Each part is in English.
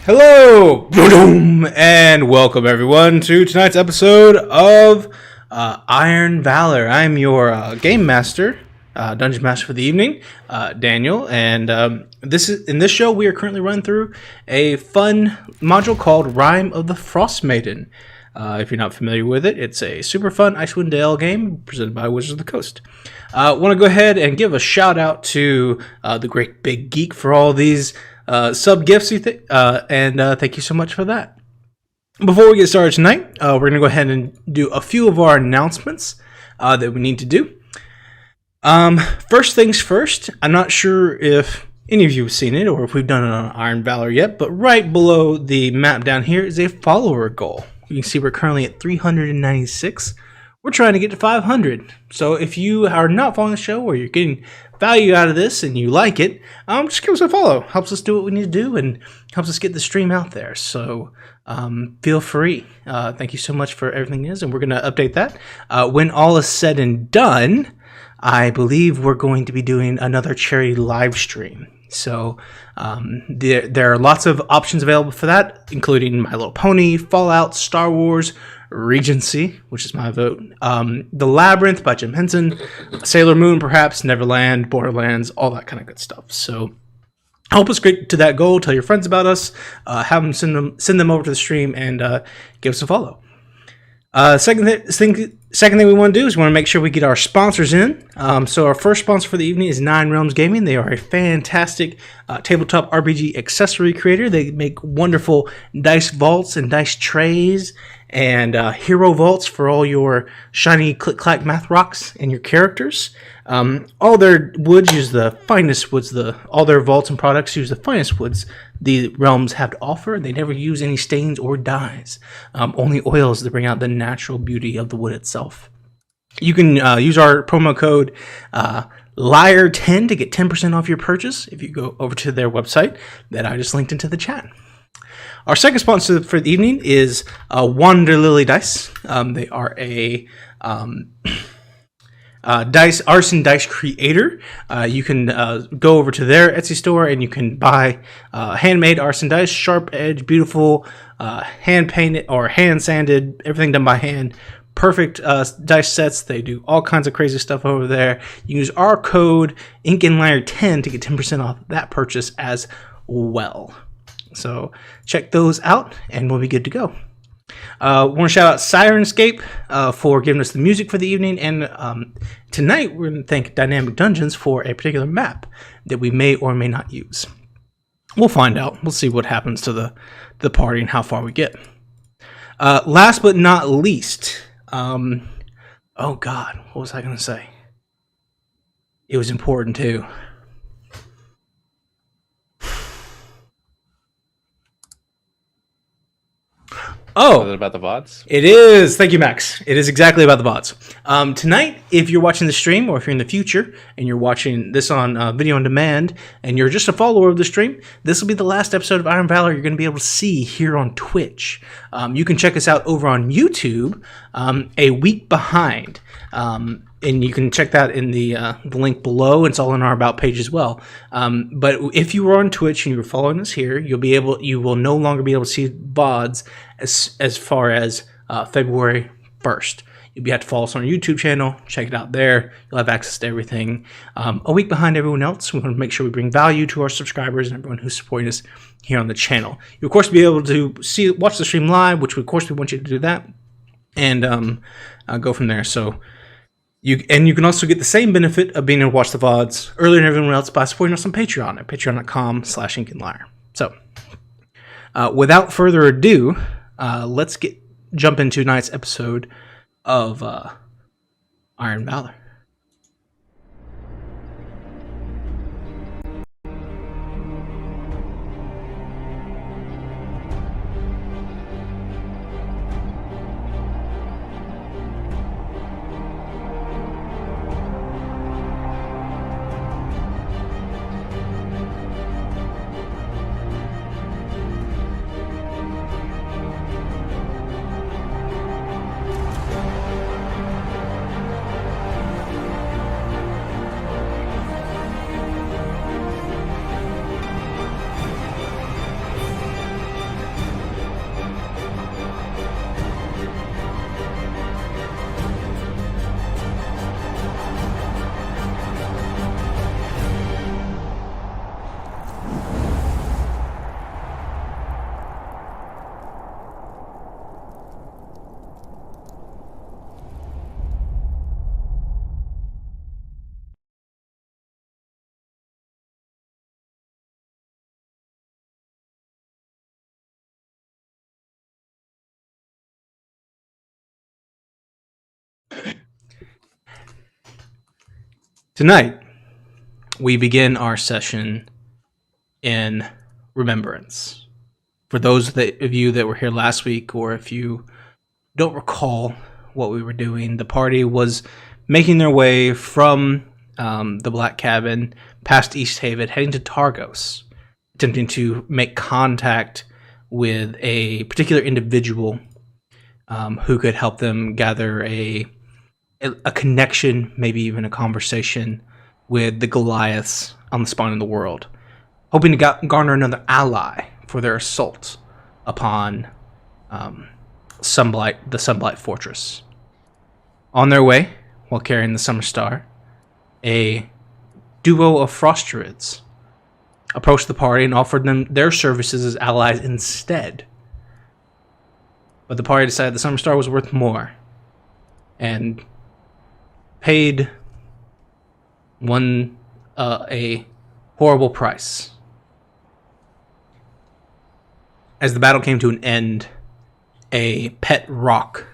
Hello, boom, and welcome everyone to tonight's episode of Iron Valor. I'm your game master, dungeon master for the evening, Daniel, and in this show we are currently running through a fun module called Rime of the Frostmaiden. If you're not familiar with it, it's a super fun Icewind Dale game presented by Wizards of the Coast. I want to go ahead and give a shout out to the Great Big Geek for all these sub gifts, and thank you so much for that. Before we get started tonight, we're going to go ahead and do a few of our announcements that we need to do. First things first, I'm not sure if any of you have seen it or if we've done it on Iron Valor yet, but right below the map down here is a follower goal. You can see we're currently at 396. We're trying to get to 500. So if you are not following the show or you're getting value out of this and you like it, just give us a follow. Helps us do what we need to do and helps us get the stream out there. So feel free. Thank you so much for everything it is, and we're going to update that. When all is said and done, I believe we're going to be doing another charity live stream. So there are lots of options available for that, including My Little Pony, Fallout, Star Wars, Regency, which is my vote, The Labyrinth by Jim Henson, Sailor Moon perhaps, Neverland, Borderlands, all that kind of good stuff. So help us get to that goal. Tell your friends about us. Have them send them over to the stream and give us a follow. Second thing we want to do is we want to make sure we get our sponsors in. So our first sponsor for the evening is Nine Realms Gaming. They are a fantastic tabletop RPG accessory creator. They make wonderful dice vaults and dice trays and hero vaults for all your shiny click-clack math rocks and your characters. All their woods use the finest woods. All their vaults and products use the finest woods the realms have to offer. They never use any stains or dyes. Only oils to bring out the natural beauty of the wood itself. You can use our promo code LIAR10 to get 10% off your purchase if you go over to their website that I just linked into the chat. Our second sponsor for the evening is Wander Lily Dice. They are a artisan dice creator. You can go over to their Etsy store and you can buy handmade artisan dice, sharp edge, beautiful, hand painted or hand sanded, everything done by hand. Perfect dice sets. They do all kinds of crazy stuff over there. You use our code InkandLiar10 to get 10% off that purchase as well. So check those out and we'll be good to go. Want to shout out Sirenscape for giving us the music for the evening, and tonight we're going to thank Dynamic Dungeons for a particular map that we may or may not use. We'll find out. We'll see what happens to the party and how far we get. Last but not least, oh God, what was I going to say? It was important too. Oh, is it about the VODs? It is. Thank you, Max. It is exactly about the VODs. Tonight, if you're watching the stream, or if you're in the future and you're watching this on video on demand, and you're just a follower of the stream, this will be the last episode of Iron Valor you're going to be able to see here on Twitch. You can check us out over on YouTube a week behind. And you can check that in the link below. It's all in our About page as well. But if you were on Twitch and you were following us here, you will no longer be able to see VODs as far as February 1st. You'll have to follow us on our YouTube channel. Check it out there. You'll have access to everything. A week behind everyone else. We want to make sure we bring value to our subscribers and everyone who's supporting us here on the channel. You'll, of course, be able to watch the stream live, which, of course, we want you to do that. And go from there. So you can also get the same benefit of being able to watch the VODs earlier than everyone else by supporting us on Patreon at patreon.com/InkandLiar. So, without further ado, let's jump into tonight's episode of Iron Valor. Tonight, we begin our session in remembrance. For those of you that were here last week, or if you don't recall what we were doing, the party was making their way from the Black Cabin past East Haven, heading to Targos, attempting to make contact with a particular individual who could help them gather a connection, maybe even a conversation with the Goliaths on the spine of the world, hoping to garner another ally for their assault upon the Sunblight Fortress. On their way, while carrying the Summer Star, a duo of frost druids approached the party and offered them their services as allies instead. But the party decided the Summer Star was worth more, and paid a horrible price. As the battle came to an end, a pet rock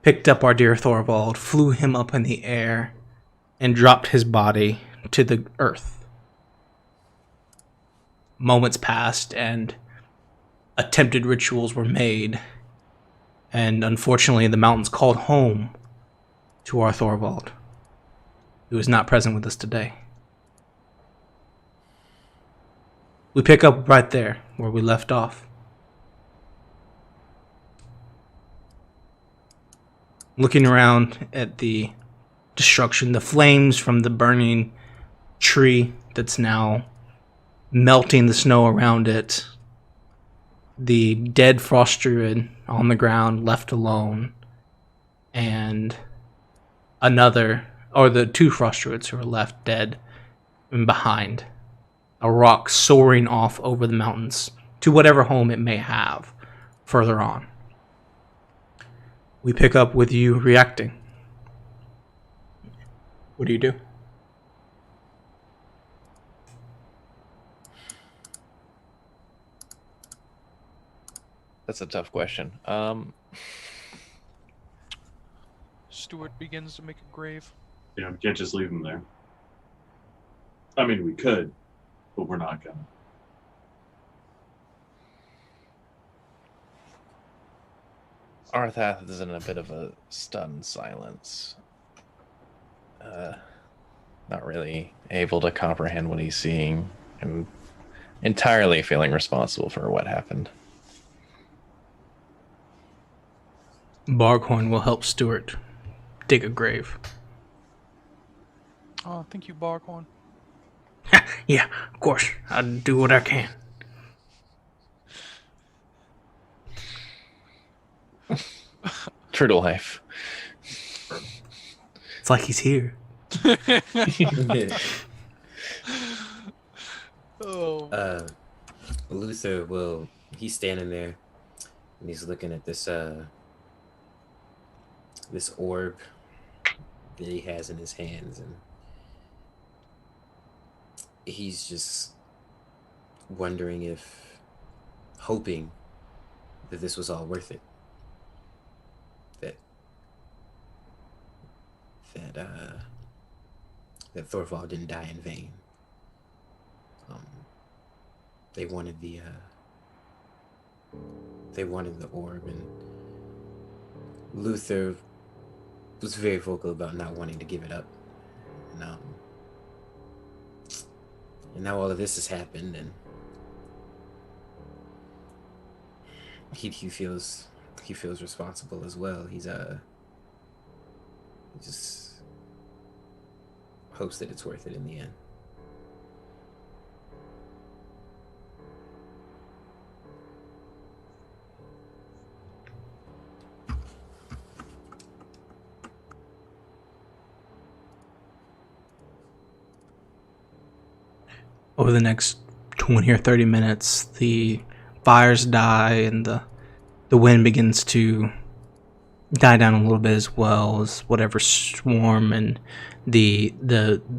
picked up our dear Thorvald, flew him up in the air, and dropped his body to the earth. Moments passed, and attempted rituals were made, and unfortunately the mountains called home to our Thorvald, who is not present with us today. We pick up right there where we left off. Looking around at the destruction, the flames from the burning tree that's now melting the snow around it, the dead frost druid on the ground left alone, and the two frost druids who are left dead and behind. A rock soaring off over the mountains to whatever home it may have further on. We pick up with you reacting. What do you do? That's a tough question. Stuart begins to make a grave. We can't just leave him there. I mean, we could, but we're not gonna. Arthath is in a bit of a stunned silence. Not really able to comprehend what he's seeing, and entirely feeling responsible for what happened. Barghorn will help Stuart dig a grave. Oh, thank you, Barghorn. Yeah, of course. I'll do what I can. True to life. It's like he's here. Oh. Luther he's standing there and he's looking at this orb that he has in his hands, and he's just hoping that this was all worth it. That Thorvald didn't die in vain. They wanted the orb, and Luther was very vocal about not wanting to give it up. And now all of this has happened, and he feels responsible as well. He just hopes that it's worth it in the end. Over the next 20 or 30 minutes, the fires die and the wind begins to die down a little bit, as well as whatever swarm, and the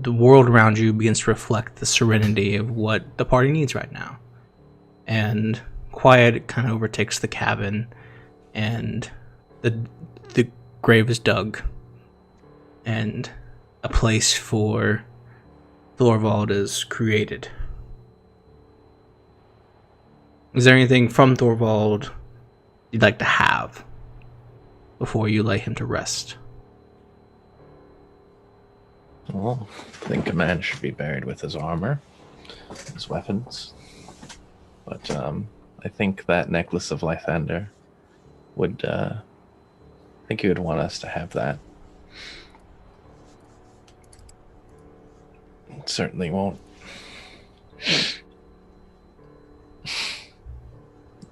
world around you begins to reflect the serenity of what the party needs right now. And quiet kind of overtakes the cabin, and the grave is dug, and a place for Thorvald is created. Is there anything from Thorvald you'd like to have before you lay him to rest? Well, I think a man should be buried with his armor, his weapons. But I think that necklace of Lythander would, I think he would want us to have that. It certainly won't.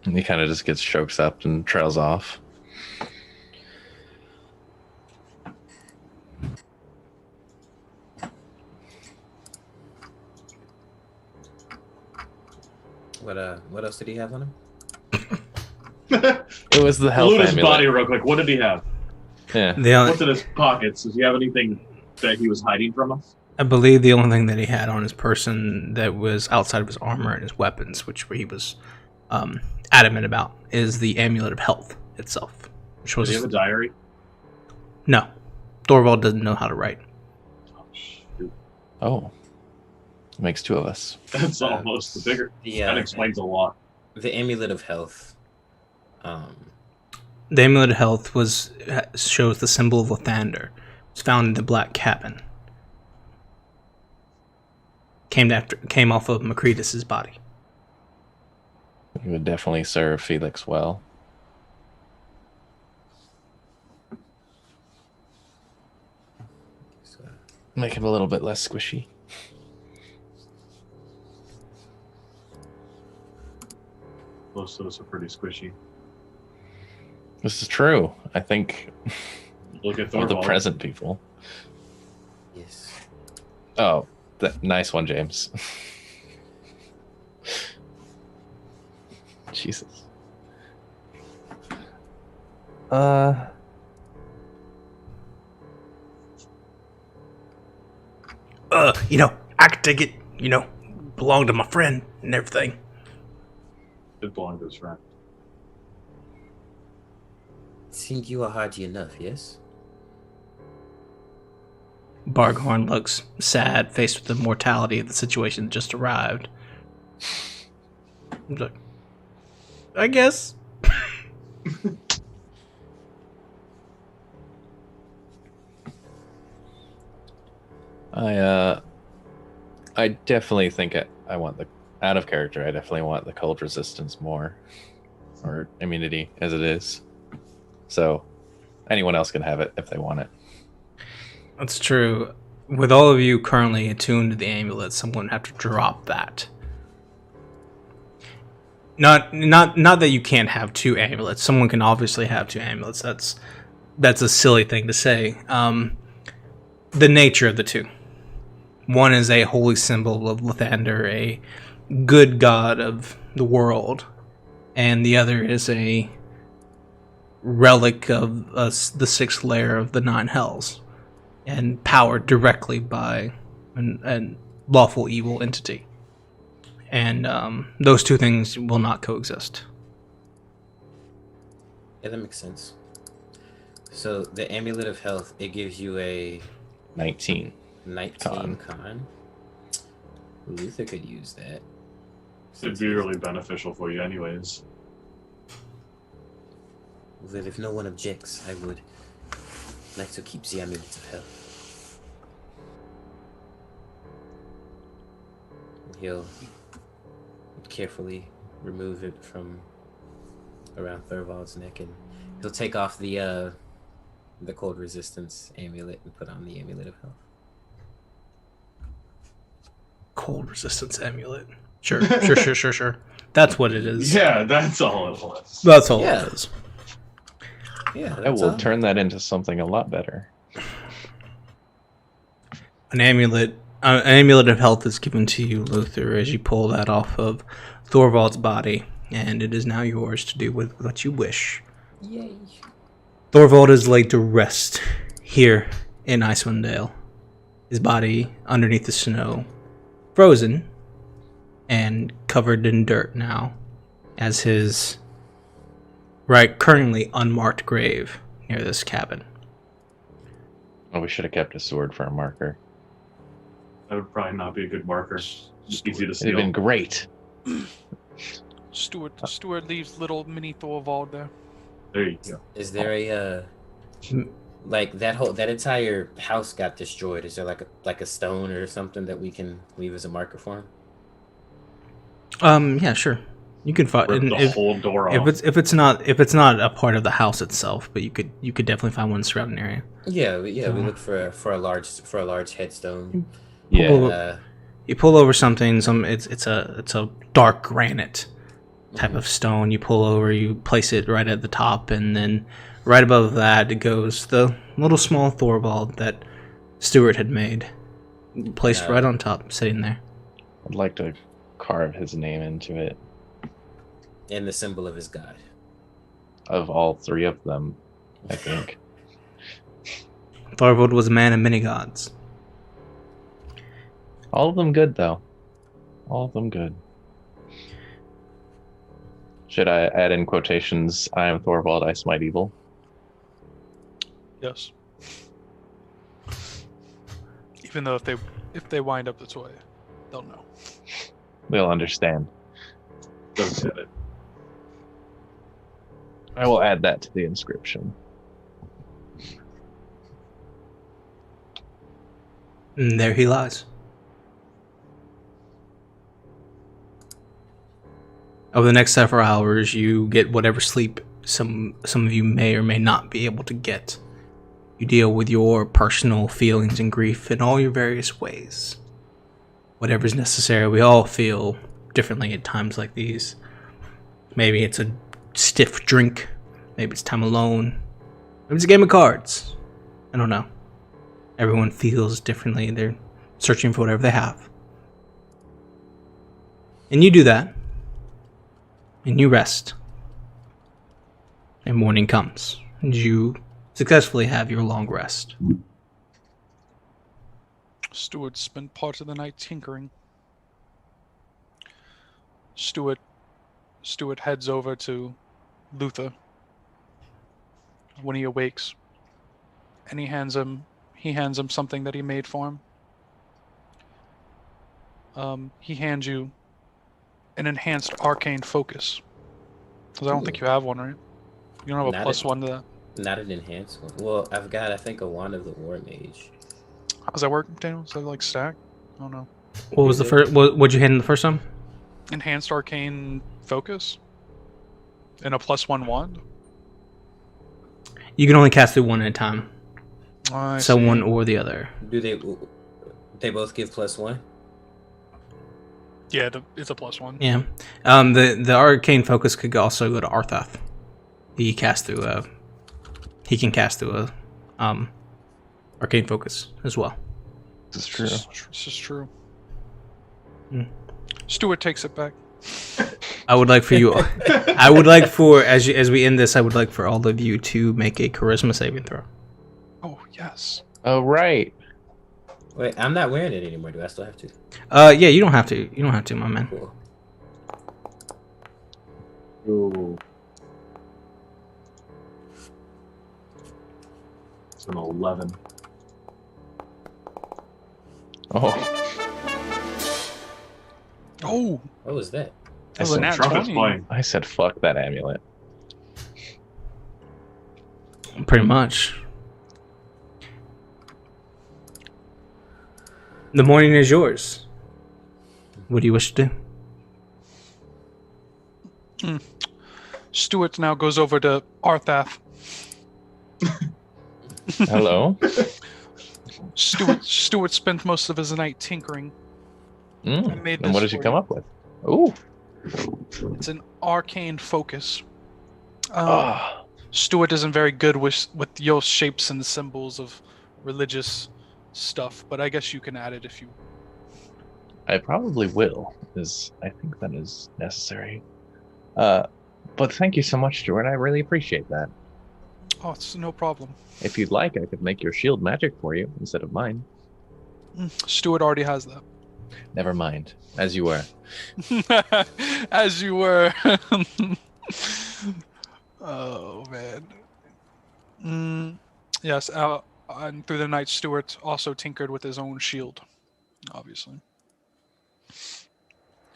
And he kind of just gets chokes up and trails off. What else did he have on him? It was the health Loot his amulet. body real quick. What did he have? Yeah. What's in his pockets? Does he have anything that he was hiding from us? I believe the only thing that he had on his person that was outside of his armor and his weapons, which he was adamant about, is the amulet of health itself. Which was Does he have a diary? no. Thorvald doesn't know how to write. Oh, shoot. Oh. Makes two of us. That's almost the bigger. That explains a lot. The amulet of health. The amulet of health shows the symbol of Lathander. It's found in the Black Cabin. Came off of Macretus's body. It would definitely serve Felix well. Make him a little bit less squishy. Most of us are pretty squishy. This is true. I think Look at of Thorvald. the present people. Yes. Oh, nice one, James. Jesus. I could take it, belong to my friend and everything. It belonged to his friend. Think you are hardy enough, yes? Barghorn looks sad, faced with the mortality of the situation that just arrived. He's like, I guess. I definitely think I want the out of character. I definitely want the cold resistance more, or immunity as it is. So anyone else can have it if they want it. That's true. With all of you currently attuned to the amulet, someone would have to drop that. Not that you can't have two amulets. Someone can obviously have two amulets. That's a silly thing to say. The nature of the two. One is a holy symbol of Lathander, a good god of the world, and the other is a relic of the sixth layer of the nine hells, and powered directly by an lawful evil entity. And those two things will not coexist. Yeah, that makes sense. So the amulet of health, it gives you a 19. 19 con. Luther could use that. It'd be really beneficial for you anyways. Well, if no one objects, I would like to keep the amulet of health. He'll carefully remove it from around Thorvald's neck, and he'll take off the cold resistance amulet and put on the amulet of health. Cold resistance amulet. Sure. That's what it is. Yeah, that's all it was. That's all Yeah. it is. Yeah, I will turn that into something a lot better. An amulet of health is given to you, Luther, as you pull that off of Thorvald's body, and it is now yours to do with what you wish. Yay. Thorvald is laid to rest here in Icewind Dale. His body underneath the snow, frozen and covered in dirt now, as his currently unmarked grave near this cabin. Oh, we should have kept a sword for a marker. That would probably not be a good marker. Easy to It'd have steal. been great. Stuart leaves little mini Thorvald there. There you go. Is there a like that entire house got destroyed? Is there like a stone or something that we can leave as a marker for him? Yeah, sure. You can find Rip the whole door off. if it's not a part of the house itself, but you could definitely find one in the surrounding area. Yeah, we look for a large headstone. Yeah. You pull over something. It's a dark granite type of stone. You pull over. You place it right at the top, and then right above that it goes the little small Thorvald that Stuart had made, placed right on top, sitting there. I'd like to carve his name into it. And the symbol of his god. Of all three of them, I think. Thorvald was a man of many gods. All of them good, though. All of them good. Should I add in quotations, I am Thorvald, I smite evil? Yes. Even though if they wind up this way, they'll know. They'll understand. Don't get it. I will add that to the inscription. And there he lies. Over the next several hours, you get whatever sleep some of you may or may not be able to get. You deal with your personal feelings and grief in all your various ways. Whatever's necessary. We all feel differently at times like these. Maybe it's a stiff drink. Maybe it's time alone. Maybe it's a game of cards. I don't know. Everyone feels differently. They're searching for whatever they have. And you do that. And you rest. And morning comes. And you successfully have your long rest. Stuart spent part of the night tinkering. Stuart heads over to Luther when he awakes, and he hands him something that he made for him. He hands you an enhanced arcane focus. Because I don't think you have one, right? You don't have a +1 to that. Not an enhanced one. Well, I've got, I think, a wand of the war mage. How does that work, Daniel? Is that like stack? I don't know. What was the first? What'd you hand in the first time? Enhanced arcane focus? And a +1 wand? You can only cast it one at a time. I So see. one or the other. Do they both give +1? Yeah, it's a +1. Yeah. The arcane focus could also go to Arthath. He can cast through a arcane focus as well. This is true. This is true. Mm. Stuart takes it back. I would like for you. I would like for as we end this. I would like for all of you to make a charisma saving throw. Oh yes. Oh, right. Wait, I'm not wearing it anymore. Do I still have to? Yeah, you don't have to. You don't have to, my man. Cool. Ooh. It's an 11. Oh, Oh, What was that? that was a nat Trumpet's 20. playing. I said fuck that amulet. Pretty much. The morning is yours. What do you wish to do? Stuart now goes over to Arthath. Hello. Stuart spent most of his night tinkering. I made And what this did you for come you. up with? Ooh. It's an arcane focus. Ah. Stuart isn't very good with your shapes and symbols of religious stuff, but I guess you can add it if you. I probably will, because I think that is necessary. But thank you so much, Stuart. I really appreciate that. Oh, it's no problem. If you'd like, I could make your shield magic for you instead of mine. Stuart already has that. Never mind. As you were. As you were. Oh man. Yes, And through the night, Stuart also tinkered with his own shield, obviously.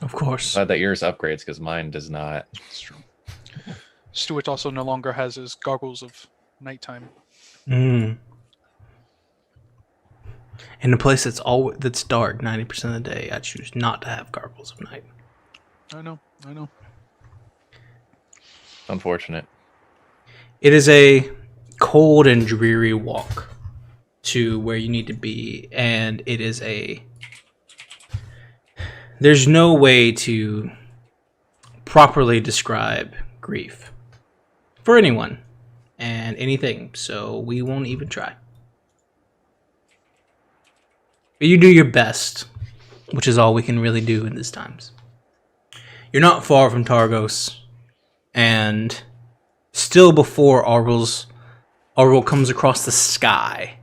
Of course. Glad that yours upgrades because mine does not. It's true. Stuart also no longer has his goggles of nighttime. In a place that's dark 90% of the day, I choose not to have gargles of night. I know. Unfortunate. It is a cold and dreary walk to where you need to be, and it is there's no way to properly describe grief for anyone and anything, so we won't even try. But you do your best, which is all we can really do in these times. You're not far from Targos, and still before Auril comes across the sky,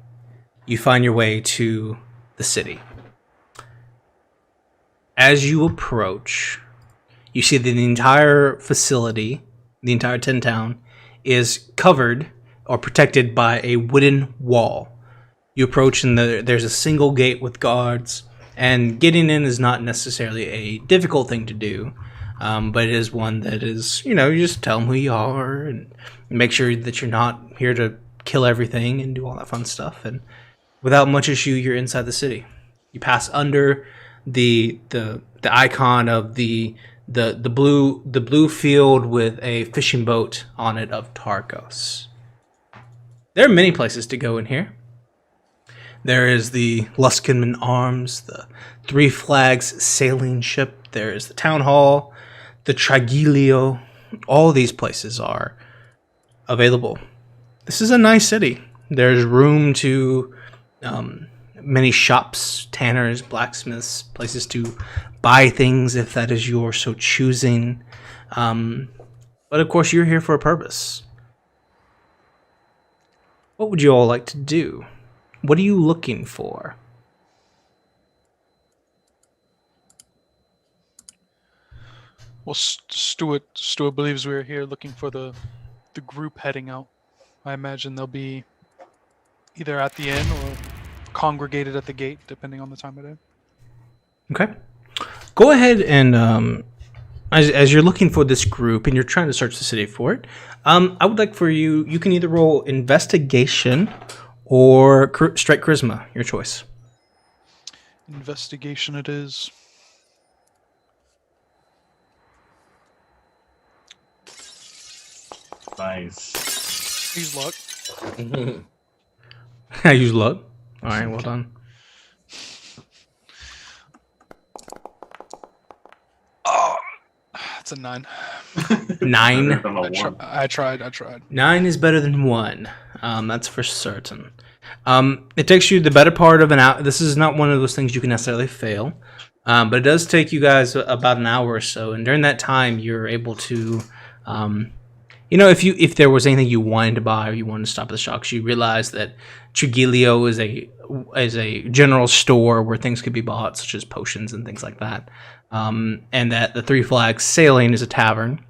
you find your way to the city. As you approach, you see that the entire facility, the entire tin town, is covered or protected by a wooden wall. You approach and there's a single gate with guards, and getting in is not necessarily a difficult thing to do, but it is one that is, you just tell them who you are and make sure that you're not here to kill everything and do all that fun stuff. And without much issue, you're inside the city. You pass under the icon of the blue field with a fishing boat on it of Targos. There are many places to go in here. There is the Luskinman Arms, the Three Flags sailing ship. There is the town hall, the Trigilio. All of these places are available. This is a nice city. There's room to many shops, tanners, blacksmiths, places to buy things if that is your so choosing. But of course, you're here for a purpose. What would you all like to do? What are you looking for? Well, Stuart believes we're here looking for the group heading out. I imagine they'll be either at the inn or congregated at the gate, depending on the time of day. Okay. Go ahead and, as you're looking for this group and you're trying to search the city for it, I would like for you can either roll investigation or straight charisma, your choice. Investigation it is. Nice. Use luck. I use luck. All right, well done. Oh, it's a 9. 9. Better than a one. I tried. 9 is better than 1. That's for certain. It takes you the better part of an hour. This is not one of those things you can necessarily fail, but it does take you guys about an hour or so. And during that time, you're able to, if there was anything you wanted to buy or you wanted to stop at the shops, you realize that Trigilio is a general store where things could be bought, such as potions and things like that. And that the Three Flags Sailing is a tavern,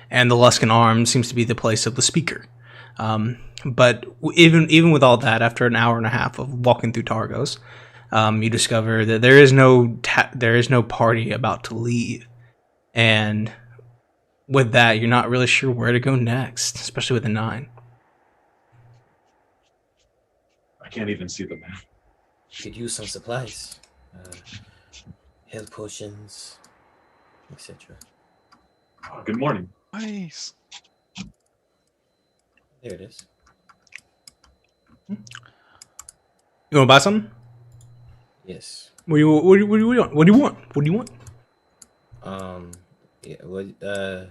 and the Luskin Arms seems to be the place of the speaker. But even with all that, after an hour and a half of walking through Targos, you discover that there is no party about to leave, and with that, you're not really sure where to go next, especially with a 9. I can't even see the map. Could use some supplies, health potions, etc. Oh, good morning. Nice. There it is. You want to buy something? Yes. What do you want? What do you want? Yeah.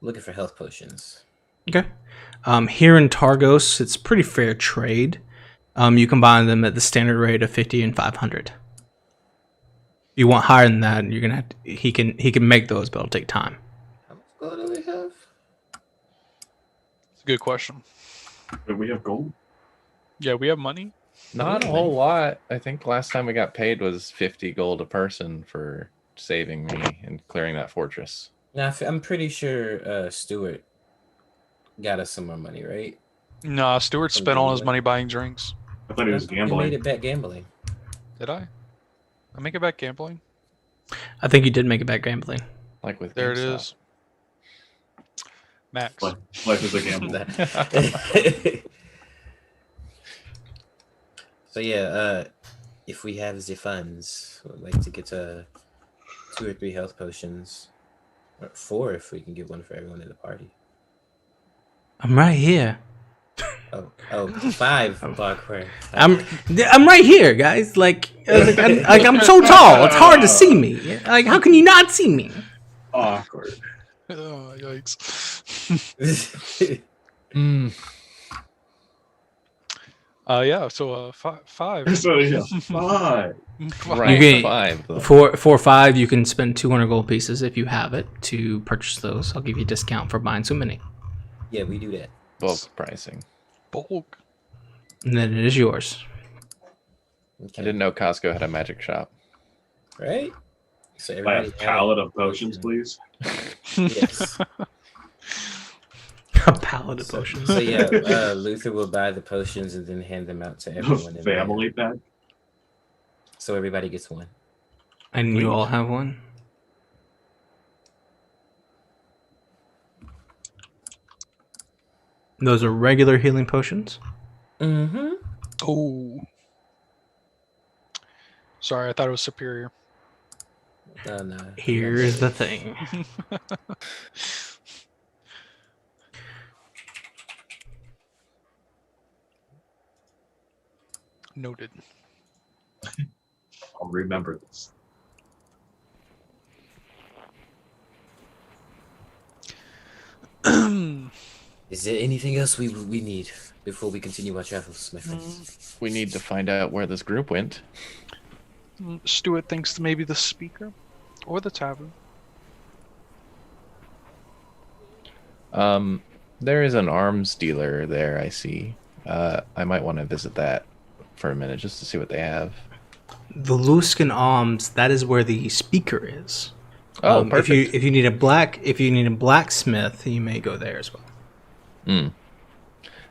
Looking for health potions. Okay. Here in Targos, it's pretty fair trade. You can buy them at the standard rate of 50 and 500. If you want higher than that, you're gonna have to, he can make those, but it'll take time. How much gold do we have? It's a good question. Do we have gold? Yeah, we have money. Not a whole lot. I think last time we got paid was 50 gold a person for saving me and clearing that fortress. Now, I'm pretty sure Stuart got us some more money, right? Nah, Stuart spent all his money buying drinks. I thought he was You gambling. made it bet gambling. Did I? I make it back gambling? I think you did make it back gambling. Like with There it GameStop. is. Max. Life is a gamble. So yeah, if we have the funds, we'd like to get 2 or 3 health potions, or 4 if we can get one for everyone in the party. I'm right here. Oh, 5 Barquer. I'm right here, guys. I'm so tall. It's hard to see me. Like, how can you not see me? Awkward. Oh, yikes. Yeah, so 5. So yeah, 5. Right, You get 5 though. for 5, you can spend 200 gold pieces if you have it to purchase those. I'll give you a discount for buying so many, Yeah, we do that. Bulk pricing. Bulk. and then it is yours. Okay. I didn't know Costco had a magic shop. Right? So Buy a everybody had pallet of potions, please. Yes. A pallet of potions. So yeah, Luther will buy the potions and then hand them out to everyone. in there. Family pack. So everybody gets one. And you all have one? Those are regular healing potions? Mm-hmm. Oh. Sorry, I thought it was superior. No. Here's the thing. Noted. I'll remember this. Is there anything else we need before we continue our travels, my friends? We need to find out where this group went. Stuart thinks maybe the speaker or the tavern. There is an arms dealer there, I see. I might want to visit that for a minute just to see what they have. The Luskan Alms, that is where the speaker is. Oh, perfect. If you need a blacksmith, you may go there as well.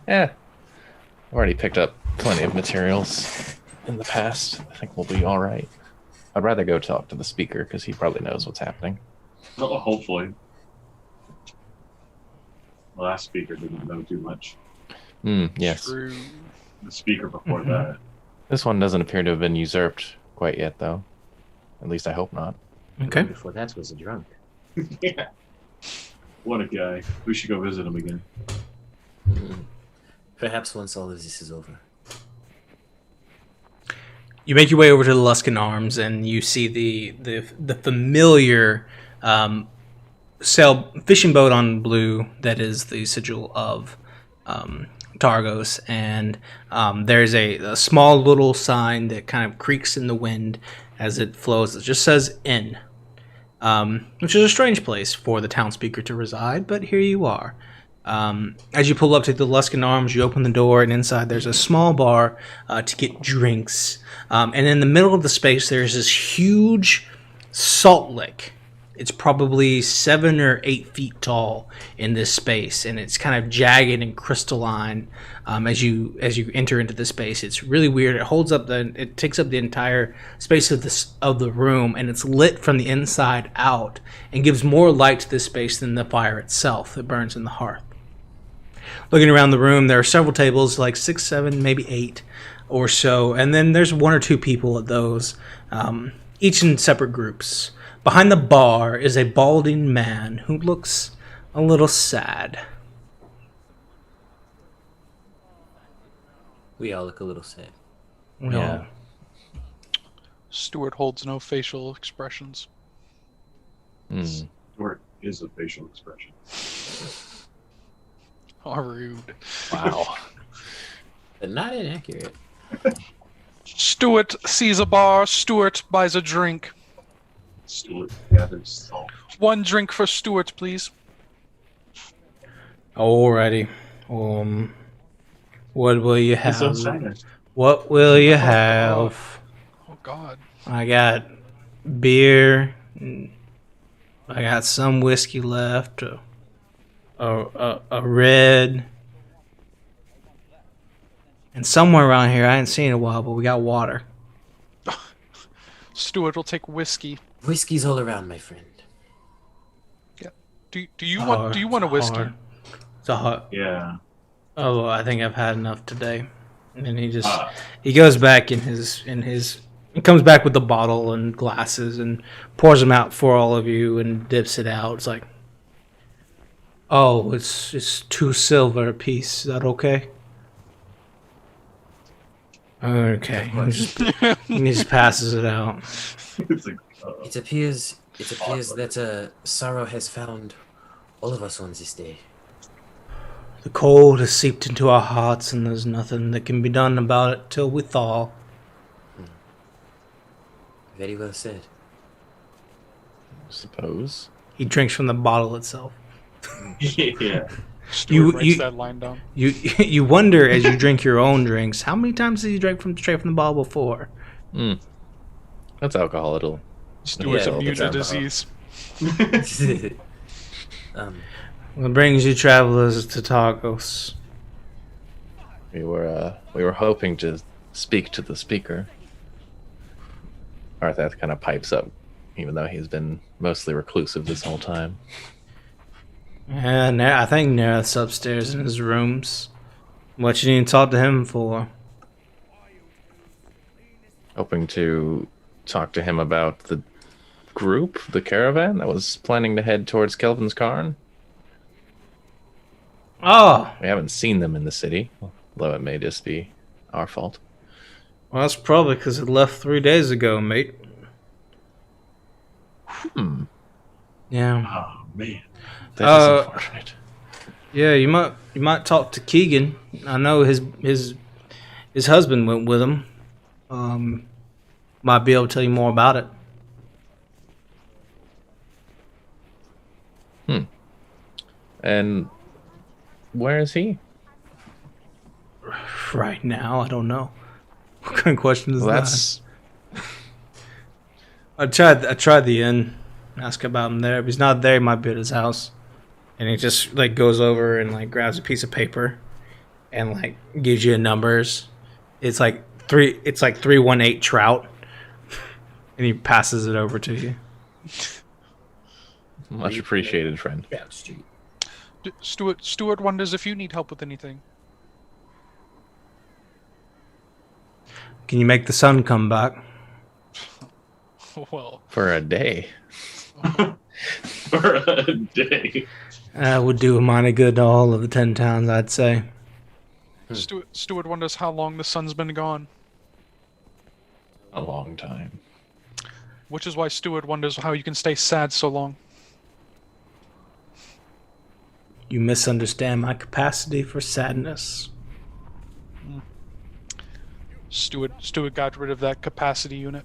Yeah. I've already picked up plenty of materials in the past. I think we'll be all right. I'd rather go talk to the speaker because he probably knows what's happening. Oh, hopefully. The last speaker didn't know too much. Yes. True. The speaker before that. This one doesn't appear to have been usurped quite yet, though. At least I hope not. Okay. Before that was a drunk. Yeah. What a guy. We should go visit him again. Perhaps once all of this is over. You make your way over to the Luskan Arms, and you see the familiar fishing boat on blue that is the sigil of Targos, and there's a small little sign that kind of creaks in the wind as it flows. It just says "Inn," which is a strange place for the townspeaker to reside, but here you are. As you pull up to the Luskan Arms, you open the door, and inside there's a small bar to get drinks. And in the middle of the space, there's this huge salt lick. It's probably 7 or 8 feet tall in this space, and it's kind of jagged and crystalline as you enter into the space. It's really weird. It takes up the entire space of the room, and it's lit from the inside out and gives more light to this space than the fire itself that burns in the hearth. Looking around the room, there are several tables, like 6, 7, maybe 8 or so, and then there's 1 or 2 people at those, each in separate groups. Behind the bar is a balding man who looks a little sad. We all look a little sad. Yeah. Stuart holds no facial expressions. Or is a facial expression. How rude. Wow. But not inaccurate. Stuart sees a bar. Stuart buys a drink. Stuart gathers salt. 1 drink for Stuart, please. Alrighty. What will you He's so have? sad. What will you have? Oh God. I got beer. I got some whiskey left. A red. And somewhere around here, I ain't seen it in a while, but we got water. Stuart will take whiskey. Whiskey's all around, my friend. Yeah. Do you want a whiskey? Hard. It's a hot. Yeah. Oh, I think I've had enough today. And then he Ah. he goes back he comes back with the bottle and glasses and pours them out for all of you and dips it out. It's like, oh, it's 2 silver a piece. Is that okay? Okay. He just passes it out. It's like, It appears that sorrow has found all of us on this day. The cold has seeped into our hearts, and there's nothing that can be done about it till we thaw. Very well said. I suppose. He drinks from the bottle itself. yeah. Stuart writes that line down. You wonder as you drink your own drinks, how many times have you drank straight from the bottle before? That's alcohol. It'll. Stuart's Yeah, immune to it's disease. What brings you travelers to Targos? We were hoping to speak to the speaker. Artheth kind of pipes up, even though he's been mostly reclusive this whole time. And I think Nereth's upstairs in his rooms. What you need to talk to him for? Hoping to talk to him about the group, the caravan that was planning to head towards Kelvin's Cairn. Oh, We haven't seen them in the city, although it may just be our fault. well, that's probably because it left 3 days ago, mate. Yeah. Oh man. That is unfortunate. Yeah, you might talk to Keegan. I know his husband went with him. Might be able to tell you more about it. And where is he? Right now, I don't know. What kind of question is Well, that? that's I tried the inn. Ask about him there. If he's not there, he might be at his house. And he just like goes over and like grabs a piece of paper and like gives you numbers. It's like 318 trout. And he passes it over to you. much appreciated, friend. Trout Street. Stuart wonders if you need help with anything. Can you make the sun come back? Well, For a day. For a day. That would do a mighty good to all of the 10 towns, I'd say. Stuart wonders how long the sun's been gone, A long time. which is why Stuart wonders how you can stay sad so long. You misunderstand my capacity for sadness. Stuart got rid of that capacity unit.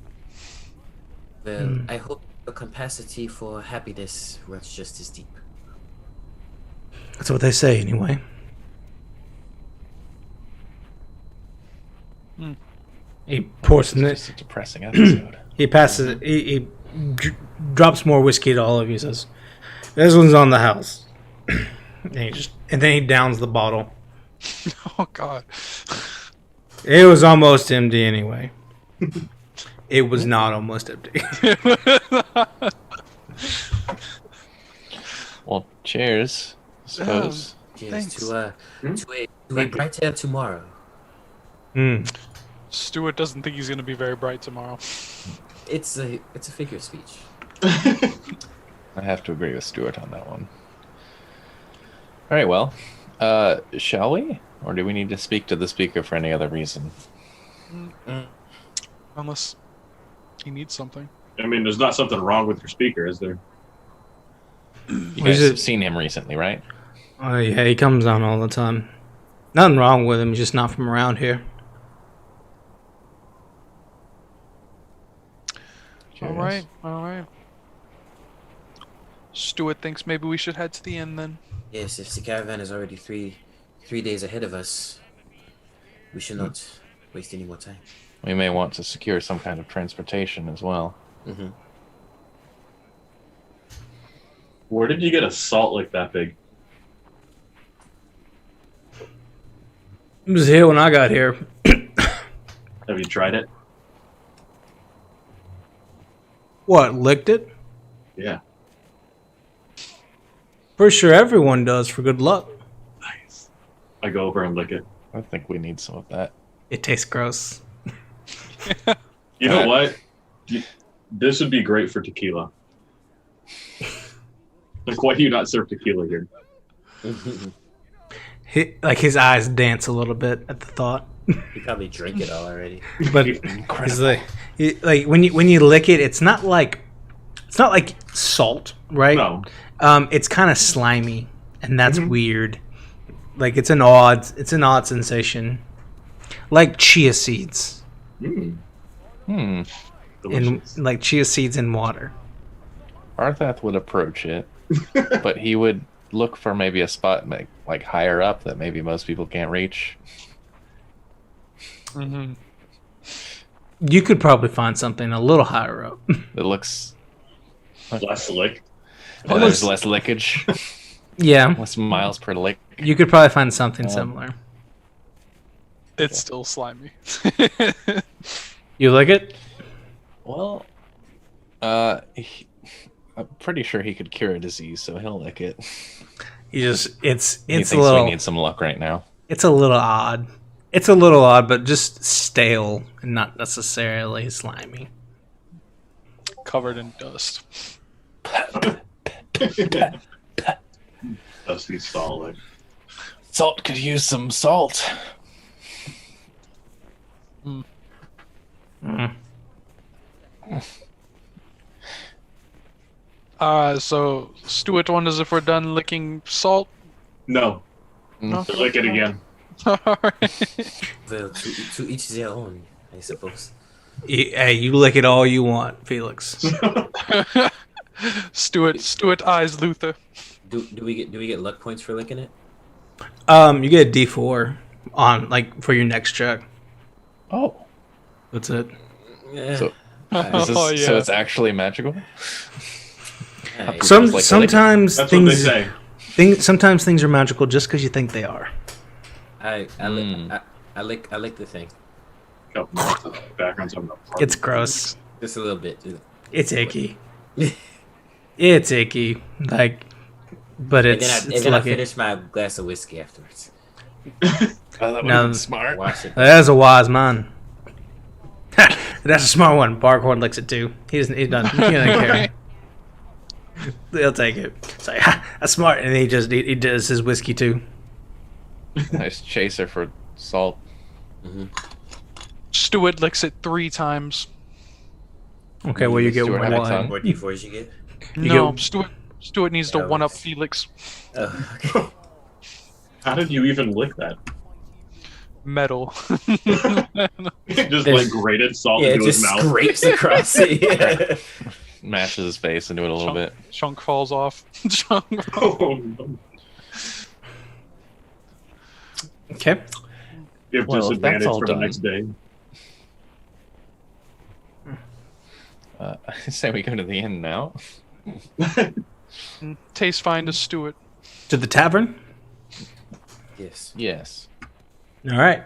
Well, I hope the capacity for happiness runs just as deep. That's what they say, anyway. He pours in It's it. a depressing episode. He passes it. He drops more whiskey to all of you. Says, "This one's on the house." And then he downs the bottle. Oh God. It was almost empty anyway. It was not almost empty. Well, cheers, I suppose. Cheers Thanks. to a brighter tomorrow. Stuart doesn't think he's going to be very bright tomorrow. It's a figure of speech. I have to agree with Stuart on that one. All right, well, shall we? Or do we need to speak to the speaker for any other reason? Unless he needs something. I mean, there's not something wrong with your speaker, is there? You guys have seen him recently, right? Oh yeah, he comes down all the time. Nothing wrong with him. He's just not from around here. Cheers. All right. Stuart thinks maybe we should head to the inn then. Yes, if the caravan is already three days ahead of us, we should not waste any more time. We may want to secure some kind of transportation as well. Mm-hmm. Where did you get a salt like that big? It was here when I got here. Have you tried it? What, licked it? Yeah. Pretty sure everyone does for good luck. Nice. I go over and lick it. I think we need some of that. It tastes gross. You know what? This would be great for tequila. Like, why do you not serve tequila here? His eyes dance a little bit at the thought. You probably drink it all already. But it's like when you lick it, it's not like salt, right? No. It's kind of slimy, and that's weird. Like it's an odd sensation, like chia seeds, Delicious. like chia seeds in water. Arthath would approach it, but he would look for maybe a spot like higher up that maybe most people can't reach. Mm-hmm. You could probably find something a little higher up. It looks Less slick. there's less lickage, Yeah, less miles per lick. you could probably find something similar. It's still slimy. You lick it? Well, I'm pretty sure he could cure a disease, so he'll lick it. It's He a thinks little we need some luck right now. It's a little odd. It's a little odd, but just stale and not necessarily slimy. Covered in dust. Dusty solid. Salt could use some salt. So Stuart wonders if we're done licking salt. No. No? Lick it again. Alright. Well, to each their own, I suppose. Hey, you lick it all you want, Felix. Stuart eyes Luther. Do we get luck points for licking it? You get a D4 on for your next check. Oh, That's it. Yeah. so Oh, yeah. so it's actually magical. Alright. Sometimes That's what they things say. sometimes things are magical just because you think they are. I lick the thing. Oh, background's on the part. It's gross. Just a little bit. It's icky. It's icky. But And it's then I lucky. finish my glass of whiskey afterwards. Oh, that No. was smart. Wash it. That's a wise man. That's a smart one. Barkhorn licks it too. He doesn't care. He'll take it. It's like, that's smart. And he does his whiskey too. Nice chaser for salt. Stuart licks it 3 times. Okay, well you get Stuart had a one. tongue. What D4s you get? No, get- Stuart needs to Yeah, one up let's- Felix. Oh, okay. How did you even lick that? Metal. Just like grated salt Yeah, it into his just mouth. scrapes across it. Yeah. Mashes his face into it a little bit. Chunk falls off. Chunk. Oh, no. Okay. You have Well, if that's disadvantage all for the done. next day. I say we go to the inn now. Tastes fine to Stuart. To the tavern? Yes. Yes. All right.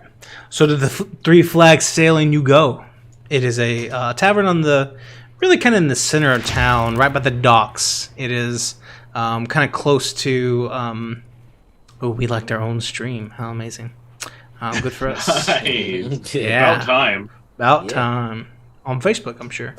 So to the Three Flags Sailing you go. It is a tavern on the really kind of in the center of town, right by the docks. It is kind of close to. We liked our own stream. How amazing! Good for us. Nice. Yeah. About time. About Yeah. time. On Facebook, I'm sure.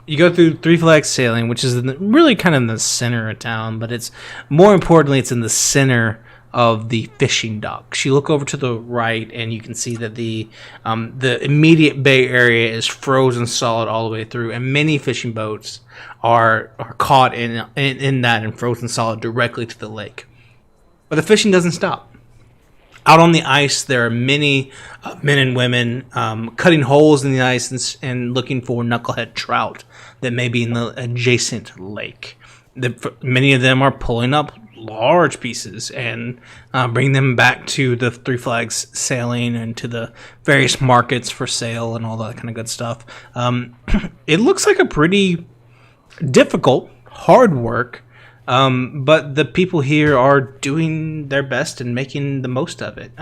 You go through Three Flags Sailing, which is really kind of in the center of town, but it's more importantly, it's in the center of the fishing docks. You look over to the right, and you can see that the immediate bay area is frozen solid all the way through, and many fishing boats are caught in that and frozen solid directly to the lake. But the fishing doesn't stop. Out on the ice, there are many men and women cutting holes in the ice and looking for knucklehead trout that may be in the adjacent lake. Many of them are pulling up large pieces and bring them back to the Three Flags Sailing and to the various markets for sale and all that kind of good stuff. It looks like a pretty difficult, hard work But the people here are doing their best and making the most of it,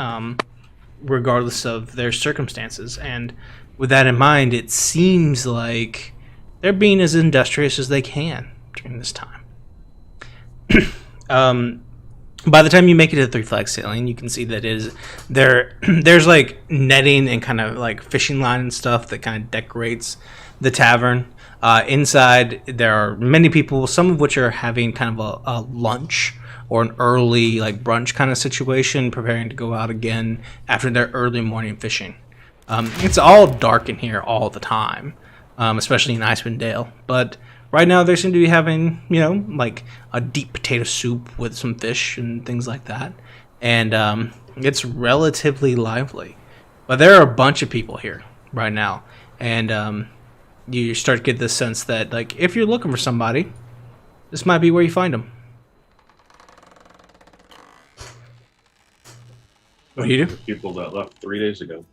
regardless of their circumstances. And with that in mind, it seems like they're being as industrious as they can during this time. By the time you make it to the Three Flags Sailing, you can see that there's like netting and kind of like fishing line and stuff that kind of decorates the tavern. Inside, there are many people, some of which are having kind of a lunch or an early like brunch kind of situation, preparing to go out again after their early morning fishing. It's all dark in here all the time, especially in Icewind Dale. But right now, they seem to be having, like a deep potato soup with some fish and things like that. And it's relatively lively. But there are a bunch of people here right now. And you start to get this sense that, like, if you're looking for somebody, this might be where you find them. What do you do? People that left 3 days ago.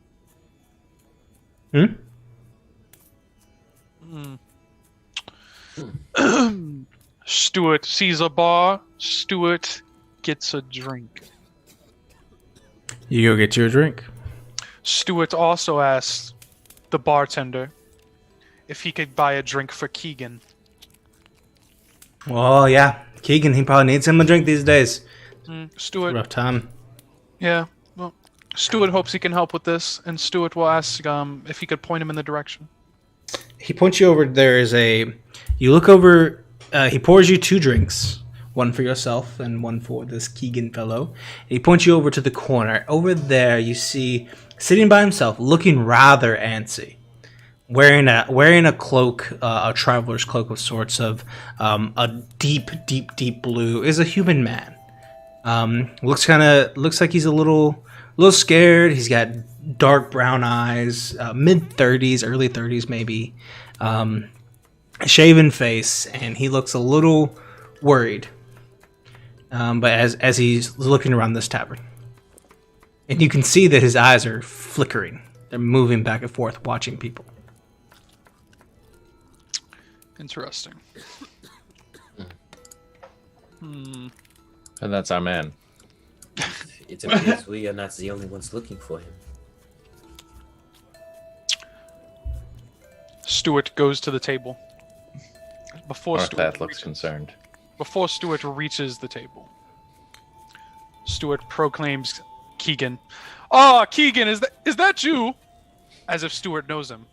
Stuart sees a bar. Stuart gets a drink. You go get you a drink. Stuart also asks the bartender if he could buy a drink for Keegan. Well, yeah. Keegan, he probably needs him a drink these days. Stuart. Rough time. Yeah. Well, Stuart hopes he can help with this, and Stuart will ask if he could point him in the direction. He points you over. You look over. He pours you 2 drinks, one for yourself and one for this Keegan fellow. He points you over to the corner. Over there, you see sitting by himself, looking rather antsy, wearing a cloak, a traveler's cloak of sorts of a deep blue. Is a human man. Looks like he's a little scared. He's got dark brown eyes, mid-30s, early 30s maybe. Shaven face, and he looks a little worried. But as he's looking around this tavern, and you can see that his eyes are flickering. They're moving back and forth, watching people. Interesting. And that's our man. It appears we are not the only ones looking for him. Stuart goes to the table. Before That looks concerned. Before Stuart reaches the table, Stuart proclaims Keegan. "Ah, Keegan, is that you?" As if Stuart knows him.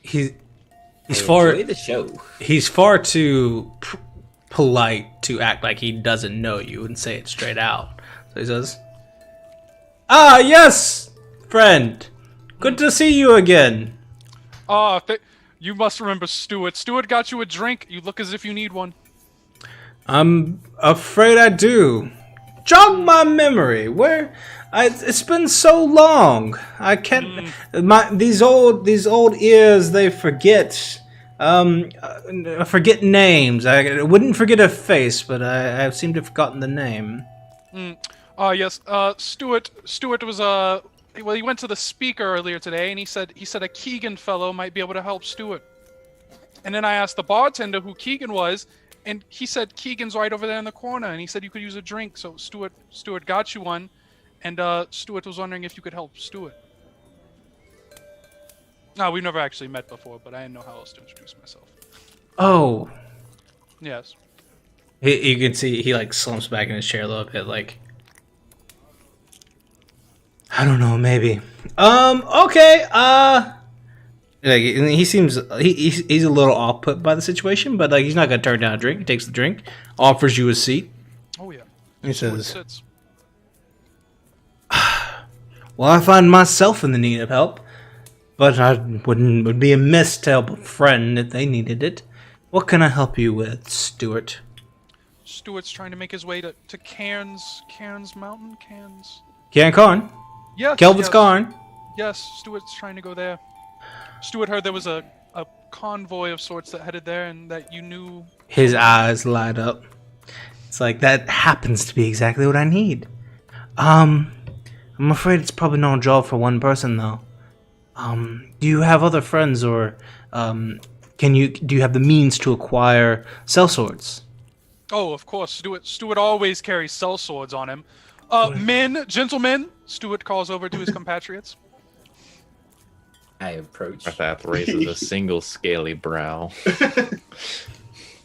He's Enjoy the show. He's far too polite to act like he doesn't know you and say it straight out. So he says, "Ah, yes, friend. Good to see you again." You must remember Stuart. Stuart got you a drink. You look as if you need one. I'm afraid I do. Jog my memory. It's been so long. I can't. These old ears, they forget. Forget names. I wouldn't forget a face, but I seem to have forgotten the name. Yes. Stuart was well, he went to the speaker earlier today, and he said a Keegan fellow might be able to help Stuart. And then I asked the bartender who Keegan was, and he said Keegan's right over there in the corner, and he said you could use a drink. So Stuart got you one, and Stuart was wondering if you could help Stuart. No, we've never actually met before, but I didn't know how else to introduce myself. Oh. Yes. You can see he like slumps back in his chair a little bit, like, I don't know, maybe. Okay. Like, he seems he's a little off put by the situation, but like he's not gonna turn down a drink. He takes the drink, offers you a seat. Oh yeah. He Stuart says, sits. "Well, I find myself in the need of help, but would be amiss to help a friend if they needed it. What can I help you with, Stuart?" Stuart's trying to make his way to Cairns Mountain. Cairn? Yes. Kelvin's Cairn? Yes, Stuart's trying to go there. Stuart heard there was a convoy of sorts that headed there, and that you knew. His eyes light up. It's like, that happens to be exactly what I need. I'm afraid it's probably no job for one person, though. Do you have other friends or can do you have the means to acquire sellswords? Oh, of course. Stuart always carries sellswords on him. Gentlemen, Stuart calls over to his compatriots. I approach. Arthath raises a single scaly brow.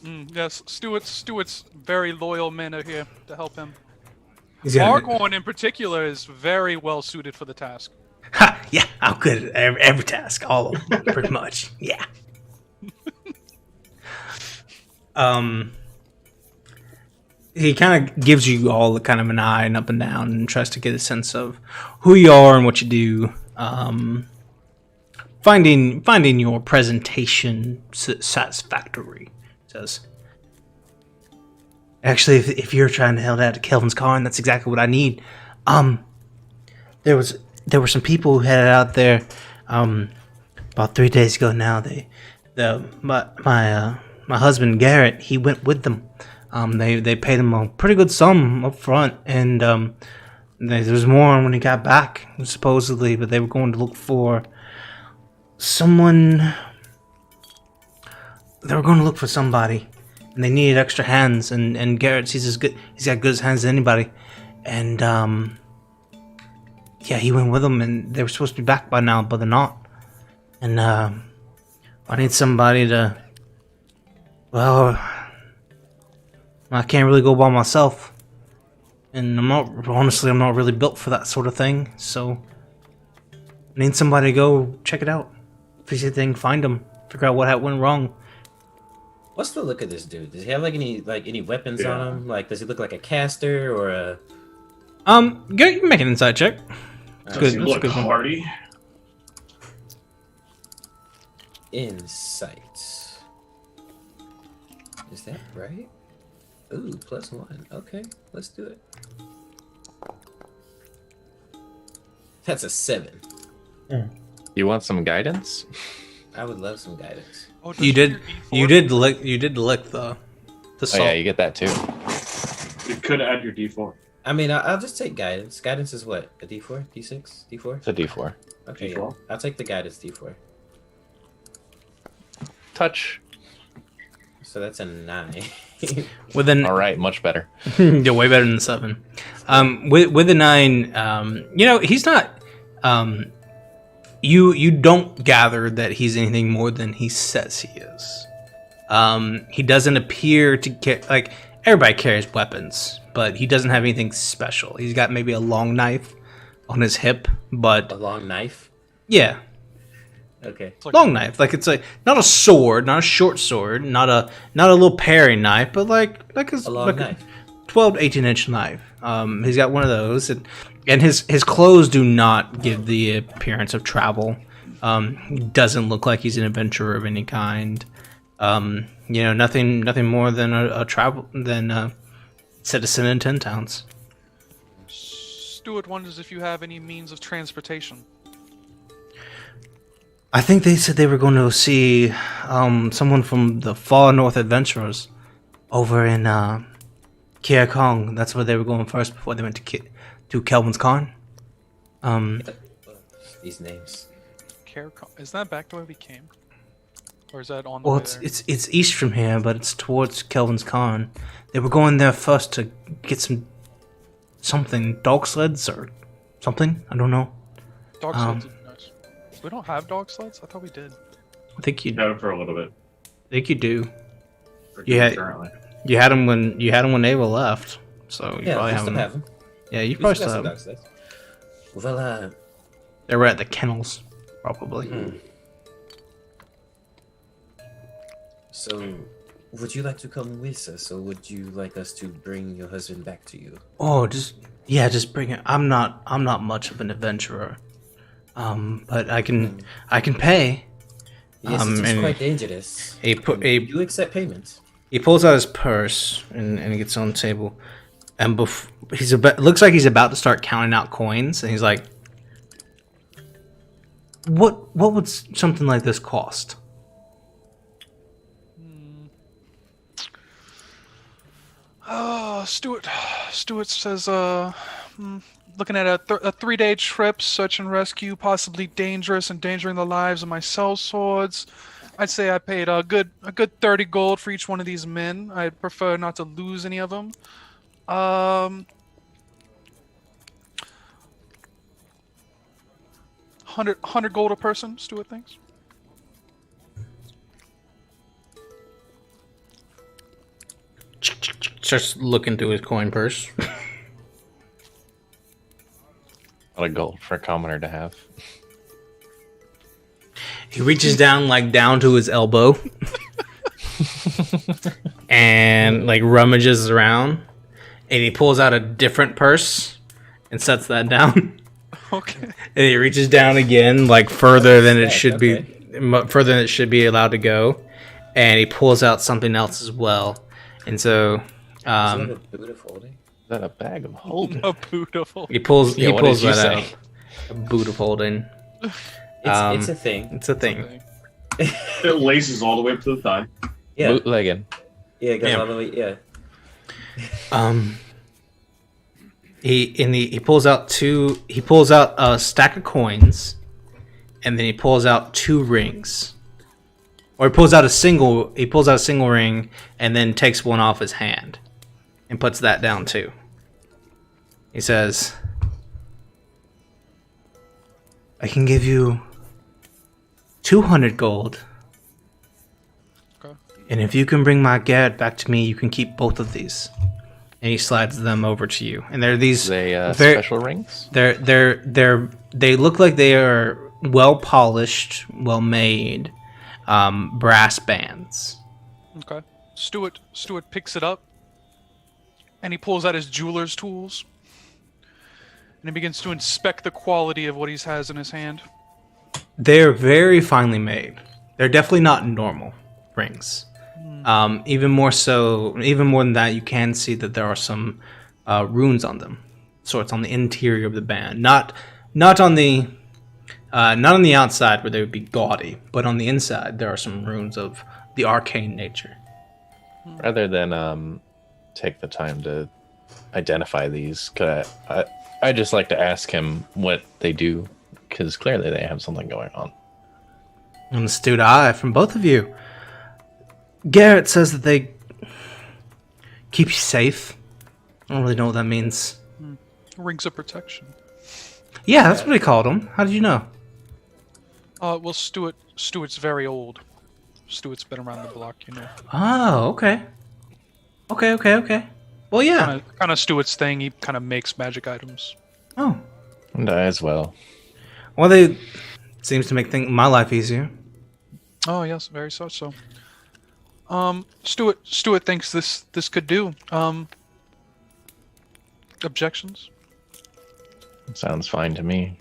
Yes, Stuart's very loyal men are here to help him. He's got Argorn in particular is very well suited for the task. Ha! Yeah, I'm good at every task, all of them, pretty much. Yeah. He kind of gives you all the kind of an eye and up and down, and tries to get a sense of who you are and what you do. Finding your presentation satisfactory. Says, actually, if you're trying to head out to Kelvin's Karn, that's exactly what I need. There were some people who headed out there about 3 days ago now. My husband Garrett, he went with them. They paid him a pretty good sum up front, and there was more when he got back, supposedly, but they were going to look for someone. They were going to look for somebody, and they needed extra hands, and Garrett, he's got good hands as anybody, and yeah, he went with them, and they were supposed to be back by now, but they're not. And I need somebody to, well, I can't really go by myself, and I'm not really built for that sort of thing, so I need somebody to go check it out. If you see anything, find them, figure out what went wrong. What's the look of this dude? Does he have any weapons on him? Like, does he look like a caster or a? You can make an insight check. It's Does good. he That's a look good one. hardy? Insight. Is that right? Ooh, +1. Okay, let's do it. That's a 7. You want some guidance? I would love some guidance. Oh, You did lick the Oh salt. yeah, you get that too. You could add your D4. I mean, I'll just take guidance. Guidance is what? A D4? D6? D4? It's a D4. Okay, D4? yeah. I'll take the guidance D4. Touch. So that's a 9. With an All right, much better. yeah, way better than 7. With a 9, he's not. You don't gather that he's anything more than he says he is. He doesn't appear to like everybody carries weapons, but he doesn't have anything special. He's got maybe a long knife on his hip, but A long knife? yeah, Okay. long knife. Like it's like not a sword, not a short sword, not a little paring knife, but like A long knife. 12 to 18-inch knife. He's got one of those, and his clothes do not give the appearance of travel. He doesn't look like he's an adventurer of any kind. Nothing more than a citizen in 10 towns. Stuart wonders if you have any means of transportation. I think they said they were going to see someone from the Far North Adventurers over in Kia Kong. That's where they were going first before they went to Kelvin's Karn. These names. Is that back to where we came? Or is that on the Well, way there? it's east from here, but it's towards Kelvin's Karn. They were going there first to get something, dog sleds or something. I don't know. Dog sleds would be nice. We don't have dog sleds? I thought we did. I think you Had it for a little bit. think you do. For Yeah. currently. You had them when Ava left, so you Yeah, probably we have still them. have them. Yeah, you We probably still still got have some them. dog sleds. Well, They were at the kennels, probably. so would you like to come with us, or would you like us to bring your husband back to you? Oh, just bring it. I'm not much of an adventurer, but I can pay. Yes, it is and quite dangerous. You accept payments? He pulls out his purse and gets on the table, and looks like he's about to start counting out coins, and he's like, "What would something like this cost?" Stuart says, looking at a 3-day trip, search and rescue, possibly dangerous, endangering the lives of my sellswords. I'd say I paid a good 30 gold for each one of these men. I'd prefer not to lose any of them. 100 gold a person, Stuart thinks. Starts looking through his coin purse. A lot of gold for a commoner to have. He reaches down to his elbow and like rummages around, and he pulls out a different purse and sets that down. Okay. And he reaches down again, like further than it should okay. further than it should be allowed to go, and he pulls out something else as well. And so, Is that a boot of holding? Is that a bag of holding? A beautiful. he pulls what did you that say? out. A boot of holding. It's a thing. It's a thing. It laces all the way up to the thigh. Yeah. Bootlegging. Yeah, it goes Yeah. all the way. Yeah. He pulls out a stack of coins, and then he pulls out 2 rings. Or he pulls out a single ring and then takes one off his hand and puts that down too. He says, I can give you 200 gold. Okay. And if you can bring my Garrett back to me, you can keep both of these. And he slides them over to you. And they're these They very- special rings? they look like they are well polished, well made brass bands. Okay. Stuart picks it up, and he pulls out his jeweler's tools, and he begins to inspect the quality of what he has in his hand. They're very finely made. They're definitely not normal rings. Even more than that, you can see that there are some runes on them. So it's on the interior of the band, not on the outside where they would be gaudy, but on the inside there are some runes of the arcane nature. Rather than take the time to identify these, could I just like to ask him what they do, because clearly they have something going on. An astute eye from both of you. Garrett says that they keep you safe. I don't really know what that means. Rings of protection. Yeah, that's what he called them. How did you know? Well, Stuart's very old. Stuart's been around the block, you know. Oh, okay. Okay. Well, yeah. Kind of Stuart's thing. He kind of makes magic items. Oh. And I as well. Well, they seems to make my life easier. Oh yes, very so. Stuart thinks this could do. Objections? Sounds fine to me.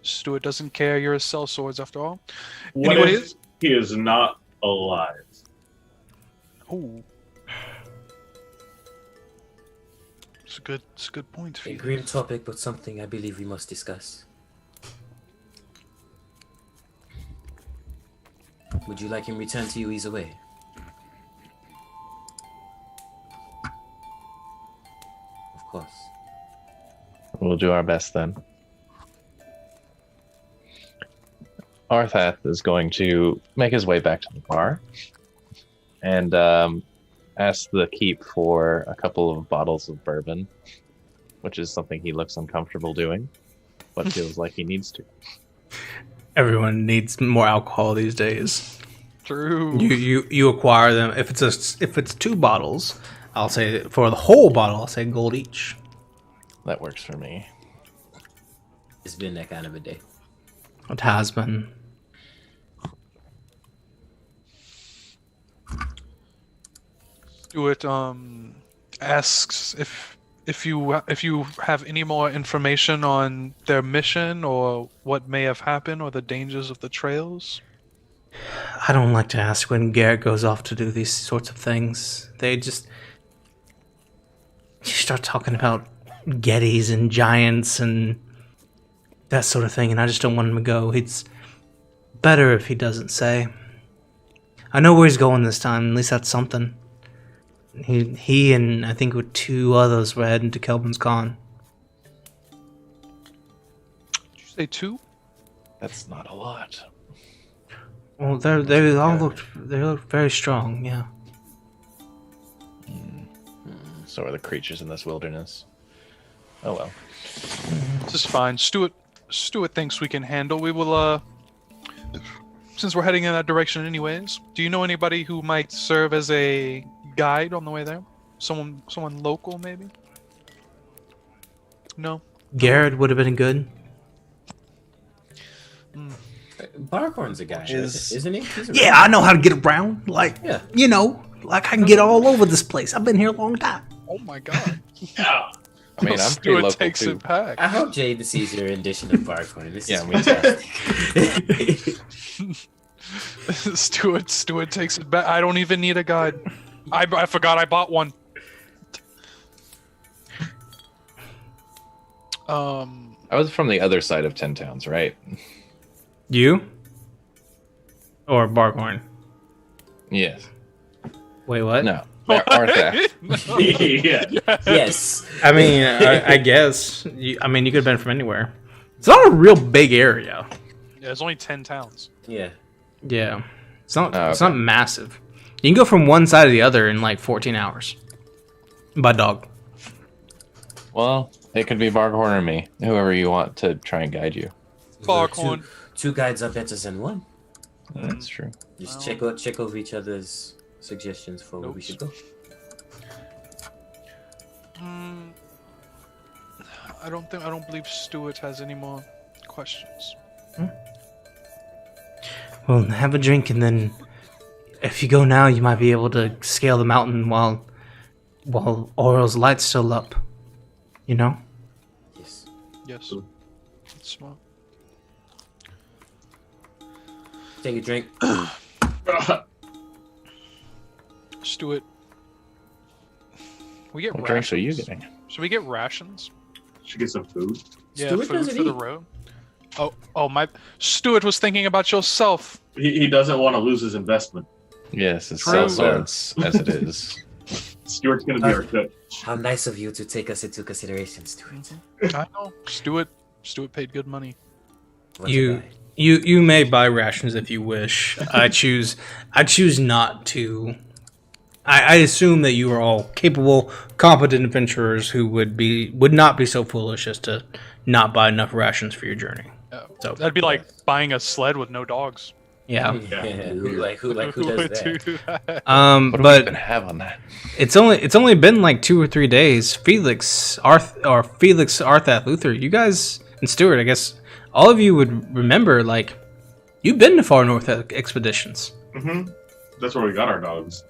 Stuart doesn't care. You're a sellswords after all. What Anyways, if he is not alive? oh, it's a good point. A grim topic, but something I believe we must discuss. Would you like him returned to you either way? Of course. We'll do our best then. Arthath is going to make his way back to the bar and ask the keep for a couple of bottles of bourbon, which is something he looks uncomfortable doing, but feels like he needs to. Everyone needs more alcohol these days. True. You acquire them if it's 2 bottles. I'll say for the whole bottle, I'll say gold each. That works for me. It's been that kind of a day. It has been. Stuart asks if you have any more information on their mission or what may have happened or the dangers of the trails. I don't like to ask when Garrett goes off to do these sorts of things. You start talking about Gettys and giants and that sort of thing, and I just don't want him to go. It's better if he doesn't say. I know where he's going this time. At least that's something. He and I think with 2 others were heading to Kelvin's Con. Did you say 2? That's not a lot. Well, they looked very strong. Yeah. So are the creatures in this wilderness. Oh well. This is fine. Stuart thinks we can handle. We will, since we're heading in that direction anyways, do you know anybody who might serve as a guide on the way there? Someone local, maybe? No? Garrett would have been good. Barkhorn's a guy, isn't he? He's Yeah, I know how to get around. Like, Yeah. I can get all over this place. I've been here a long time. Oh my god. Yeah. I mean, I'm pretty Stuart local takes too. it back. I hope Jade sees your edition of Barkhorn. This Yeah, is me too. Stuart takes it back. I don't even need a guide. I forgot I bought one. I was from the other side of 10 Towns, right? You? Or Barkhorn? Yes. Wait, what? No. Arthur. Yeah. yes. I mean, I guess. You could have been from anywhere. It's not a real big area. Yeah, there's only 10 towns. Yeah. Yeah. It's not. Oh, It's okay. not massive. You can go from one side to the other in like 14 hours. By dog. Well, it could be Barkhorn or me. Whoever you want to try and guide you. Barkhorn. Two guides are better than one. That's true. Just check over each other's suggestions for where we should go. I don't believe Stuart has any more questions. Well, have a drink, and then if you go now, you might be able to scale the mountain while Oral's light's still up. You know? Yes. Yes. That's smart. Take a drink. Stuart. We get What rations. drinks are you getting? Should we get rations? Should get some food. Yeah, Stuart food doesn't for the eat. road. Oh my! Stuart was thinking about yourself. He doesn't want to lose his investment. Yes, it's True. self-sense as it is. Stuart's going to be our cook. How nice of you to take us into consideration, Stuart. I know. Stuart paid good money. What's a You guide? you may buy rations if you wish. I choose not to. I assume that you are all capable, competent adventurers who would not be so foolish as to not buy enough rations for your journey. So That'd be like buying a sled with no dogs. yeah. Who does that? do that? What do we But even have on that? it's only been like 2 or 3 days. Felix, Arthath, Luther, you guys, and Stuart, I guess all of you would remember, like, you've been to far north expeditions. Mm-hmm. That's where we got our dogs.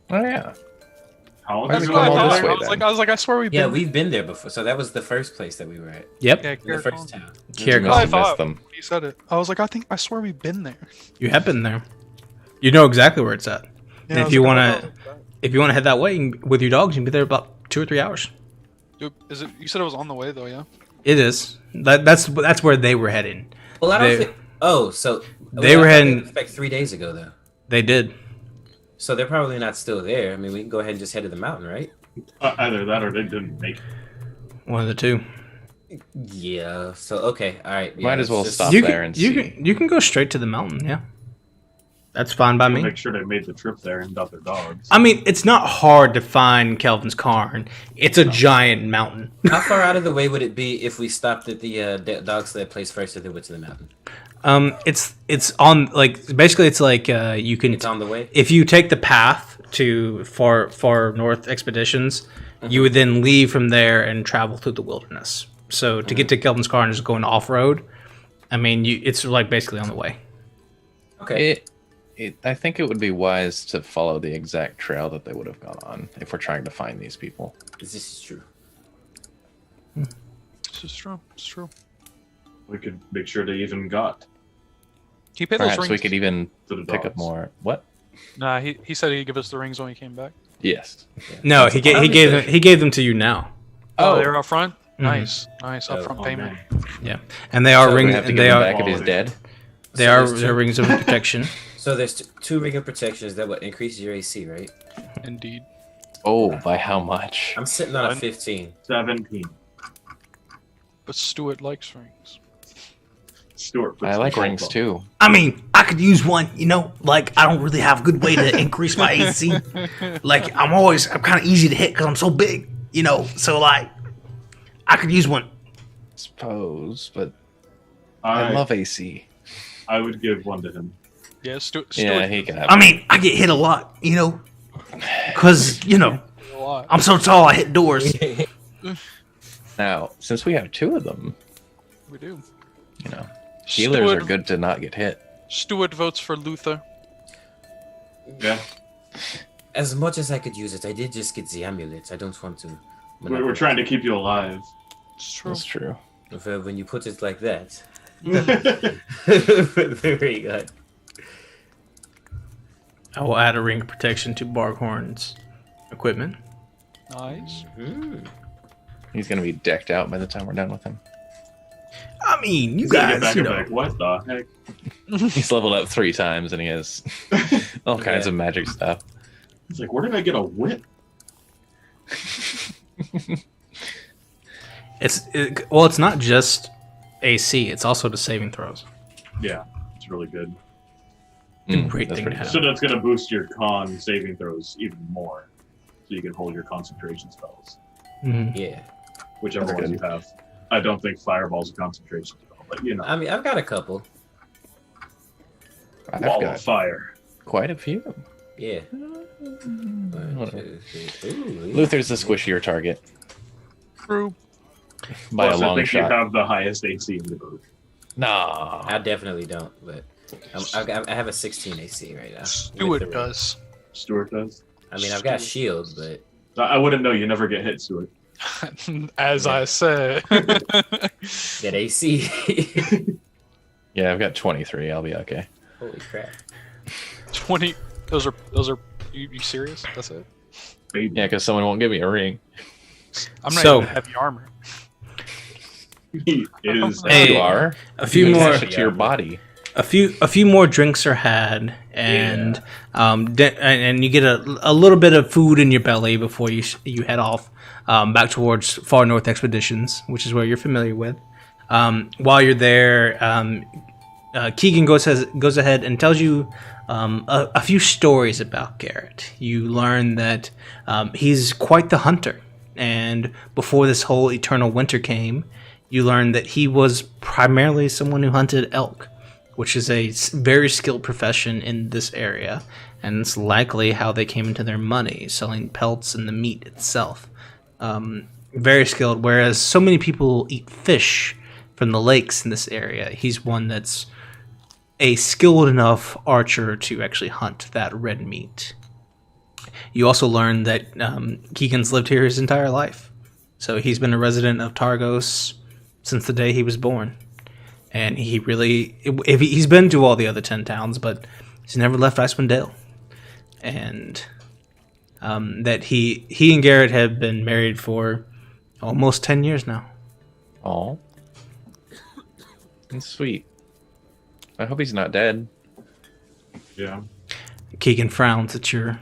Oh, yeah. How long Why has did it we been come all there? this way then? I was like, I swear we've Yeah, been. we've been there before. So that was the first place that we were at. Yep, Yeah, The first town. Kier- Must I have missed thought them. he said it. I was like, I swear we've been there. you have been there. You know exactly where it's at. Yeah, And I if was you like, want to head that way with your dogs, you can be there about 2 or 3 hours. Dude, is it? You said it was on the way though, yeah. It is. That's where they were heading. Well, I don't They- think. Oh, so They were I thought heading- Expect 3 days ago though. They did. So they're probably not still there. I mean, we can go ahead and just head to the mountain, right? Either that or they didn't make it. One of the two. Yeah. So okay, all right. Yeah, Might as well let's just- stop You there can, and you see. can you can go straight to the mountain. Yeah, that's fine by me. Make sure they made the trip there and got their dogs. I mean, it's not hard to find Kelvin's Cairn. It's a giant mountain. How far out of the way would it be if we stopped at the dog sled place first and then went to the mountain? It's on like basically it's like you can It's on the way. if you take the path to far north expeditions, you would then leave from there and travel through the wilderness. So to get to Kelvin's Cairn is going off road. I mean, it's like basically on the way. Okay. I think it would be wise to follow the exact trail that they would have gone on if we're trying to find these people. This is true. This is true. It's true. We could make sure they even got He paid those Perhaps rings. we could even to the pick up dogs. more. What? Nah, he said he'd give us the rings when he came back. Yes. No, he gave them to you now. Oh, Oh. they were up front. Mhm. Nice Oh, upfront Oh, payment. man. Yeah, and they are So we rings. have to And give they him are back if he's dead. they So are there's they're two- rings of protection. So there's two ring of protections that would increase your AC, right? Indeed. Oh, by how much? I'm sitting on a One. 15. 17. But Stuart likes rings. Stuart puts I like the rings bulb too. I mean, I could use one, you know? Like, I don't really have a good way to increase my AC. Like, I'm kind of easy to hit because I'm so big, you know? So, like, I could use one. Suppose, but up. I love AC. I would give one to him. Yeah, Stuart. Yeah, he can have I mean, I get hit a lot, you know? Because, you know, a lot. I'm so tall, I hit doors. Now, since we have 2 of them, We do. you know, healers Stuart, are good to not get hit. Stuart votes for Luther. Yeah. As much as I could use it, I did just get the amulet. I don't want to. We're trying to keep you alive. It's true. That's true. Well, when you put it like that. Very good. I will add a ring of protection to Barghorn's equipment. Nice. He's gonna be decked out by the time we're done with him. I mean, you He's gonna get guys, back you and be know. like, what the heck? He's leveled up 3 times and he has all kinds Yeah. of magic stuff. He's like, where did I get a whip? It's not just AC, it's also the saving throws. Yeah, it's really good. Great that's thing to pretty have. So that's gonna boost your con saving throws even more. So you can hold your concentration spells. Mhm. Yeah. Whichever That's ones you good. have. I don't think Fireball's a concentration spell, but you know. I mean, I've got a couple. I've Wall got of fire. quite a few. Yeah. 1, 2, 3. Ooh, Luther's the squishier target True. by Plus, a I long think shot. you have the highest AC in the group. Nah. I definitely don't, but I have a 16 AC right now. with the Stuart ring. does. Stuart does. I mean, I've got shield, but I wouldn't know. You never get hit, Stuart. As I said. that AC. Yeah, I've got 23. I'll be okay. Holy crap. 20. Those are. You serious? That's it. Baby. Yeah, because someone won't give me a ring. I'm not So- even heavy armor. He is. Hey, You are. A few You more, attach it to your body. a few more drinks are had, and and you get a little bit of food in your belly before you head off back towards Far North Expeditions, which is where you're familiar with. While you're there, Keegan goes ahead and tells you a few stories about Garrett. You learn that he's quite the hunter, and before this whole eternal winter came, you learn that he was primarily someone who hunted elk, which is a very skilled profession in this area, and it's likely how they came into their money, selling pelts and the meat itself. Very skilled, whereas so many people eat fish from the lakes in this area. He's one that's a skilled enough archer to actually hunt that red meat. You also learn that Keegan's lived here his entire life. So he's been a resident of Targos since the day he was born. And he's been to all the other 10 towns, but he's never left Icewind Dale. And that he and Garrett have been married for almost 10 years now. Oh, that's sweet. I hope he's not dead. Yeah. Keegan frowns at your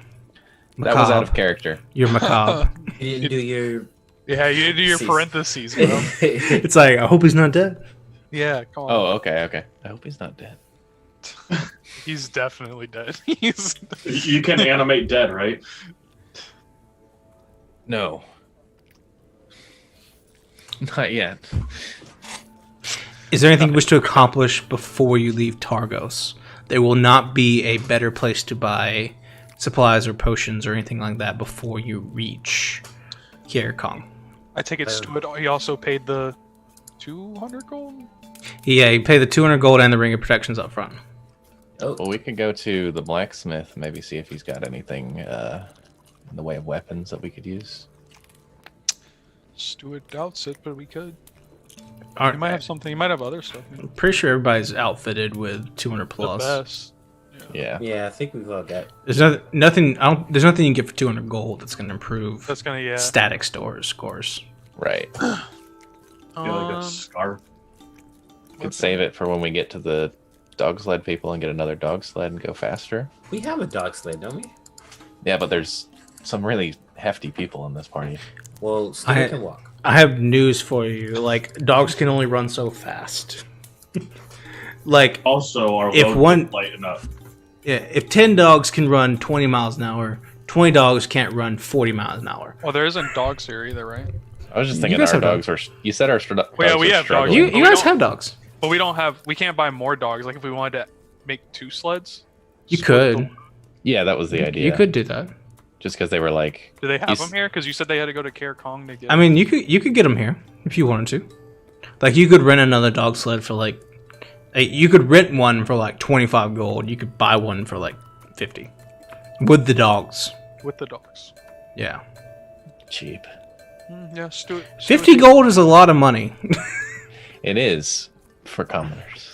That was out of character. Your macabre. You didn't do your. Yeah, you did your Cease. parentheses, bro. It's like, I hope he's not dead. Yeah, come on. Oh, okay. I hope he's not dead. He's definitely dead. He's. You can animate dead, right? No. Not yet. Is there anything you wish to accomplish before you leave Targos? There will not be a better place to buy supplies or potions or anything like that before you reach Kierkong. I take it Stuart. He also paid the 200 gold. Yeah, you pay the 200 gold and the ring of protections up front. Oh, Well, we could go to the blacksmith, maybe see if he's got anything in the way of weapons that we could use. Stuart doubts it, but we could. He Aren't, might have something. He might have other stuff. I'm pretty sure everybody's outfitted with 200 The plus. best. Yeah. yeah, I think we've all got. There's nothing. There's nothing you can get for 200 gold that's going to improve That's gonna static scores. Right. Yeah, like a scarf. Could save it for when we get to the dog sled people and get another dog sled and go faster. We have a dog sled, don't we? Yeah, but there's some really hefty people in this party. Well, Stuart can walk. I have news for you. Like, dogs can only run so fast. like Also, our If road one- light enough. if 10 dogs can run 20 miles an hour, 20 dogs can't run 40 miles an hour. Well, there isn't dogs here either, right? I was just You thinking guys our have dogs were. You said our dogs Well, yeah, we were have dogs. struggling. You But we guys don't- have dogs. But we can't buy more dogs. Like if we wanted to make 2 sleds. You split could. Yeah, that was the idea. You could do that. Just because they were like. Do they have You them here? Because you said they had to go to Care Kong to get. I mean, you could get them here if you wanted to. Like, you could rent another dog sled for like, you could rent one for like 25 gold. You could buy one for like 50 with the dogs. with the dogs. Yeah, Cheap. Yeah, Stuart. 50 gold is a lot of money. It is for commoners.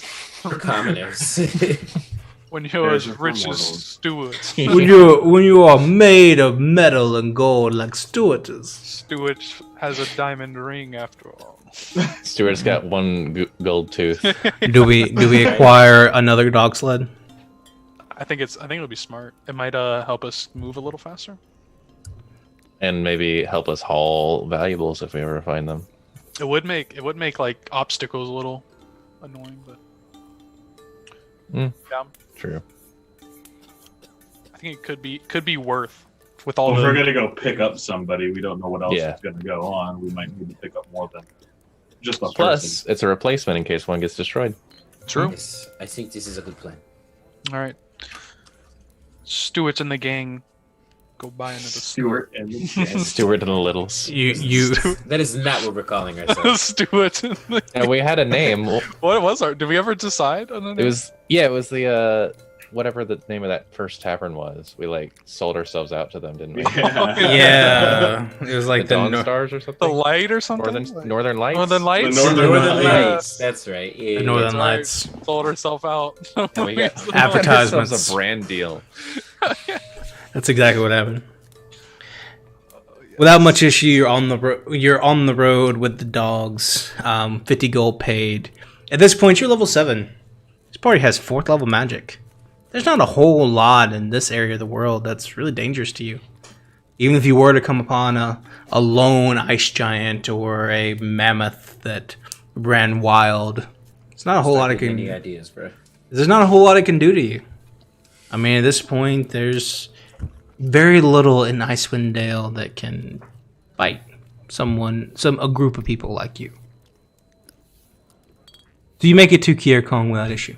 For commoners. When you're There's as your rich form as models. Stuart. when you are made of metal and gold like Stuart is. Stuart has a diamond ring after all. Stuart's got one gold tooth. Do we acquire another dog sled? I think it'll be smart. It might help us move a little faster. And maybe help us haul valuables if we ever find them. It would make like obstacles a little annoying, but Mm. yeah, True. I think it could be worth with all Well, if we're the. gonna go pick up somebody, we don't know what else Yeah. is gonna go on. We might need to pick up more than just a Plus, person. it's a replacement in case one gets destroyed. True. Yes, I think this is a good plan. All right. Stuart's in the gang. Go buy another Stuart and Stuart and the Littles. You That is not what we're calling ourselves. Stuart. In the And we had a name. What was our? Did we ever decide on the name? It was the whatever the name of that first tavern was. We like sold ourselves out to them, didn't we? yeah, it was like the Dawn the Stars or the something. light or something. Northern Lights. Northern Lights. The Northern Northern Lights. Lights. That's right. Yeah, Northern right. Lights. Sold herself out. And we got Advertisements. ourselves a brand deal. That's exactly what happened. Without much issue, you're on the road with the dogs. 50 gold paid. At this point, you're level 7. This party has 4th level magic. There's not a whole lot in this area of the world that's really dangerous to you. Even if you were to come upon a lone ice giant or a mammoth that ran wild, it's not a whole lot it can. Any ideas, bro? There's not a whole lot it can do to you. I mean, at this point, there's very little in Icewind Dale that can bite a group of people like you. So you make it to Kier Kong without issue.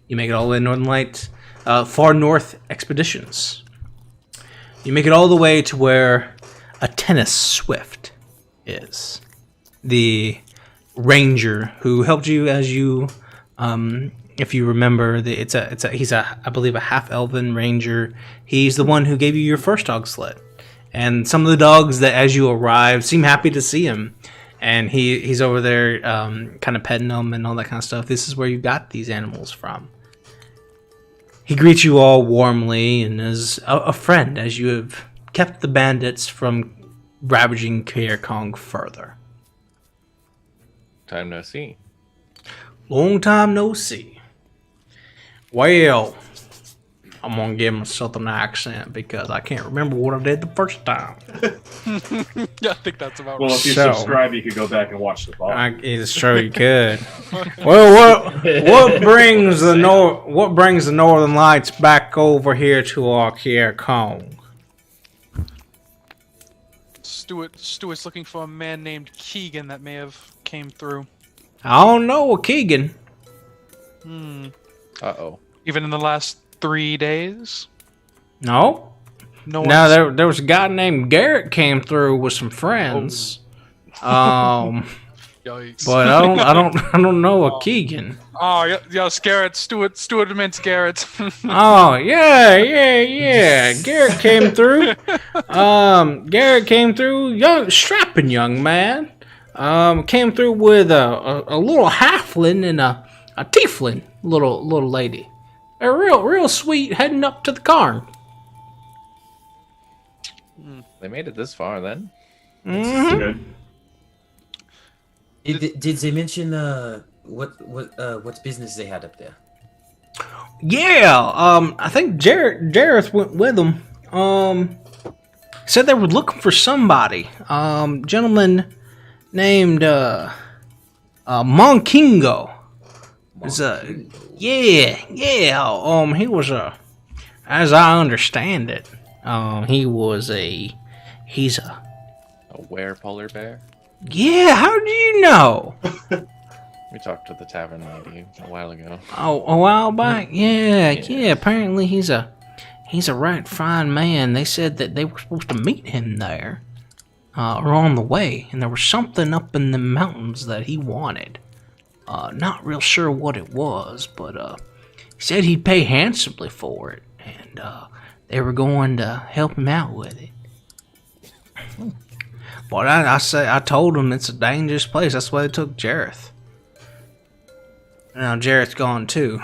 You make it all the way to Northern Light, Far North Expeditions. You make it all the way to where a tennis Swift is. The ranger who helped you as you, if you remember, he's I believe a half-elven ranger. He's the one who gave you your first dog sled. And some of the dogs that as you arrive seem happy to see him. And he's over there kind of petting them and all that kind of stuff. This is where you got these animals from. He greets you all warmly and is a friend as you have kept the bandits from ravaging Kier Kong further. Time no see. Long time no see. Well, I'm gonna give him a southern accent because I can't remember what I did the first time. Yeah, I think that's about Well, right. if you So- subscribe, you could go back and watch the vlog. It's true, you could. Well, what brings the Northern Lights back over here to our Kier Kong? Stuart's looking for a man named Keegan that may have came through. I don't know, Keegan. Uh-oh. Even in the last 3 days. No. No Now one's- there was a guy named Garrett came through with some friends. Yikes. But I don't know a Keegan. Oh, yeah, Garrett. Stuart meant Garrett. Oh yeah. Garrett came through. Strapping young man. Came through with a little halfling and a tiefling little lady. They're real sweet, heading up to the cairn. They made it this far then. Good. Did they mention what business they had up there? Yeah, I think Jareth went with them. Said they were looking for somebody. Gentleman named Monkingo. It's he was as I understand it, he's a A were polar bear? yeah. How do you know? We talked to the tavern lady a while ago. Oh, a while back. Yeah. Apparently, he's a right fine man. They said that they were supposed to meet him there, or on the way, and there was something up in the mountains that he wanted. Not real sure what it was, but he said he'd pay handsomely for it, and they were going to help him out with it. But I told him it's a dangerous place. That's why they took Jareth. Now Jareth's gone too.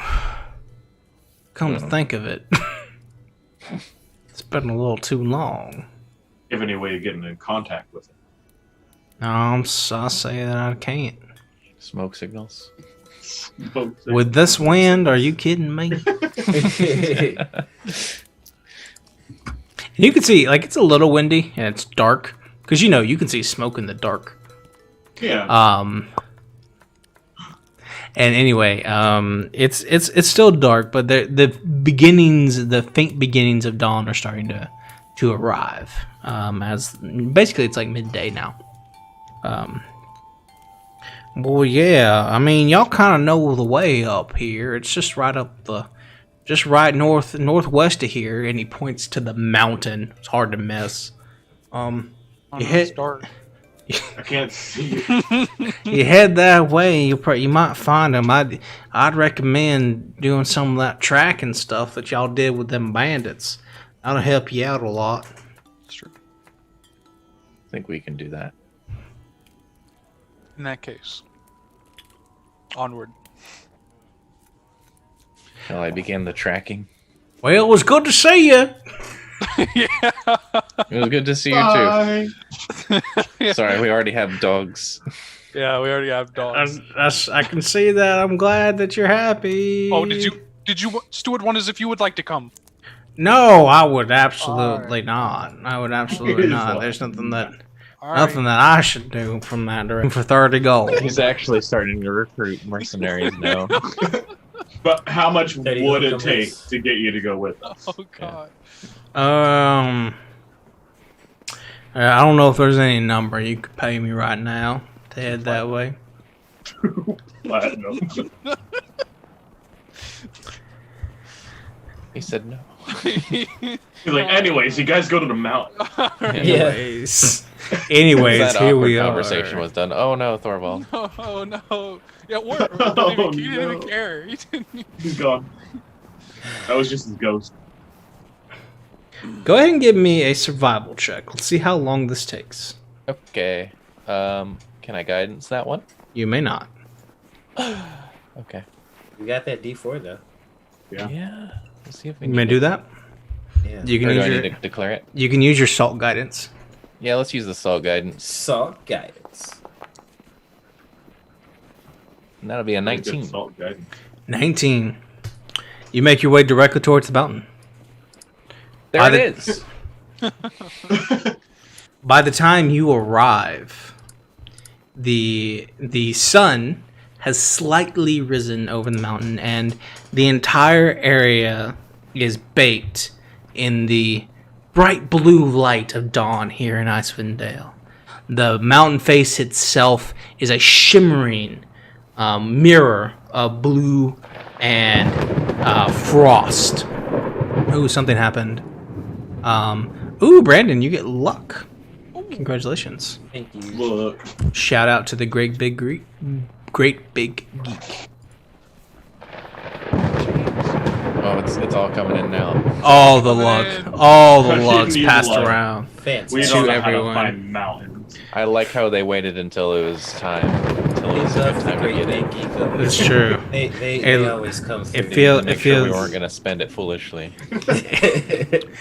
Come to think of it, it's been a little too long. You have any way of getting in contact with him? No, I'll say that I can't. Smoke signals? With this wind, are you kidding me? You can see, like, it's a little windy and it's dark because you can see smoke in the dark. Yeah. And anyway, it's still dark, but the faint beginnings of dawn are starting to arrive. As basically it's like midday now. Well, yeah, I mean, y'all kind of know the way up here. It's just right northwest of here, and he points to the mountain. It's hard to miss. It's dark. I can't see. You head that way, you might find him. I'd recommend doing some of that tracking stuff that y'all did with them bandits. That'll help you out a lot. That's true. I think we can do that. In that case, onward. Shall I begin the tracking? Well, it was good to see you. Yeah. It was good to see you Bye. too. Sorry, we already have dogs. Yeah, we already have dogs. I can see that. I'm glad that you're happy. Oh, did you Stuart wonders if you would like to come? No, I would absolutely not. I would absolutely not. There's nothing that I should do from that direction for 30 gold. He's actually starting to recruit mercenaries now. But how much Daddy, would come it take with. to get you to go with us? Oh god. I don't know if there's any number you could pay me right now to head that way. Platinum. He said no. He's like, anyways, you guys go to the mountain. Anyways, That here we awkward are. conversation was done. Oh no, Thorvald. Oh no. Yeah, Oh, he didn't even no. care. He didn't even... He's gone. That was just his ghost. Go ahead and give me a survival check. Let's see how long this takes. Okay. Can I guidance that one? You may not. Okay. We got that D4 though. Yeah. Let's see if we You may do that. Yeah. You can Or do use I your need to declare it? you can use your salt guidance. Yeah, let's use the salt guidance. Salt guidance. And that'll be a 19. Good salt guidance. 19. You make your way directly towards the mountain. There By it the- is. By the time you arrive, the sun has slightly risen over the mountain, and the entire area is baked in the bright blue light of dawn here in Icewind Dale. The mountain face itself is a shimmering mirror of blue and frost. Ooh, something happened. Ooh, Brandon, you get luck. Congratulations. Thank you. Look. Shout out to the Great Big Geek. Oh, it's all coming in now. All the luck. All the I luck's need passed luck. around. Fancy. We To don't know everyone. how to find mountains. I like how they waited until it was time. Until it was These a are good the time to great get big it. geek of It's true. They always come through. feel- Make it sure we feels- weren't going to spend it foolishly.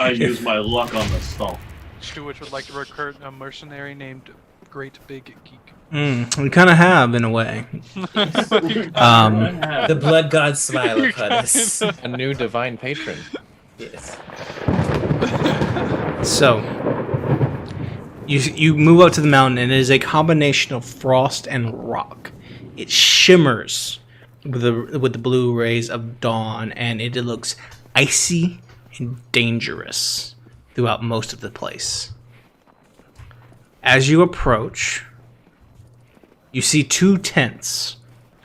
I use my luck on the salt. Stuart would like to recruit a mercenary named Great Big Geek. We kind of have, in a way. The blood god smile upon us. A new divine patron. Yes. So, you move up to the mountain, and it is a combination of frost and rock. It shimmers with the blue rays of dawn, and it looks icy and dangerous throughout most of the place. As you approach, you see 2 tents.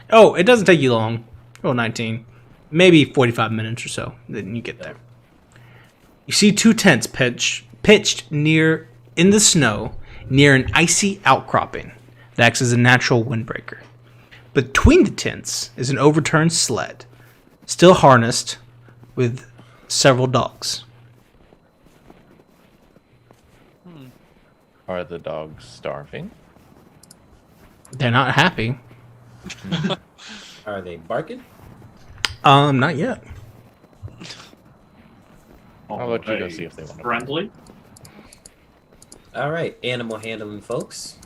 Oh, it doesn't take you long. Roll 19. Maybe 45 minutes or so. Then you get there. You see 2 tents pitched near in the snow near an icy outcropping that acts as a natural windbreaker. Between the tents is an overturned sled, still harnessed with several dogs. Are the dogs starving? They're not happy. Are they barking? Not yet. How about you go see if they want to? Friendly? All right, animal handling folks.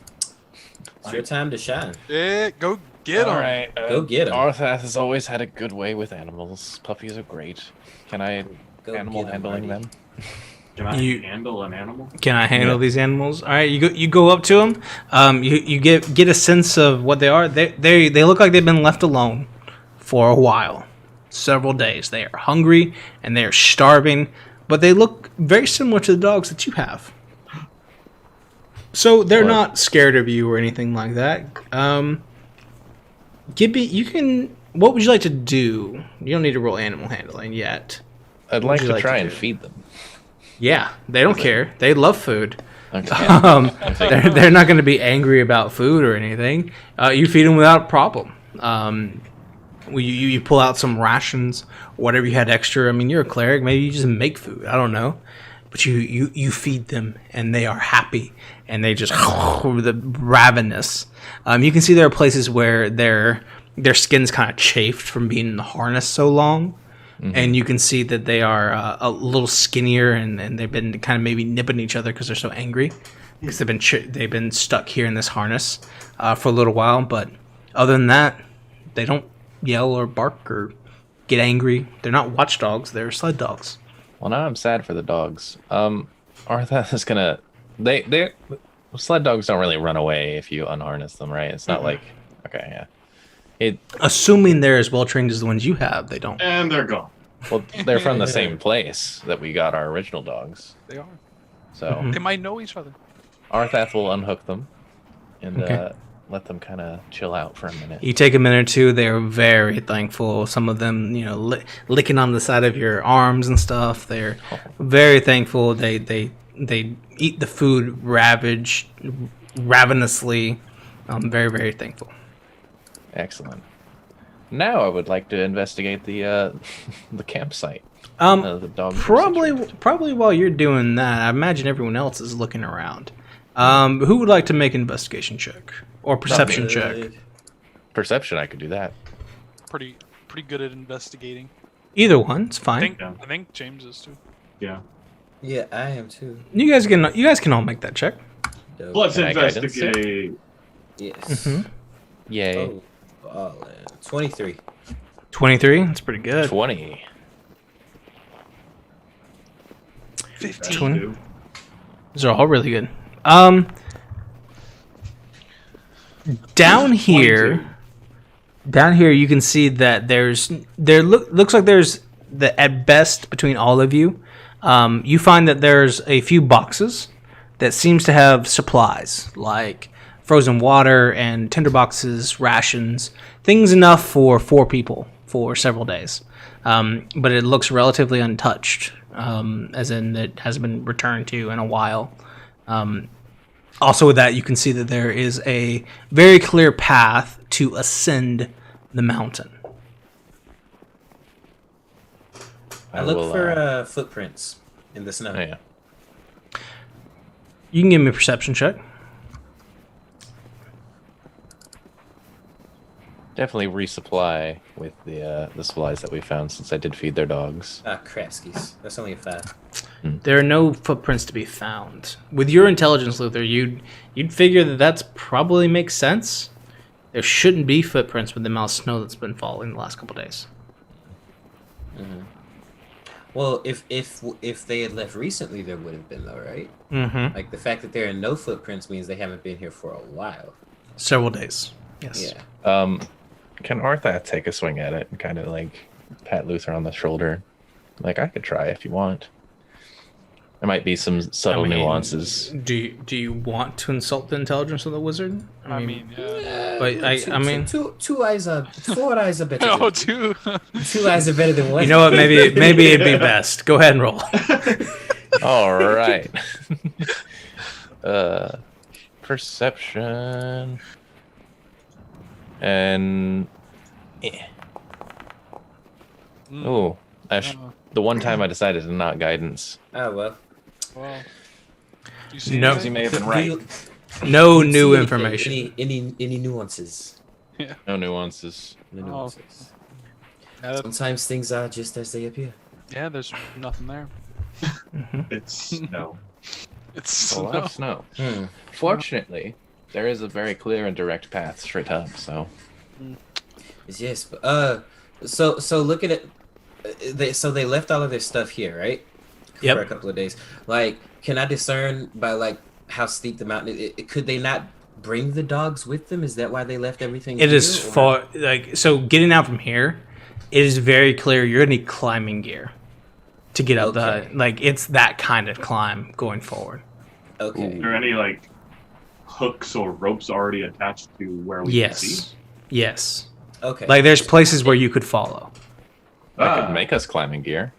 It's your time to shine. Yeah, go get them. All right. Go get 'em. Arthath has always had a good way with animals. Puppies are great. Can I Go animal get 'em, handling Marty. them? Can I You- handle an animal? Can I handle Yeah. these animals? All right, you go up to them. You get a sense of what they are. They look like they've been left alone for a while, several days. They are hungry and they are starving, but they look very similar to the dogs that you have. So they're What? not scared of you or anything like that. Gibby, you can. What would you like to do? You don't need to roll animal handling yet. I'd What like would you to like try to and do? feed them. Yeah, they don't care. They love food. Okay. They're not going to be angry about food or anything. You feed them without problem. You pull out some rations, whatever you had extra. I mean, you're a cleric. Maybe you just make food. I don't know. But you feed them, and they are happy, and they just the ravenous. You can see there are places where their skin's kind of chafed from being in the harness so long. And you can see that they are a little skinnier, and they've been kind of maybe nipping each other because they're so angry, because they've been stuck here in this harness for a little while. But other than that, they don't yell or bark or get angry. They're not watchdogs; they're sled dogs. Well, now I'm sad for the dogs. Arthath is gonna. They sled dogs don't really run away if you unharness them, right? It's not like okay, yeah. Assuming they're as well trained as the ones you have, they don't. And they're gone. Well, they're from the same place that we got our original dogs, They are. so They might know each other. Arthath will unhook them and Okay. let them kind of chill out for a minute. You take a minute or two. They're very thankful. Some of them, licking on the side of your arms and stuff. They're very thankful. They eat the food ravenously. Very, very thankful. Excellent. Now I would like to investigate the the campsite. The dogs. are situated. Probably while you're doing that, I imagine everyone else is looking around. Who would like to make an investigation check or perception check? Perception. I could do that. Pretty good at investigating. Either one, it's fine. I think James is too. Yeah. Yeah, I am too. You guys can all make that check. Dope. Let's Can I guidance it? investigate. Yes. Yay. Oh, 23. 23. That's pretty good. 20. 15. 20. These are all really good. Down here, you can see that looks like there's at best between all of you. You find that there's a few boxes that seems to have supplies like frozen water and tinder boxes, rations, things enough for 4 people for several days. But it looks relatively untouched, as in it hasn't been returned to in a while. Also with that, you can see that there is a very clear path to ascend the mountain. I look for footprints in the snow. Oh, yeah. You can give me a perception check. Definitely resupply with the supplies that we found since I did feed their dogs. Ah, crapskis. That's only a 5. There are no footprints to be found. With your intelligence, Luther, you'd figure that that's probably makes sense. There shouldn't be footprints with the amount of snow that's been falling the last couple days. Well, if they had left recently, there would have been though, right? Mm-hmm. Like the fact that there are no footprints means they haven't been here for a while. Several days. Yes. Yeah. Can Arthath take a swing at it and kind of like pat Luther on the shoulder? Like, I could try if you want. There might be some subtle nuances. Do you want to insult the intelligence of the wizard? I mean, yeah. But I mean, four eyes are better. No, than two. Two eyes are better than one. you know what? Maybe it'd be best. Go ahead and roll. All right. Perception. And oh, the one time I decided to not guidance. Oh well. Well, you see No. Because he may have been right. No new information. Any nuances? No nuances. No nuances. Yeah, Sometimes things are just as they appear. yeah, there's nothing there. It's snow. It's A lot of snow. Fortunately, there is a very clear and direct path straight up. So Yes, but so look at it. They left all of their stuff here, right? Yep. For a couple of days. Like, can I discern by like how steep the mountain is? Could they not bring the dogs with them? Is that why they left everything? It here, is or- far like so. Getting out from here, it is very clear you're gonna need climbing gear to get up Okay. the like. It's that kind of climb going forward. Okay. Are there any like hooks or ropes already attached to where we can see? Yes, yes. Okay. Like there's places where you could follow. that could make us climbing gear.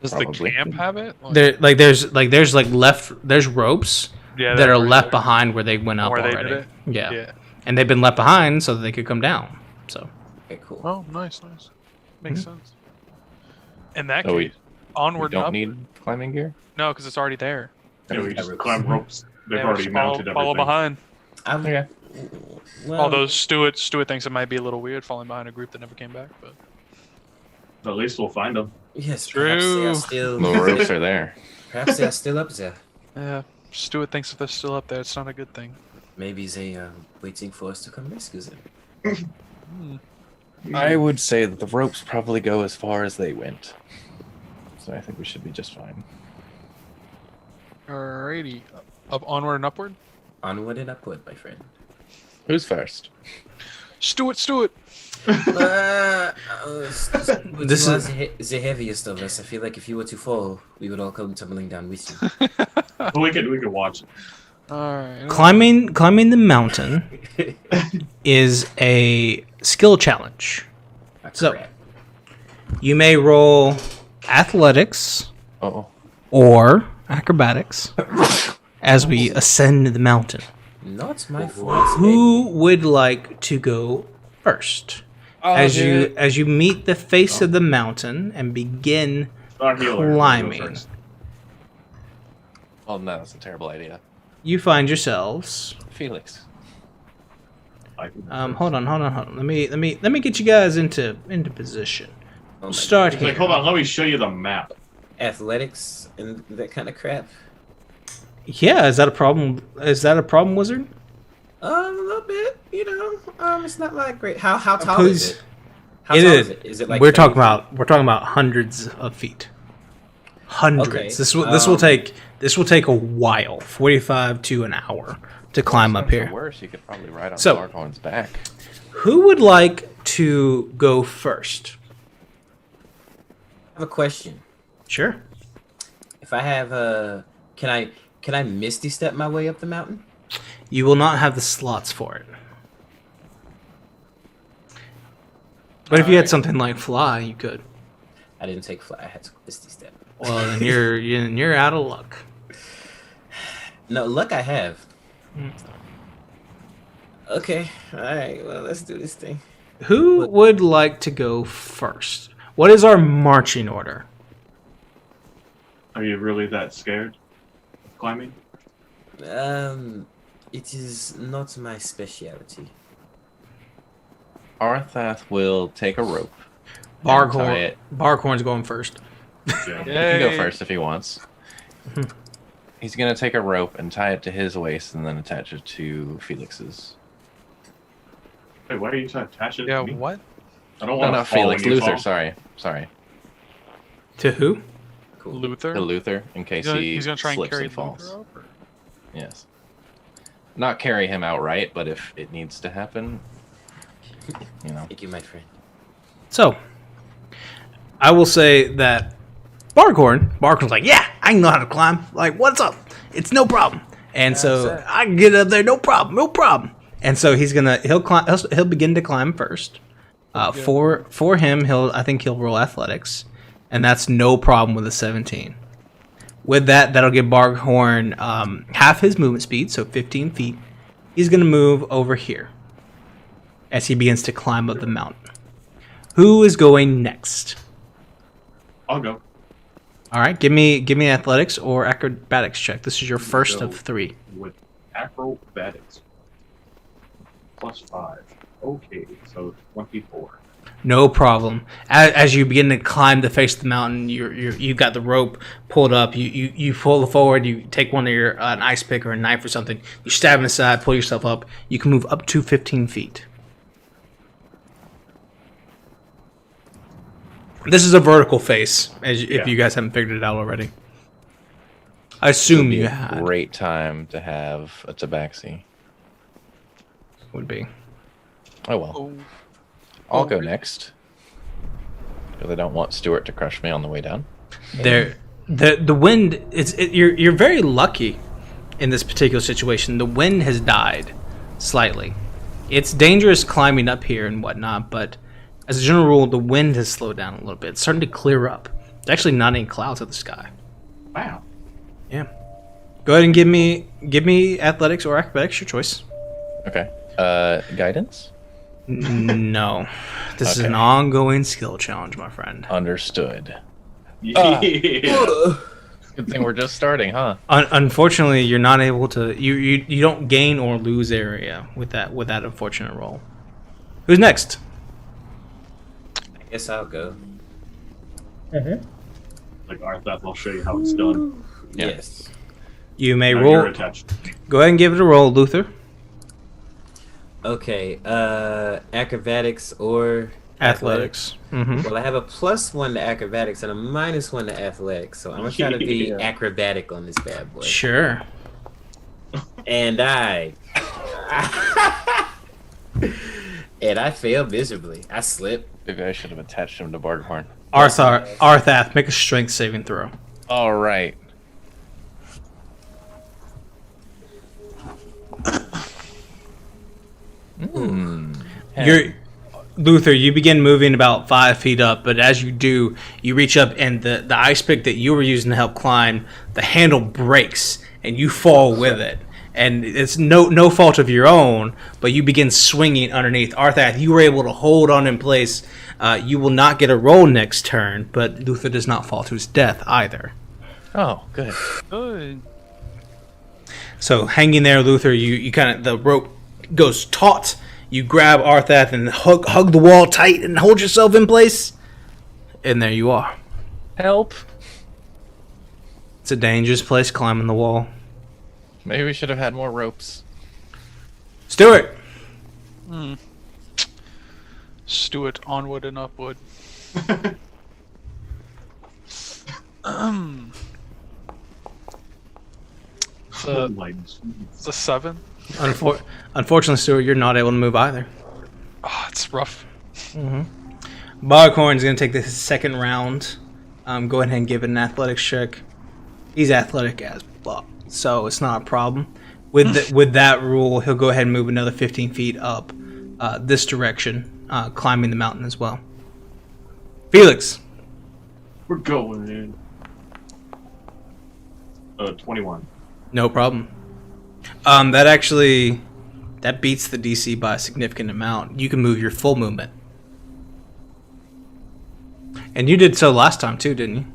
Does Probably. the camp have it? There's ropes Yeah, that are right left there. behind where they went up Where they did already. it? Yeah. Yeah. And they've been left behind so that they could come down. So Okay, cool. Oh, nice. Makes sense. In that So we- case, onward We and don't up. need climbing gear. No, because it's already there. Yeah, we Yeah, just ropes. climb ropes. They've Yeah, already just mounted follow everything. behind. I'm, Okay. well, Although Stuart thinks it might be a little weird falling behind a group that never came back, but At least we'll find them. yes, True. perhaps they are still. The ropes are there. Perhaps they are still up there. yeah, Stuart thinks if they're still up there, it's not a good thing. Maybe they are waiting for us to come rescue them. I would say that the ropes probably go as far as they went. So I think we should be just fine. Alrighty, up onward and upward. Onward and upward, my friend. Who's first? Stuart. This is- the heaviest of us. I feel like if you were to fall, we would all come tumbling down with you. But we could watch it. All right. climbing the mountain is a skill challenge. So- Crap. You may roll athletics Oh, or acrobatics as we ascend the mountain. Not my fault. Who would like to go first? As you meet the face of the mountain and begin Our healer. Go climbing, first. oh no, that's a terrible idea. you find yourselves. Felix. I can- Hold on. Let me get you guys into position. Oh my Start It's like, here. hold on, let me show you the map. Athletics and that kind of crap. Yeah, is that a problem? Is that a problem, wizard? A little bit, you know. It's not like great. How tall Please. is it? How It tall is. Is it like we're 30 talking feet? about hundreds of feet. Hundreds. Okay, This will take a while, 45 to an hour to climb up here. Worse, you could probably ride on So- Starhorn's back. Who would like to go first? I have a question. Sure. If I have can I misty step my way up the mountain? You will not have the slots for it. But if you had something like fly, you could. I didn't take fly. I had to misty step. Well, then you're out of luck. No, luck I have. Mm. Okay. All right. Well, let's do this thing. Who would like to go first? What is our marching order? Are you really that scared? Climbing? It is not my specialty. Arthath will take a rope. and tie it. Barkhorn's going first. Yeah. He can go Yay. first if he wants. He's gonna take a rope and tie it to his waist and then attach it to Felix's. Hey, why are you trying to attach it Yeah, to me? what? I don't No, want to not fall Felix. when you Luther. fall. Sorry. To who? Cool. Luther? To Luther, in case He's gonna try and slips carry and falls. Luther up? Or? Yes. Not carry him outright, but if it needs to happen. You know. Thank you, my friend. So, I will say that Barkhorn's like, yeah, I know how to climb. Like, what's up? It's no problem. And so I can get up there, no problem. And so he'll begin to climb first. For him, I think he'll roll athletics, and that's no problem with a 17. With that'll give Barkhorn half his movement speed, so 15 feet. He's gonna move over here as he begins to climb up the mountain. Who is going next? I'll go. All right, give me athletics or acrobatics check. This is your first of 3. With acrobatics. +5. Okay, so 24. No problem. As you begin to climb the face of the mountain, you've got the rope pulled up. You pull forward. You take one of an ice pick or a knife or something. You stab in the side, pull yourself up. You can move up to 15 feet. This is a vertical face, if you guys haven't figured it out already. I assume you had. Great time to have a tabaxi. Would be. Oh well. Oh, I'll go next. Because I don't want Stuart to crush me on the way down. The wind. You're very lucky in this particular situation. The wind has died slightly. It's dangerous climbing up here and whatnot, but as a general rule, the wind has slowed down a little bit. It's starting to clear up. There's actually not any clouds in the sky. Wow. Yeah. Go ahead and give me athletics or acrobatics, your choice. Okay. Guidance? No. This is an Okay. ongoing skill challenge, my friend. Understood. Yeah. Good thing we're just starting, huh? Unfortunately, you're not able to. You don't gain or lose area with that unfortunate roll. Who's next? I guess I'll go. Like Artheth, I'll show you how it's done. Yeah. Yes. You may Now roll. you're attached. Go ahead and give it a roll, Luther. Okay. Acrobatics or Athletics. Mm-hmm. Well, I have a +1 to acrobatics and a -1 to athletics, so I'm gonna try to be Yeah. acrobatic on this bad boy. Sure. And I fail miserably. I slip. Maybe I should have attached him to Barkhorn. Arthath, make a strength saving throw. All right. Luther, you begin moving about 5 feet up, but as you do, you reach up and the ice pick that you were using to help climb, the handle breaks and you fall with it. And it's no fault of your own, but you begin swinging underneath. Arthath, you were able to hold on in place. You will not get a roll next turn, but Luther does not fall to his death either. Oh, good. good. So hanging there, Luther, you kind of, the rope goes taut. You grab Arthath and hug the wall tight and hold yourself in place. And there you are. Help. It's a dangerous place climbing the wall. Maybe we should have had more ropes. Stuart! Stuart, onward and upward. It's a 7. Unfortunately, Stuart, you're not able to move either. Oh, it's rough. Barkhorn's going to take this second round. Go ahead and give it an athletics check. He's athletic as fuck, so it's not a problem. With that rule, he'll go ahead and move another 15 feet up this direction, climbing the mountain as well. Felix. We're going in. 21. No problem. That beats the DC by a significant amount. You can move your full movement. And you did so last time too, didn't you?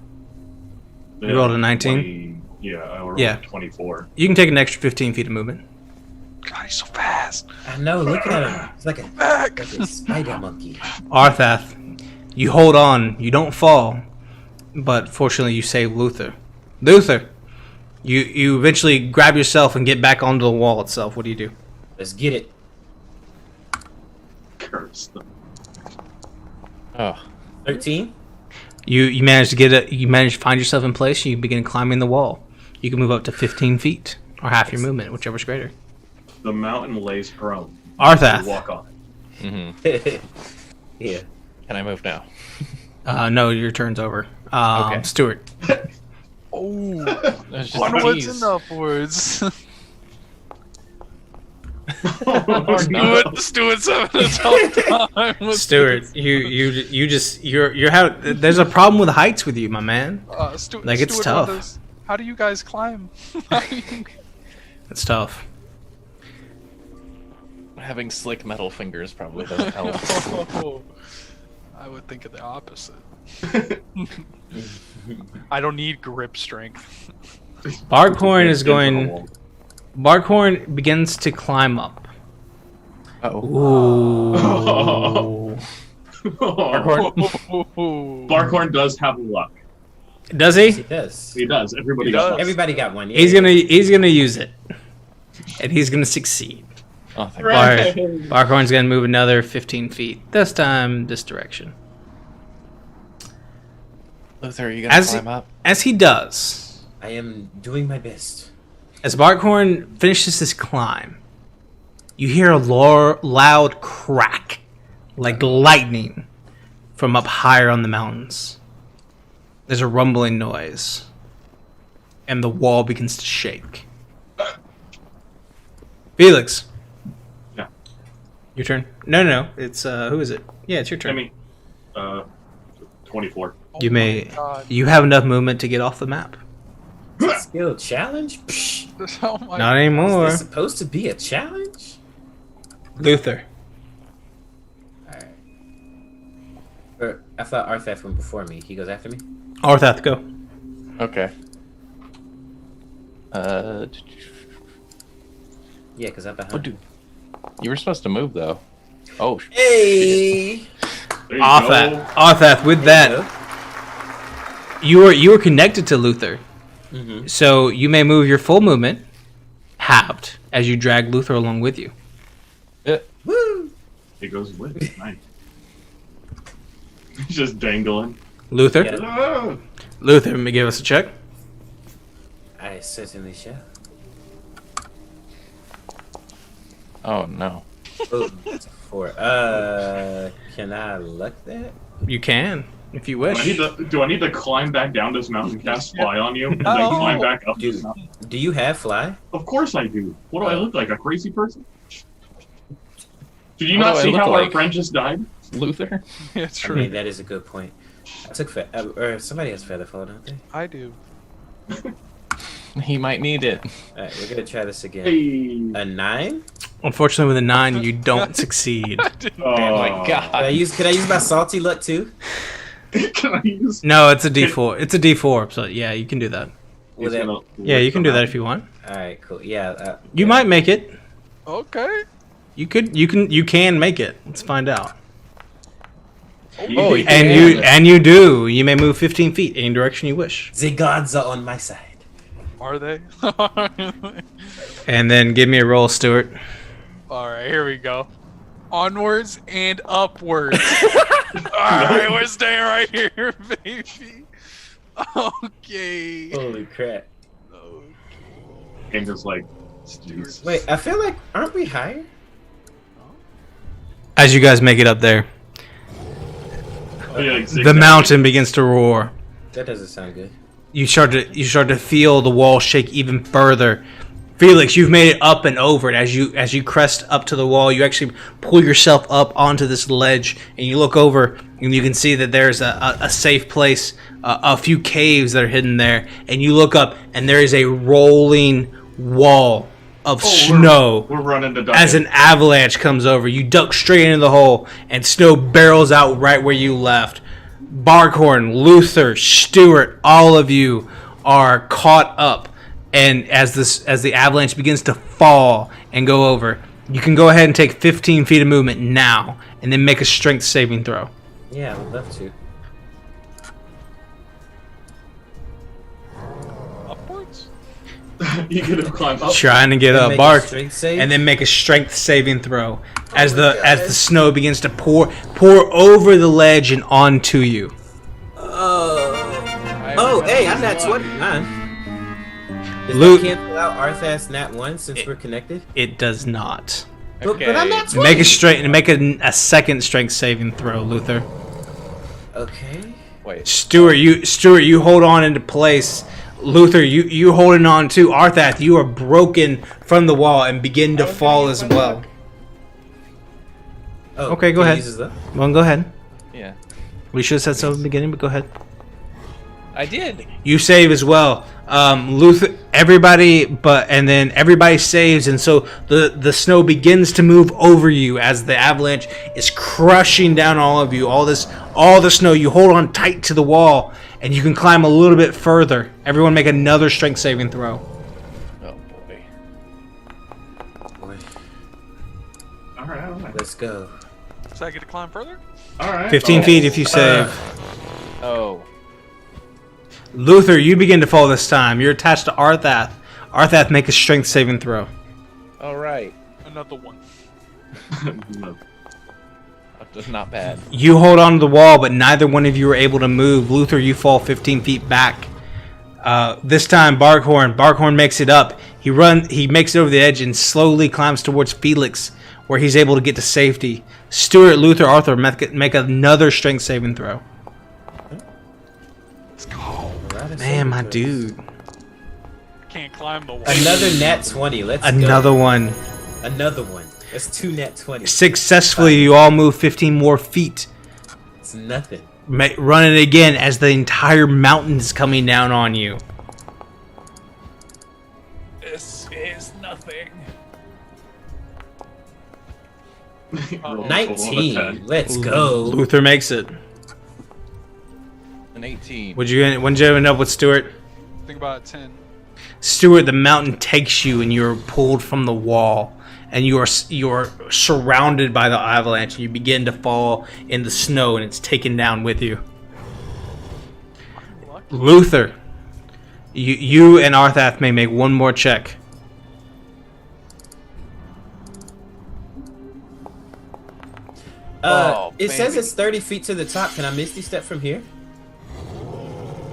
You rolled a 19? I rolled 24. You can take an extra 15 feet of movement. God, he's so fast. I know. Look at him. It's like a spider monkey. Arthath, you hold on. You don't fall. But fortunately, you save Luther. Luther, you eventually grab yourself and get back onto the wall itself. What do you do? Let's get it. Curse them. Oh, 13. You manage to get it. You manage to find yourself in place. You begin climbing the wall. You can move up to 15 feet, or half your movement, whichever's greater. The mountain lays prone. Arthath. Walk on it. Yeah. Can I move now? No, your turn's over. Okay. Stuart. Oh, That's just a onwards tease. and upwards. Or not. Stuart's having a tough time with Stuart, you're having. There's a problem with heights with you, my man. Like, it's Stuart tough. wonders, how do you guys climb? It's tough. Having slick metal fingers probably doesn't help. Oh, I would think of the opposite. I don't need grip strength. Barkhorn is going. Barkhorn begins to climb up. Uh-oh. Ooh. Barkhorn does have luck. Does He he? does. He does. Everybody He got does. luck. Everybody got one. Yeah. He's gonna use it, and he's gonna succeed. Oh, thank Right. Barkhorn's gonna move another 15 feet. This time, this direction. Luther, are you gonna As climb up? as he does, I am doing my best. as Barkhorn finishes his climb, you hear a loud crack, like lightning, from up higher on the mountains. There's a rumbling noise, and the wall begins to shake. Felix. Yeah. Your turn? No. It's who is it? Yeah, it's your turn. I mean, 24. You Oh may. my God. You have enough movement to get off the map. Skill challenge? Psh, Oh my Not is anymore. this supposed to be a challenge? Luther. Alright. Or, I thought Artheth went before me. He goes after me? Arthath, go. Okay. Yeah, because I'm behind. Oh, dude. You were supposed to move though. Oh, Hey! There you Arthath. go. Arthath, with that, you are connected to Luther. Mm-hmm. So you may move your full movement, halved, as you drag Luther along with you. Woo! He goes with. Nice. He's just dangling. Luther? Yeah. Ah! Luther, may give us a check. I certainly shall. oh no. Oh, that's a 4. Can I luck that? You can, if you Do I, need wish. to, do I need to climb back down this mountain, cast fly on you, and No. then climb back up this Dude, mountain? do you have fly? Of course I do. What do I look like, a crazy person? Did you What not do I see look how our like? friend just died? Luther? Yeah, I true. mean, that is a good point. I took or somebody has feather fall, don't they? I do. He might need it. Alright, we're gonna try this again. Hey. A 9? Unfortunately, with a 9, you don't succeed. Oh my god. Could I use my salty luck too? Can I use? No, it's a D4. It's a D4, so yeah, you can do that. Will that... Yeah, you can do that if you want. Alright, cool. Yeah. You yeah. might make it. Okay. You can make it. Let's find out. Oh, you And you do. You may move 15 feet any direction you wish. The gods are on my side. Are they? And then give me a roll, Stuart. Alright, here we go. Onwards and upwards. Alright, we're staying right here, baby. Okay. Holy crap. And just like, Jesus. Wait, I feel like, aren't we higher? As you guys make it up there, Oh, yeah, like the zigzag. mountain begins to roar. That doesn't sound good. You start to feel the wall shake even further. Felix, you've made it up and over, and as you crest up to the wall, you actually pull yourself up onto this ledge, and you look over, and you can see that there's a safe place, a few caves that are hidden there, and you look up, and there is a rolling wall of snow. We're running to die. As an avalanche comes over, you duck straight into the hole, and snow barrels out right where you left. Barkhorn, Luther, Stuart, all of you are caught up, and as the avalanche begins to fall and go over, you can go ahead and take 15 feet of movement now, and then make a strength saving throw. Yeah, I would love to. Upwards? You could have climbed up. Trying to get And up, make a Bark, strength save? and then make a strength saving throw as my the God. snow begins to pour over the ledge and onto you. Oh, hey, I'm not 29. Does Luke- that cancel out Arthas Nat 1 since we're connected? It does not. But I'm not 20. Make a second strength saving throw, Luther. Okay. Wait. Stuart, you hold on into place. Luther, you holding on too. Arthath, you are broken from the wall and begin to fall as well. Oh, Okay, go he ahead. uses that? Well, go ahead. Yeah. We should have said so at the beginning, but go ahead. I did. You save as well. Luther, everybody saves, and so the snow begins to move over you as the avalanche is crushing down all of you. All the snow. You hold on tight to the wall, and you can climb a little bit further. Everyone, make another strength saving throw. Oh boy. Boy, All right. let's go. So I get to climb further? All right. 15 feet if you save. Oh. Luther, you begin to fall this time. You're attached to Arthath. Arthath, make a strength saving throw. All right. Another one. No. That's not bad. You hold on to the wall, but neither one of you are able to move. Luther, you fall 15 feet back. This time, Barkhorn makes it up. He makes it over the edge and slowly climbs towards Felix, where he's able to get to safety. Stuart, Luther, Arthur, make another strength saving throw. Let's go. Man, my dude. Can't climb the wall. Another nat 20. Let's Another go. one. Another one. That's 2 nat 20. Successfully, you all move 15 more feet. It's nothing. Run it again as the entire mountain is coming down on you. This is nothing. 19. Let's go. Luther makes it. An 18. When did you end up with Stuart? Think about 10. Stuart, the mountain takes you and you're pulled from the wall. And you're surrounded by the avalanche. And you begin to fall in the snow and it's taken down with you. Luther, you and Arthath may make one more check. It says it's 30 feet to the top. Can I misty step from here?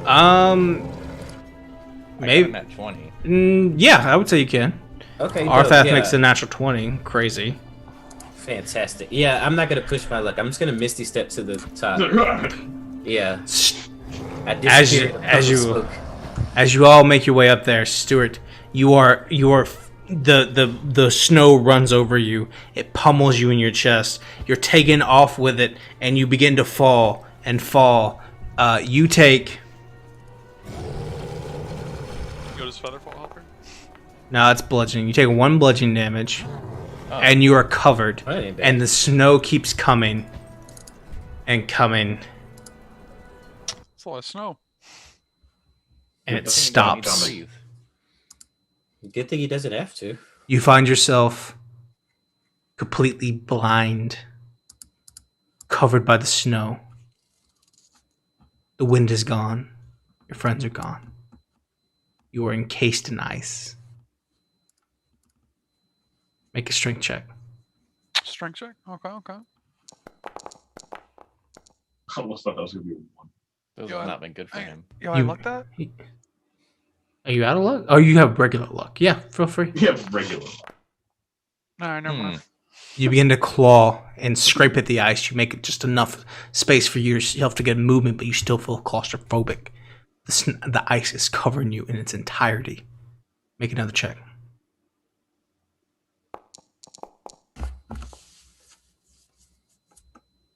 Maybe. Maybe. At 20. Yeah, I would say you can. Okay. Arthath yeah. makes a natural 20. Crazy. Fantastic. Yeah, I'm not gonna push my luck. I'm just gonna misty step to the top. Yeah. I disappeared. As you all make your way up there, Stuart, the snow runs over you. It pummels you in your chest. You're taken off with it, and you begin to fall and fall. You take. Go to Featherfall Helper. No, it's bludgeoning. You take 1 bludgeoning damage, and you are covered. That ain't bad. And the snow keeps coming and coming, It's a lot of snow. and it Don't stops. breathe. Good thing he doesn't have to. You find yourself completely blind, covered by the snow. The wind is gone. Your friends are gone. You are encased in ice. Make a strength check. Strength check? Okay. I almost thought that was gonna be one. Those Yo, have not been good for him. Yo, I lucked that? Are you out of luck? Oh, you have regular luck. Yeah, feel free. Yeah, regular. No, never mind. You begin to claw and scrape at the ice. You make just enough space for yourself to get movement, but you still feel claustrophobic. The ice is covering you in its entirety. Make another check.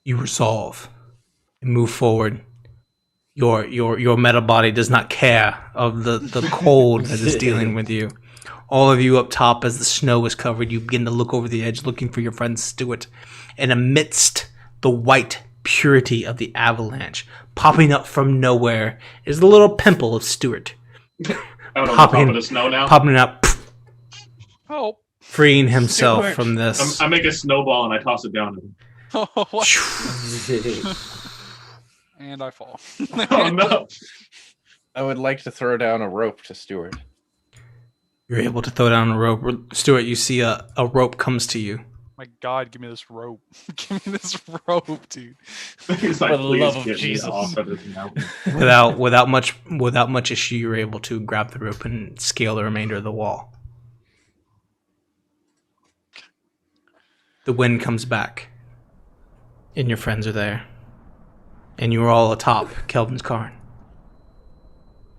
You resolve and move forward. Your meta body does not care of the cold that is dealing with you. All of you up top, as the snow is covered, you begin to look over the edge, looking for your friend Stuart. And amidst the white purity of the avalanche, popping up from nowhere, is the little pimple of Stuart. Out on the top of the snow now. Popping up, Oh. freeing himself Stuart. from this. I make a snowball and I toss it down. What? And I fall. Oh no! I would like to throw down a rope to Stuart. You're able to throw down a rope. Stuart, you see a rope comes to you. My God, give me this rope. Give me this rope, dude. He's like, For the "Please love of get me Jesus." off of this mountain." Without much issue, you're able to grab the rope and scale the remainder of the wall. the wind comes back, and your friends are there, and you are all atop Kelvin's Cairn.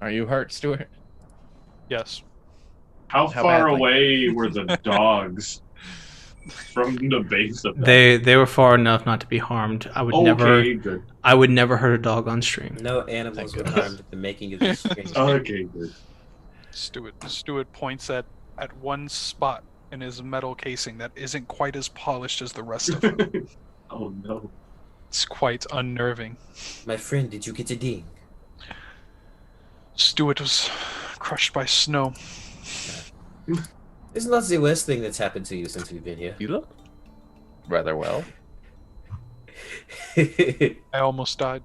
Are you hurt, Stuart? Yes. How How far badly? away were the dogs from the base of that? They were far enough not to be harmed. I would Good. never hurt a dog on stream. No animals Thank were harmed at the making of this stream. Okay, good. Stuart points at one spot in his metal casing that isn't quite as polished as the rest of it. Oh no. It's quite unnerving. My friend, did you get a ding? Stuart was crushed by snow. It's not the worst thing that's happened to you since we've been here. You look rather well. I almost died.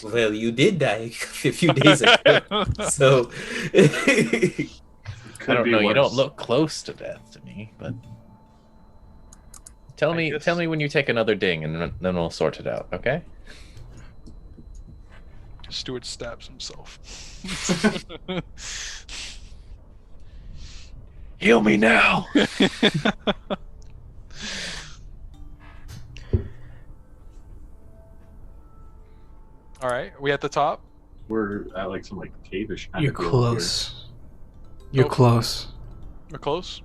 Well, you did die a few days ago. So, I don't know. You worse. don't look close to death to me, but tell me when you take another ding, and then we'll sort it out. Okay? Stuart stabs himself. Heal me now. All right, we at the top? We're at like some like cave-ish kind You're of deal close. You're Oh. close. We're close?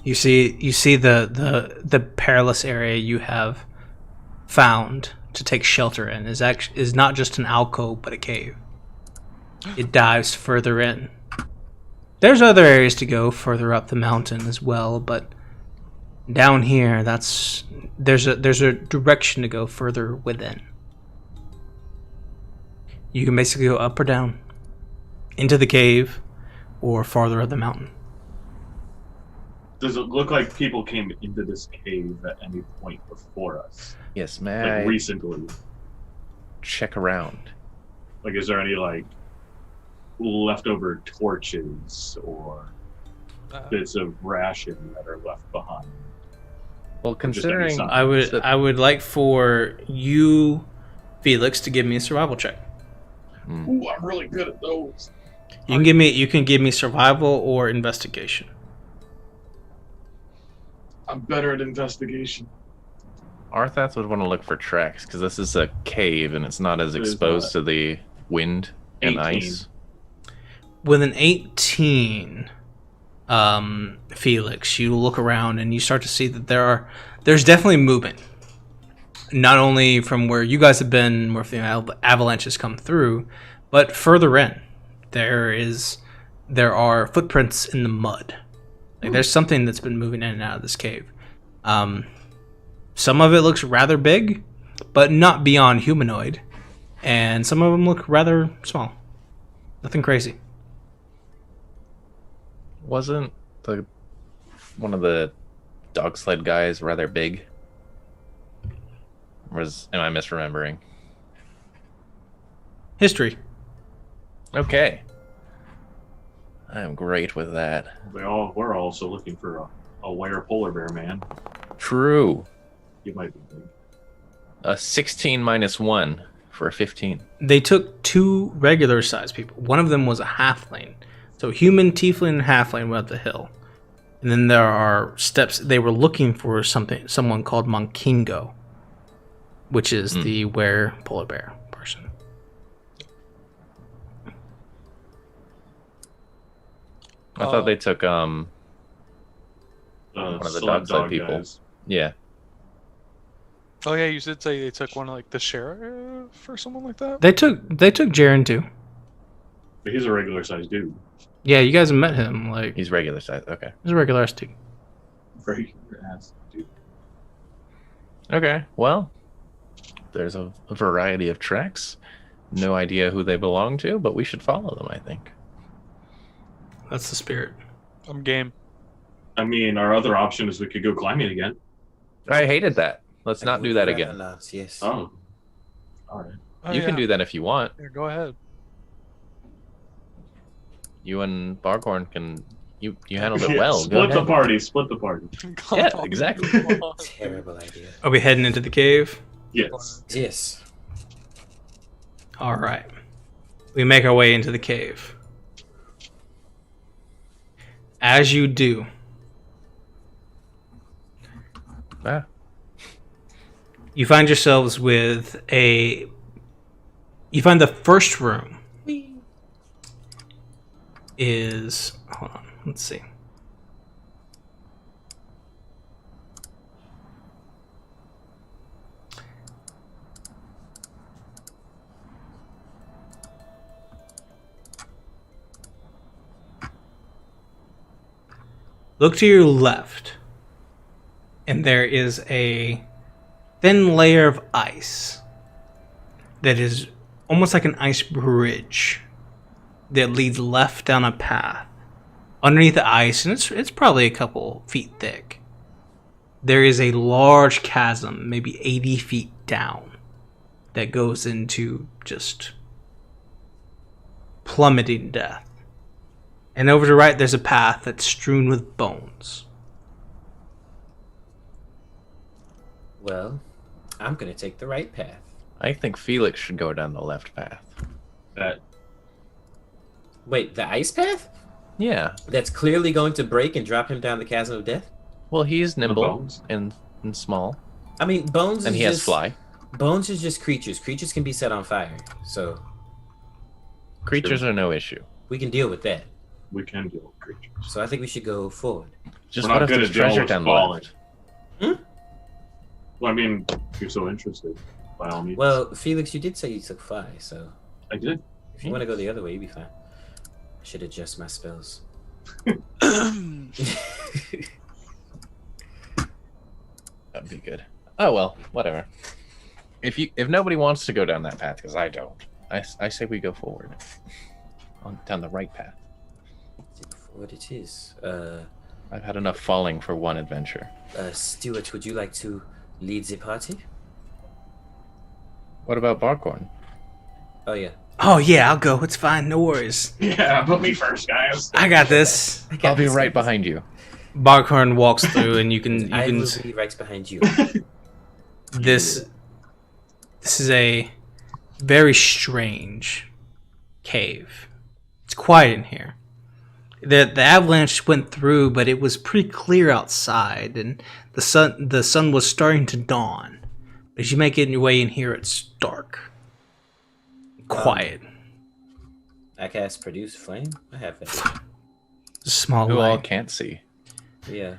You see the perilous area you have found to take shelter in is not just an alcove but a cave. It dives further in. There's other areas to go further up the mountain as well, but down here there's a direction to go further within. You can basically go up or down into the cave or farther up the mountain. Does it look like people came into this cave at any point before us? Yes, may Like I recently? check around? Like, is there any like leftover torches or bits of ration that are left behind? Well, just any considering sign. I would like for you, Felix, to give me a survival check. Ooh, I'm really good at those. You can give me survival or investigation. I'm better at investigation. Arthath would want to look for tracks because this is a cave and it's not as It is exposed not. to the wind and 18. ice. With an 18, Felix, you look around and you start to see that there's definitely movement. Not only from where you guys have been, where the avalanches come through, but further in, there are footprints in the mud. Like there's something that's been moving in and out of this cave. Some of it looks rather big, but not beyond humanoid, and some of them look rather small. Nothing crazy. Wasn't one of the dog sled guys rather big? Am I misremembering? History. Okay. I am great with that. We're also looking for a were polar bear man. True. You might be big. A 16 minus 1 for a 15. They took two regular sized people. One of them was a halfling. So human, tiefling, and halfling went up the hill. And then there are steps. They were looking for someone called Monkingo, which is the were polar bear person. I thought they took one of the Sled dog sled people. guys. Yeah. Oh yeah, you did say they took one of like the sheriff or someone like that? They took Jaren too. But he's a regular sized dude. Yeah, you guys have met him. Like He's regular size. Okay. he's a regular ass dude. Regular ass dude. Okay. Well, there's a variety of tracks. No idea who they belong to, but we should follow them, I think. That's the spirit. I'm game. I mean, our other option is we could go climbing again. I hated that. Let's not do that again. Yes. Oh. Alright. Oh, You yeah. can do that if you want. Yeah, go ahead. You and Barghorn can. You handled it well. Go Split the ahead. party. Split the party. Yeah, exactly. Terrible idea. Are we heading into the cave? Yes. Yes. All right. We make our way into the cave. As you do, Ah. You find yourselves with a... You find the first room is... Hold on, let's see. Look to your left, and there is a thin layer of ice that is almost like an ice bridge that leads left down a path. Underneath the ice, and it's probably a couple feet thick, there is a large chasm, maybe 80 feet down, that goes into just plummeting death. And over to the right, there's a path that's strewn with bones. Well, I'm gonna take the right path. I think Felix should go down the left path. Wait, the ice path? Yeah. That's clearly going to break and drop him down the chasm of death? Well, he's nimble and small. I mean, Bones and is he has just, fly. Bones is just creatures. Creatures can be set on fire, so... Creatures are no issue. We can deal with that. We can deal with creatures. So I think we should go forward. Just We're what not if good there's at dealing treasure with down the falling. left? Well, I mean, if you're so interested, by all means. Well, Felix, you did say you took fly, so... I did. If you want to go the other way, you'd be fine. I should adjust my spells. That'd be good. Oh well, whatever. If nobody wants to go down that path, because I don't, I say we go forward, down the right path. What it is. I've had enough falling for one adventure. Stuart, would you like to lead the party? What about Barkhorn? Oh yeah. Oh yeah, I'll go. It's fine. No worries. Yeah, put me first, guys. I got this. I'll be right behind you. Barkhorn walks through, and you can I will be right behind you. This is a very strange cave. It's quiet in here. The avalanche went through, but it was pretty clear outside, and the sun was starting to dawn. But as you make it your way in here, it's dark, quiet. I cast produce flame. I have that. Small Who all light. can't see. Yeah.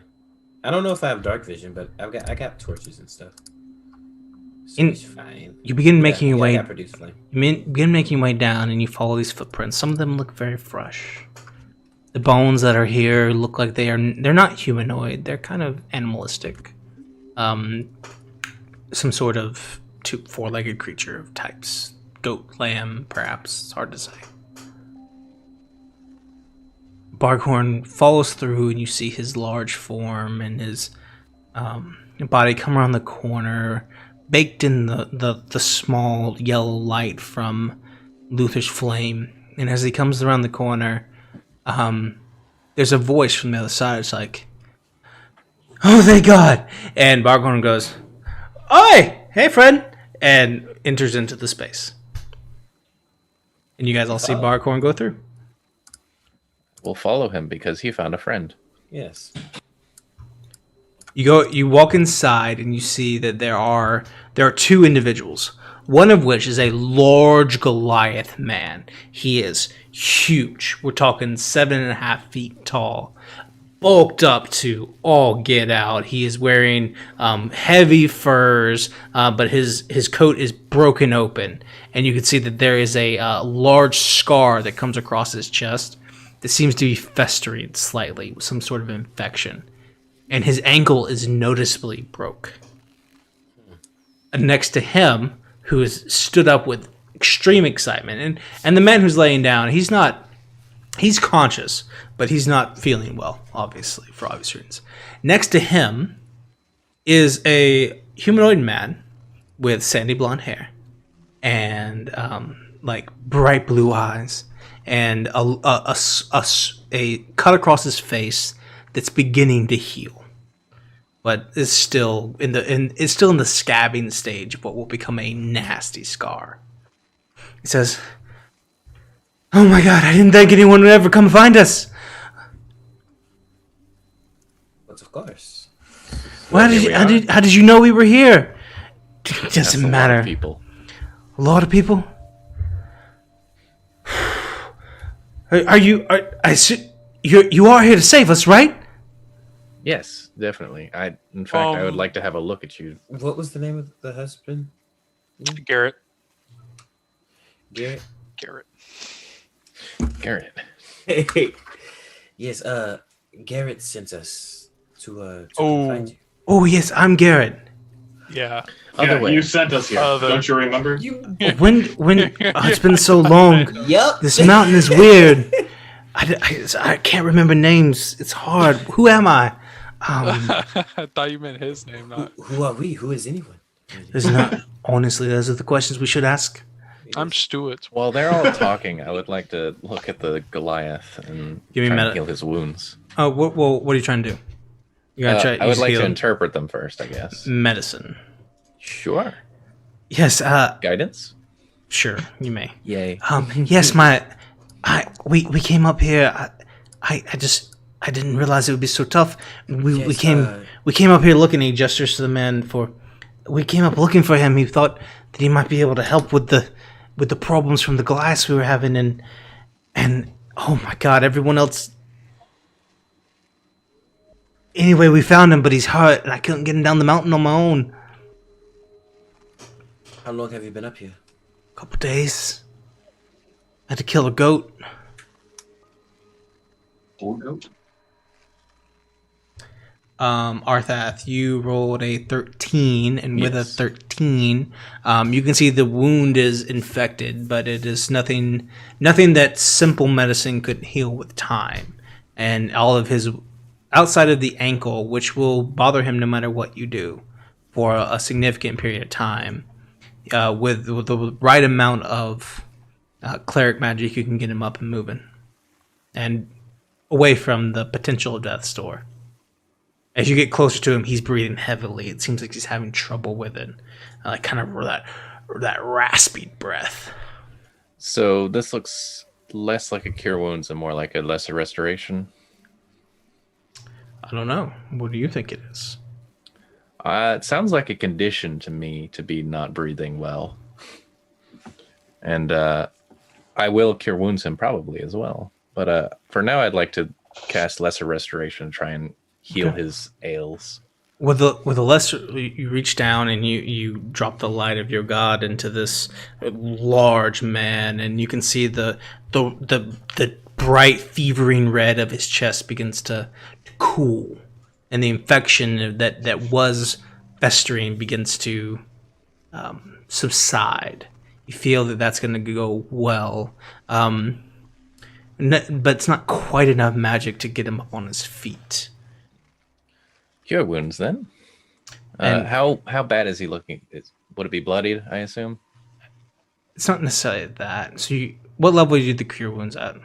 I don't know if I have dark vision, but I got torches and stuff. So In- it's fine. You begin making your I way. got produce flame. You begin making your way down, and you follow these footprints. Some of them look very fresh. The bones that are here look like they're not humanoid. They're kind of animalistic. Some sort of four-legged creature of types. Goat, lamb, perhaps. It's hard to say. Barkhorn follows through, and you see his large form and his body come around the corner, baked in the small yellow light from Luther's flame. And as he comes around the corner, there's a voice from the other side. It's like, "Oh, thank God!" And Barkhorn goes, "Oi, hey, friend!" and enters into the space. And you guys all see Barkhorn go through. We'll follow him because he found a friend. Yes. You walk inside and you see that there are two individuals. One of which is a large Goliath man. He is huge. We're talking 7.5 feet tall, bulked up to all get out. He is wearing heavy furs, but his coat is broken open, and you can see that there is a large scar that comes across his chest that seems to be festering slightly with some sort of infection. And his ankle is noticeably broke. And next to him, who has stood up with extreme excitement, and the man who's laying down, he's conscious, but he's not feeling well, obviously, for obvious reasons. Next to him is a humanoid man with sandy blonde hair and like bright blue eyes, and a cut across his face that's beginning to heal, but is still in the scabbing stage of what will become a nasty scar. He says, "Oh my God, I didn't think anyone would ever come find us." But of course. How did you know we were here? That's Doesn't a lot matter. of people. A lot of people. You are here to save us, right? Yes, definitely. In fact, I would like to have a look at you. What was the name of the husband? Garrett. Garrett. Garrett. Yes. Garrett sent us to Oh. find you. Oh yes, I'm Garrett. Yeah. Other way. You sent us here. Don't you remember? When it's been so long. Yep. This mountain is weird. I can't remember names. It's hard. Who am I? I thought you meant his name, not. Who are we? Who is anyone? There's not. Honestly, those are the questions we should ask. I'm Stuart. While they're all talking, I would like to look at the Goliath and Give me try a and heal his wounds. Oh, what are you trying to do? You gotta try. I would like to heal interpret them first, I guess. medicine. Sure. Yes. Guidance? Sure. You may. Yay. Yes. We came up here. I didn't realize it would be so tough. We came up here looking. He gestures to the man we came up looking for him. He thought that he might be able to help with the problems from the glass we were having, and oh my God, everyone else. Anyway, we found him, but he's hurt, and I couldn't get him down the mountain on my own. How long have you been up here? A couple days. I had to kill a goat. Whole goat? Arthath, you rolled a 13, and with a Yes. 13, you can see the wound is infected, but it is nothing that simple medicine could heal with time. And all of his, outside of the ankle, which will bother him no matter what you do for a significant period of time, with the right amount of cleric magic, you can get him up and moving, and away from the potential death door. As you get closer to him, he's breathing heavily. It seems like he's having trouble with it, like kind of that raspy breath. So this looks less like a cure wounds and more like a lesser restoration. I don't know. What do you think it is? It sounds like a condition to me to be not breathing well. And I will cure wounds him probably as well. But for now, I'd like to cast lesser restoration and try and heal his ails. With the lesser, you reach down and you drop the light of your god into this large man, and you can see the bright fevering red of his chest begins to cool, and the infection that was festering begins to subside. You feel that that's going to go well, but it's not quite enough magic to get him up on his feet. Cure wounds then. And- how bad is he looking? Would it be bloodied, I assume? It's not necessarily that. So, what level did you do the cure wounds at?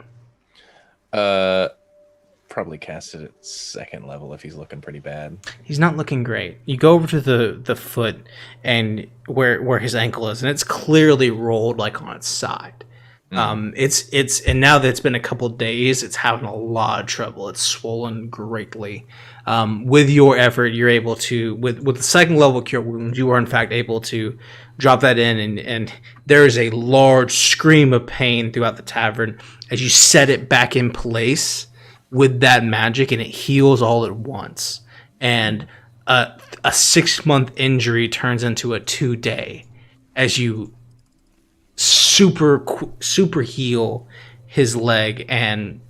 Probably cast it at second level if he's looking pretty bad. He's not looking great. You go over to the foot and where his ankle is, and it's clearly rolled like on its side. It's and now that it's been a couple days, it's having a lot of trouble. It's swollen greatly. With your effort, you're able to with the second level cure wounds, you are in fact able to drop that in, and there is a large scream of pain throughout the tavern as you set it back in place with that magic, and it heals all at once. And a 6-month injury turns into a 2-day as you super heal his leg, and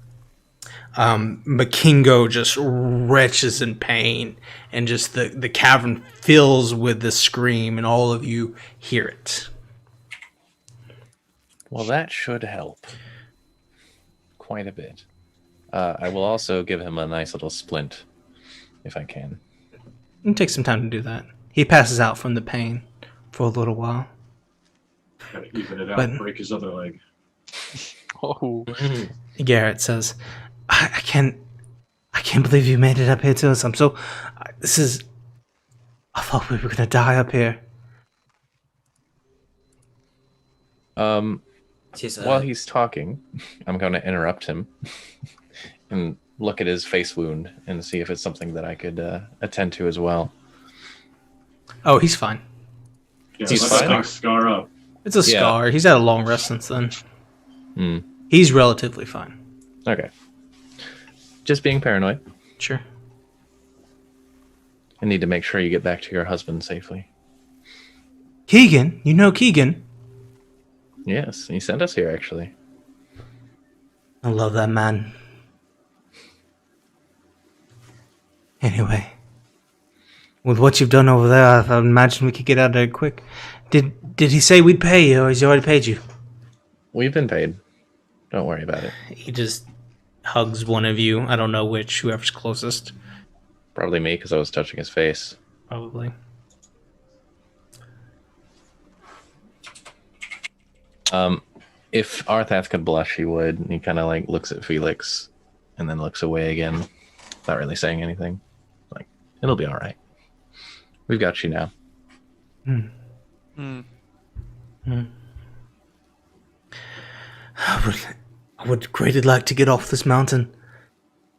Makingo just retches in pain, and just the cavern fills with the scream, and all of you hear it. Well, that should help quite a bit. I will also give him a nice little splint, if I can. It takes some time to do that. He passes out from the pain for a little while. Gotta even it out, But- break his other leg. Oh, Garrett says, I can't believe you made it up here to us. I thought we were gonna die up here. Just, While he's talking, I'm going to interrupt him and look at his face wound and see if it's something that I could attend to as well. Oh, he's fine. Yeah, He's let that fine? thing scar up. It's a scar. He's had a long rest since then. Hmm. He's relatively fine. Okay. Just being paranoid. Sure. I need to make sure you get back to your husband safely. Keegan? You know Keegan? Yes, he sent us here, actually. I love that man. Anyway. With what you've done over there, I imagine we could get out of there quick. Did he say we'd pay you, or has he already paid you? We've been paid. Don't worry about it. He just hugs one of you. I don't know which, whoever's closest. Probably me, because I was touching his face. Probably. If Arthath could blush, he would. And he kind of like looks at Felix and then looks away again, not really saying anything. Like, it'll be all right. We've got you now. I would greatly like to get off this mountain.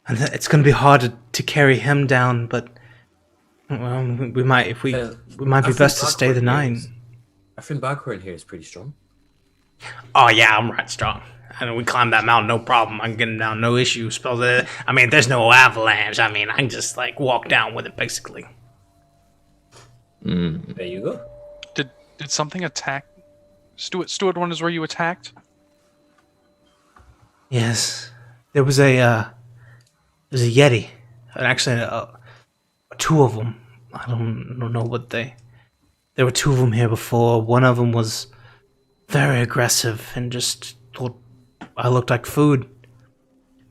And it's going to be hard to carry him down, but well, we might be best to stay the night. Our friend Baghorn here is pretty strong. Oh yeah, I'm right strong. I mean, we climb that mountain, no problem. I can get him down, no issue. I mean, there's no avalanche. I mean, I can just like walk down with it, basically. There you go. Did something attack? Stuart wonders where you attacked? Yes, there was a yeti, and actually two of them. I don't know what they. There were two of them here before. One of them was very aggressive and just thought I looked like food.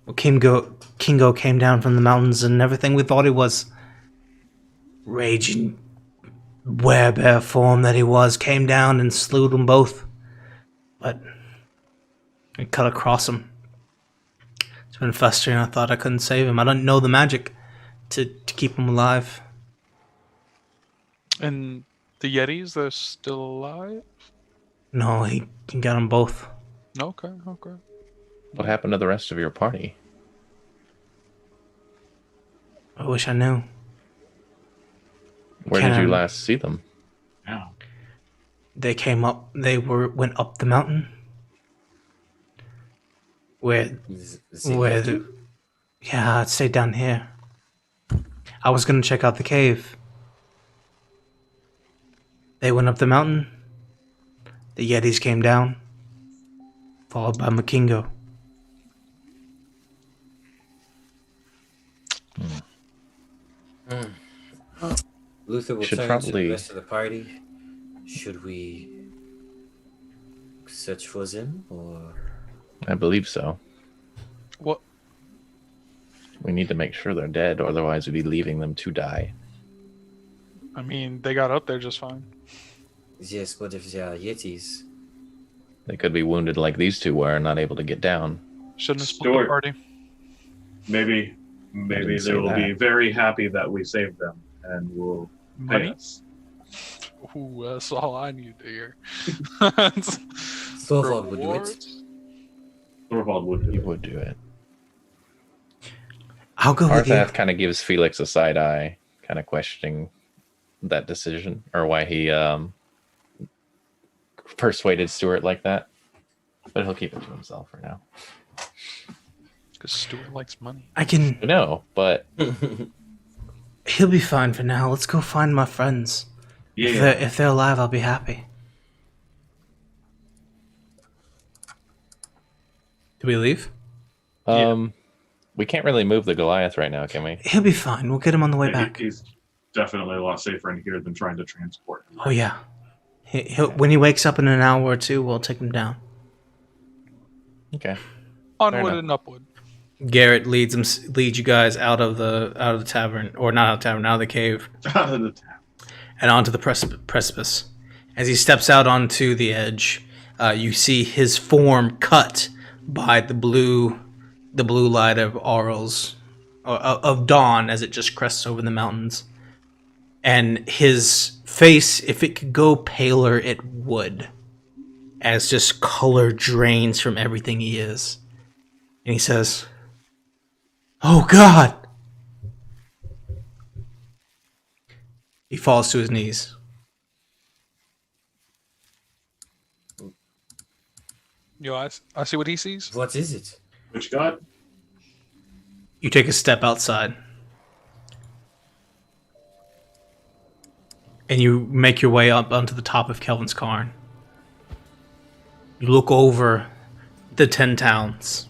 Well, Kingo came down from the mountains and everything we thought he was. Raging werebear form that he was, came down and slew them both. But I cut across him. It's been festering. I thought I couldn't save him. I don't know the magic to keep him alive. And the Yetis, they're still alive? No, he got them both. Okay. What happened to the rest of your party? I wish I knew. Where did you last see them? Yeah. They came up. Went up the mountain. Yeah, I'd stay down here. I was gonna check out the cave. They went up the mountain. The Yetis came down, followed by Makingo. Luther will Should turn to the probably- rest of the party. Should we search for them, or I believe so. What? We need to make sure they're dead, otherwise we'd be leaving them to die. I mean, they got up there just fine. yes? What if they are Yetis? They could be wounded like these two were and not able to get down. Shouldn't have split the Stuart. party. Maybe didn't say they will be that. very happy that we saved them and will pay Money? us. Ooh, that's all I need to hear. Thorvald would do it. Rewards? Thorvald would do He it. would do it. I'll go with you. Arthath kind of gives Felix a side eye, kind of questioning that decision or why he persuaded Stuart like that. But he'll keep it to himself for now. Because Stuart likes money. I can. No, but He'll be fine for now. Let's go find my friends. Yeah. If they're alive, I'll be happy. Do we leave? we can't really move the Goliath right now, can we? He'll be fine. We'll get him on the way Yeah, back. He's definitely a lot safer in here than trying to transport him. Oh yeah. When he wakes up in an hour or two, we'll take him down. Okay. Onward enough. and upward. Garrett leads you guys out of the tavern, or not out of the tavern, out of the cave, Out of the town. and onto the precipice. As he steps out onto the edge, you see his form cut by the blue light of Aurel's, of dawn, as it just crests over the mountains. And his face, if it could go paler, it would, as just color drains from everything he is. And he says, "Oh God!" He falls to his knees. Yo, I see what he sees. What is it? What you got? You take a step outside. And you make your way up onto the top of Kelvin's Cairn. You look over the 10 towns.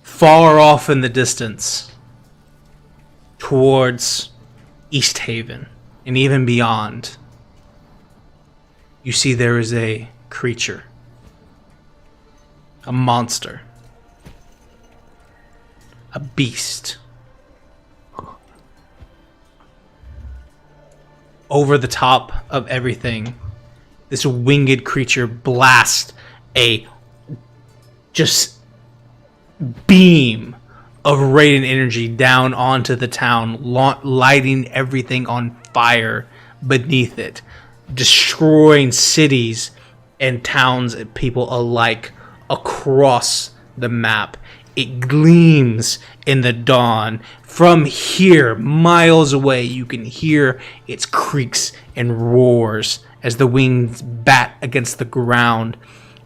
Far off in the distance. Towards East Haven. And even beyond. You see there is a creature. A monster. A beast. Over the top of everything, this winged creature blasts a just beam of radiant energy down onto the town, lighting everything on fire beneath it, destroying cities and towns and people alike across the map. It gleams in the dawn. From here, miles away, you can hear its creaks and roars as the wings bat against the ground.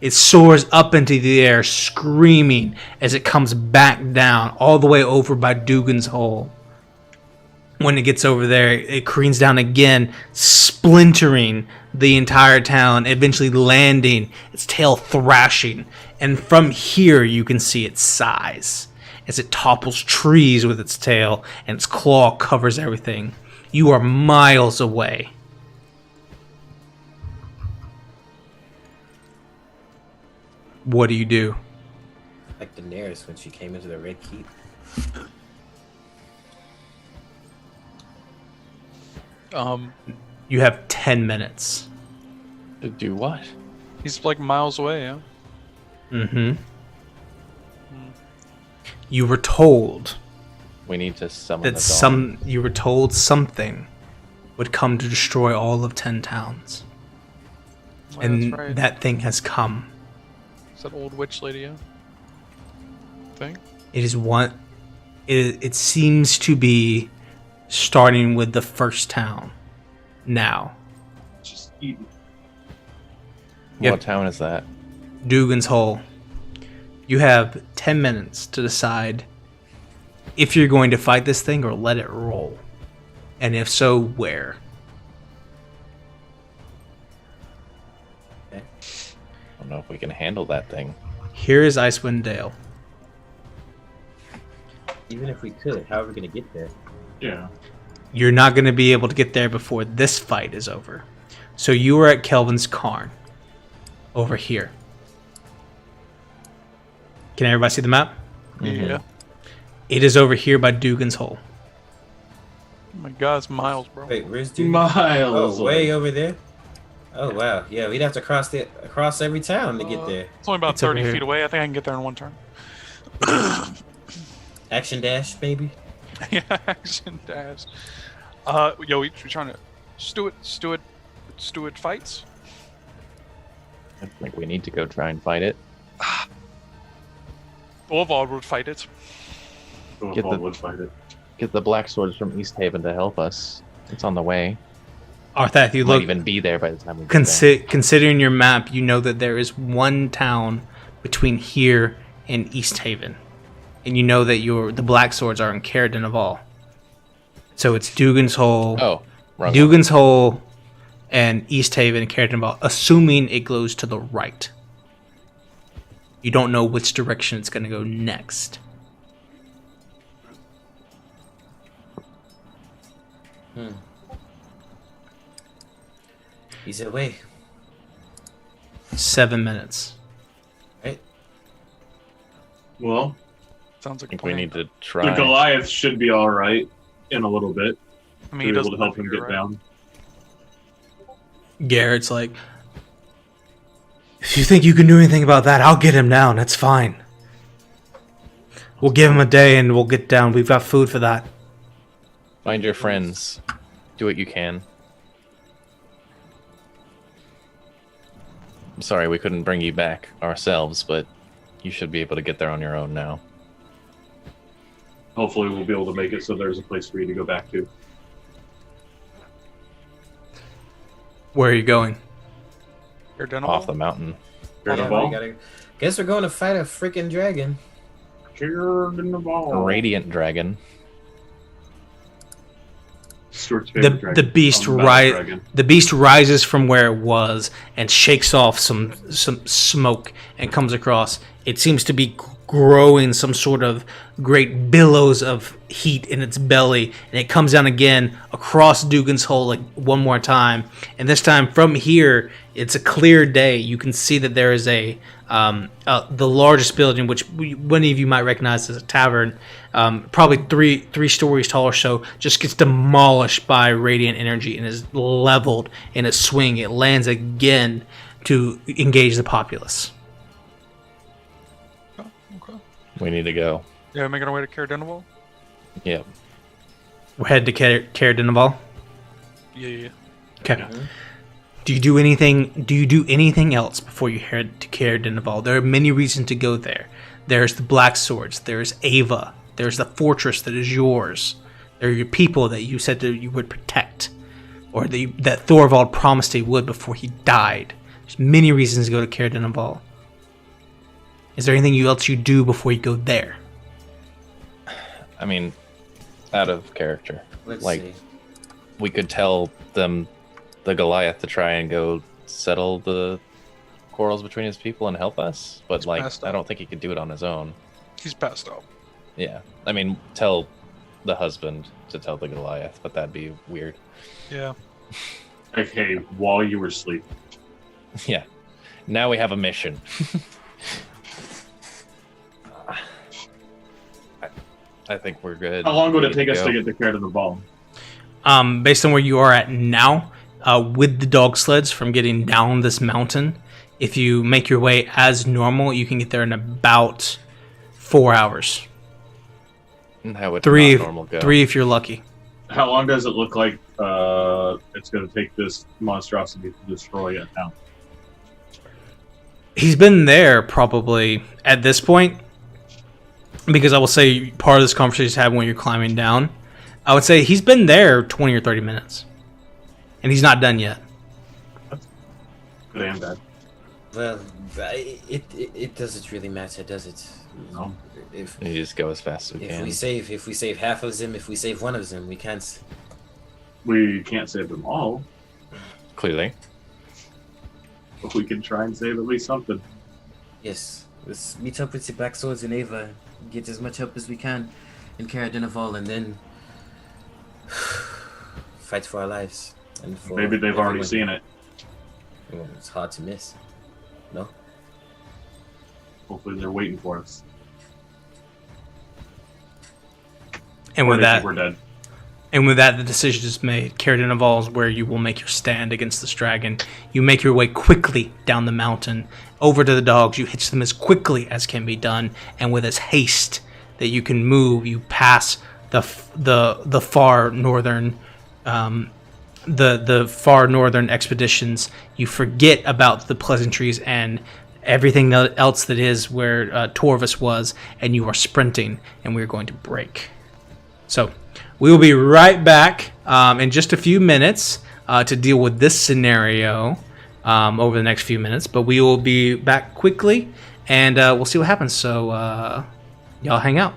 It soars up into the air, screaming as it comes back down, all the way over by Dugan's Hole. When it gets over there, it careens down again, splintering the entire town, eventually landing, its tail thrashing. And from here, you can see its size as it topples trees with its tail and its claw covers everything. You are miles away. What do you do? Like Daenerys when she came into the Red Keep. You have 10 minutes. To do what? He's like miles away, yeah? Mm-hmm. You were told We need to summon that the dawn. you were told something would come to destroy all of 10 towns. Oh, And that's right. that thing has come. It's that old witch lady, yeah? Thing? It is one. It seems to be starting with the first town. Now, Just eat. Yep. What town is that? Dugan's Hole. You have 10 minutes to decide if you're going to fight this thing or let it roll, and if so, where. I don't know if we can handle that thing. Here is Icewind Dale. Even if we could, how are we gonna get there? Yeah. You're not going to be able to get there before this fight is over. So you are at Kelvin's Cairn. Over here. Can everybody see the map? Yeah. It is over here by Dugan's Hole. Oh my god, it's miles, bro. Wait, where's Dugan? Miles. Oh, way over there. Oh wow, yeah, we'd have to cross every town to get there. It's only about It's over 30 here. feet away. I think I can get there in one turn. Action dash, maybe. Yeah, action dash. Yo, we trying to Stewart fights. I think we need to go try and fight it. Orvald would fight it. Get the- Would fight it. Get the Black Swords from East Haven to help us. It's on the way. Arthur, if you Might look, even be there by the time we get there. considering your map, you know that there is one town between here and East Haven. And you know that the Black Swords are in Caradon of All. So it's Dugan's Hole. Oh, wrong Dugan's Hole and East Haven and Caradon of All, assuming it goes to the right. You don't know which direction it's going to go next. Either way, 7 minutes. right? Well, Sounds like I think a we plan. need to the try. Goliath should be all right in a little bit. I mean, he Be able doesn't to help live him here, get right? down. Garrett's like, if you think you can do anything about that, I'll get him down. It's fine. We'll give him a day and we'll get down. We've got food for that. Find your friends. Do what you can. I'm sorry we couldn't bring you back ourselves, but you should be able to get there on your own now. Hopefully, we'll be able to make it so there's a place for you to go back to. Where are you going? You're done Off the mountain. Care Yeah, Ball? we gotta. Guess we're going to fight a freaking dragon. Care Ball. A radiant dragon. Stuart's favorite The dragon. beast Battle dragon. the beast rises from where it was and shakes off some smoke and comes across. It seems to be growing some sort of great billows of heat in its belly, and it comes down again across Dugan's Hole like one more time. And this time from here, it's a clear day. You can see that there is the largest building, which many of you might recognize as a tavern, probably three stories tall or so, just gets demolished by radiant energy and is leveled in its swing. It lands again to engage the populace. Okay. We need to go. Yeah, making our way to Caradenival? Yep. We're headed to Caradenival. Yeah. Okay. Do you do anything else before you head to Caradenival? There are many reasons to go there. There's the Black Swords. There's Ava. There's the fortress that is yours. There are your people that you said that you would protect, or that Thorvald promised he would before he died. There's many reasons to go to Caradenival. Is there anything else you do before you go there? I mean, out of character. Let's Like, see. we could tell them, the Goliath, to try and go settle the quarrels between his people and help us. But, like, passed I out. don't think he could do it on his own. He's passed out. Yeah. I mean, tell the husband to tell the Goliath, but that'd be weird. Yeah. Like, hey, while you were sleeping. Yeah. Now we have a mission. I think we're good. How long would We it need take us go. to get to Caradenival? Based on where you are at now, with the dog sleds from getting down this mountain, if you make your way as normal, you can get there in about 4 hours. And how would Three, not normal go? if you're lucky. How long does it look like it's going to take this monstrosity to destroy it now? He's been there probably at this point, because I will say part of this conversation is having when you're climbing down. I would say he's been there 20 or 30 minutes, and he's not done yet. Good and bad. Well, it doesn't really matter, does it? No. If You just go as fast as we can. we save half of them, if we save one of them, we can't. We can't save them all, Clearly. but we can try and save at least something. Yes, let's meet up with the Black Swords and Ava, get as much help as we can in Caradenival, and then fight for our lives. And for Maybe they've already everyone. seen it. Well, it's hard to miss. No? Hopefully they're waiting for us. And Or with they think that, we're dead. the decision is made. Caradenival is where you will make your stand against this dragon. You make your way quickly down the mountain over to the dogs. You hitch them as quickly as can be done, and with as haste that you can move, you pass the far northern the far northern expeditions. You forget about the pleasantries and everything else that is where Torvus was, and you are sprinting, and we're going to break. So we will be right back in just a few minutes to deal with this scenario over the next few minutes, but we will be back quickly, and we'll see what happens. So y'all hang out.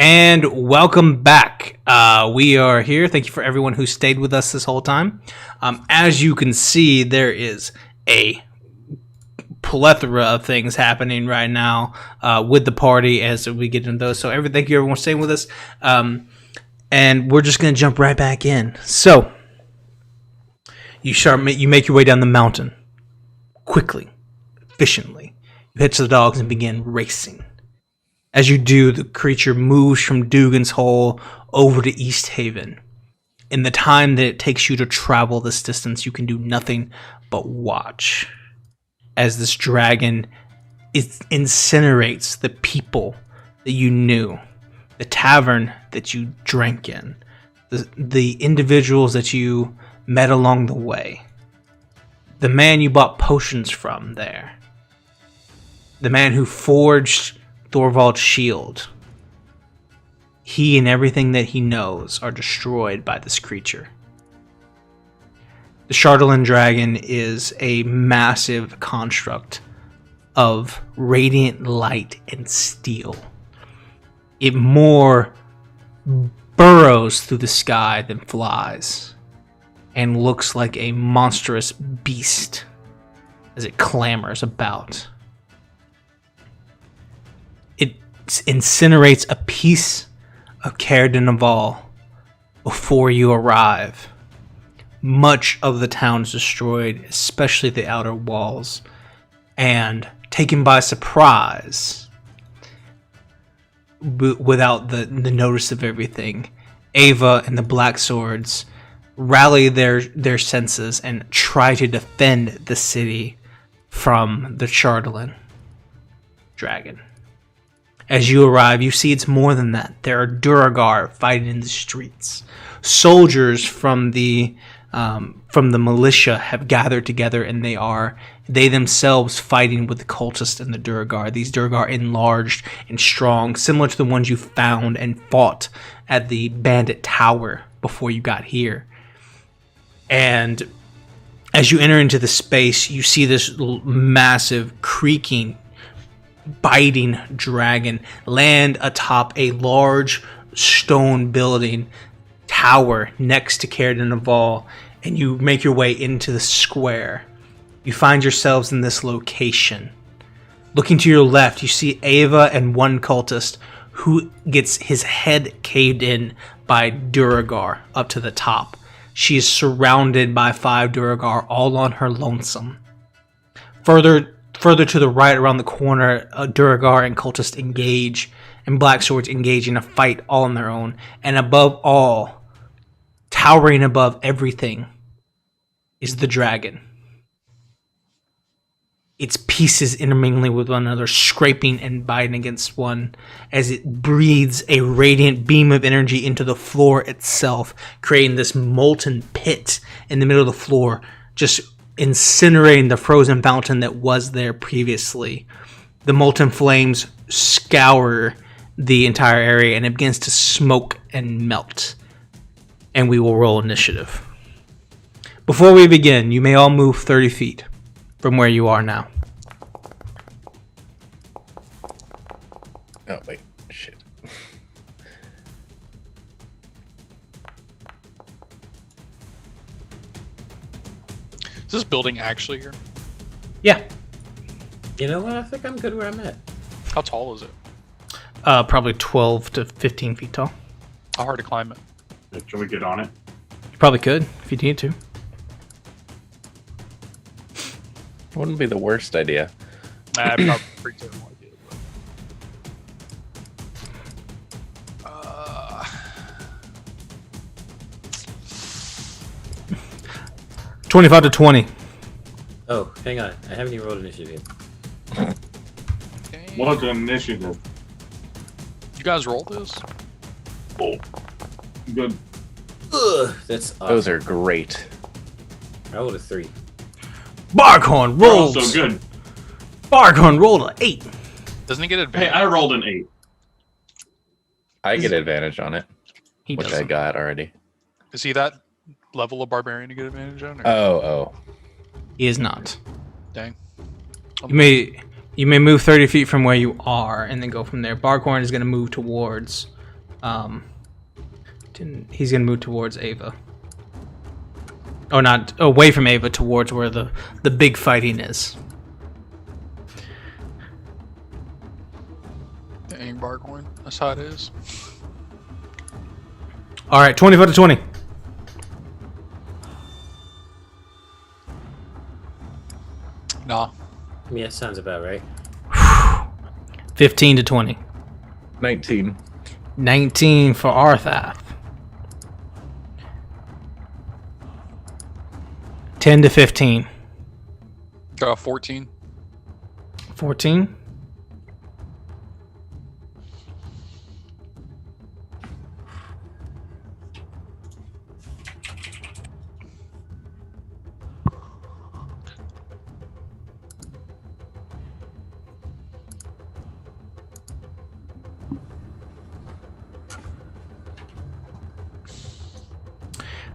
and welcome back. We are here. Thank you for everyone who stayed with us this whole time. As you can see, there is a plethora of things happening right now with the party as we get into those. So thank you everyone for staying with us. And we're just going to jump right back in. So you make your way down the mountain quickly, efficiently. You hitch the dogs and begin racing. As you do, the creature moves from Dugan's Hole over to East Haven. In the time that it takes you to travel this distance, you can do nothing but watch as this dragon incinerates the people that you knew, the tavern that you drank in, the individuals that you met along the way, the man you bought potions from there, the man who forged Thorvald's shield. He and everything that he knows are destroyed by this creature. The Chardalyn dragon is a massive construct of radiant light and steel. It more burrows through the sky than flies, and looks like a monstrous beast as it clamors about. It incinerates a piece of Caer Naval before you arrive. Much of the town is destroyed, especially the outer walls, and taken by surprise, without the notice of everything, Ava and the Black Swords rally their senses and try to defend the city from the Chardalyn dragon. As you arrive, you see it's more than that. There are Duragar fighting in the streets. Soldiers from the militia have gathered together, and they themselves fighting with the cultists and the Duragar. These Duragar enlarged and strong, similar to the ones you found and fought at the bandit tower before you got here. And as you enter into the space, you see this massive creaking, biting dragon land atop a large stone building tower next to Caer Naval, and you make your way into the square. You find yourselves in this location. Looking to your left, you see Ava and one cultist who gets his head caved in by Duragar up to the top. She is surrounded by 5 Duragar, all on her lonesome. Further to the right, around the corner, Duragar and cultists engage, and Black Swords engage in a fight all on their own. And above all, towering above everything, is the dragon. Its pieces intermingling with one another, scraping and biting against one, as it breathes a radiant beam of energy into the floor itself, creating this molten pit in the middle of the floor, just incinerating the frozen fountain that was there previously. The molten flames scour the entire area, and it begins to smoke and melt. And we will roll initiative. Before we begin, you may all move 30 feet from where you are now. Oh, wait. Shit. Is this building actually here? Yeah. You know what? I think I'm good where I'm at. How tall is it? Probably 12 to 15 feet tall. How hard to climb it? Can we get on it? You probably could if you need to. Wouldn't be the worst idea. Nah, I probably pretty terrible idea. But, 25 to 20. Oh, hang on. I haven't even rolled initiative yet. okay. What's the initiative? You guys roll this? Oh, good. Ugh, that's awesome. Those are great. I rolled a 3. Barkhorn rolls. Also good. Barkhorn rolled an 8. Doesn't he get Hey, advantage? I rolled an 8. I get advantage on it, He which I doesn't. got already. Is he that level of barbarian to get advantage on? Or? Oh. He is not. Dang. You may move 30 feet from where you are and then go from there. Barkhorn is going to move towards He's gonna move towards Ava. Or not away from Ava, towards where the big fighting is. The Angbar coin. That's how it is. All right, 25 to 20. Nah. Yeah, sounds about right. 15 to 20. 19. 19 for Arthath. 10 to 15. 14. 14.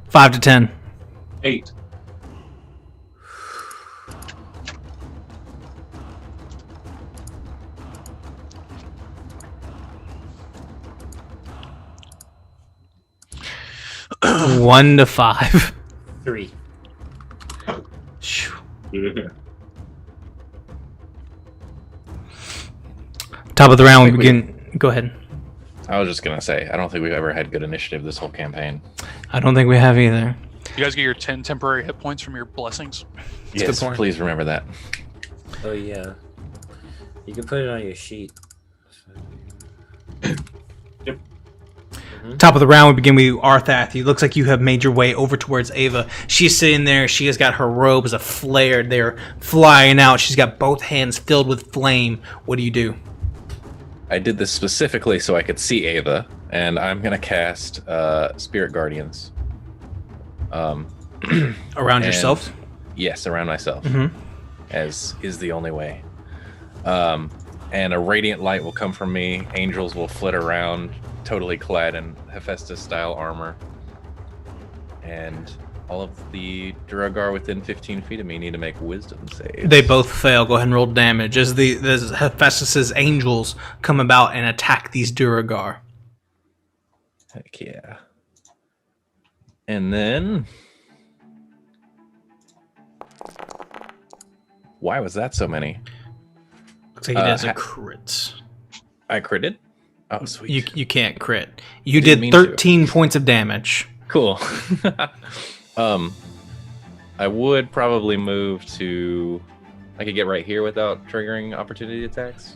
Five to 10. 8. One to 5. 3. Phew. Yeah. Top of the round, we begin. Go ahead. I was just gonna say, I don't think we've ever had good initiative this whole campaign. I don't think we have either. You guys get your 10 temporary hit points from your blessings. That's a Yes, good point. please remember that. Oh yeah. You can put it on your sheet. Top of the round, we begin with you, Arthath. It looks like you have made your way over towards Ava. She's sitting there. She has got her robes a flare. They're flying out. She's got both hands filled with flame. What do you do? I did this specifically so I could see Ava, and I'm gonna cast Spirit Guardians. Around And- yourself? Yes, around myself, Mhm. as is the only way. And a radiant light will come from me. Angels will flit around, totally clad in Hephaestus-style armor. And all of the Duragar within 15 feet of me need to make wisdom saves. They both fail. Go ahead and roll damage as the Hephaestus' angels come about and attack these Duragar. Heck yeah. And then... Why was that so many? Looks like he does a crit. I critted? Oh, sweet. You can't crit. You Didn't did mean 13 points of damage. Cool. I would probably move to... I could get right here without triggering opportunity attacks?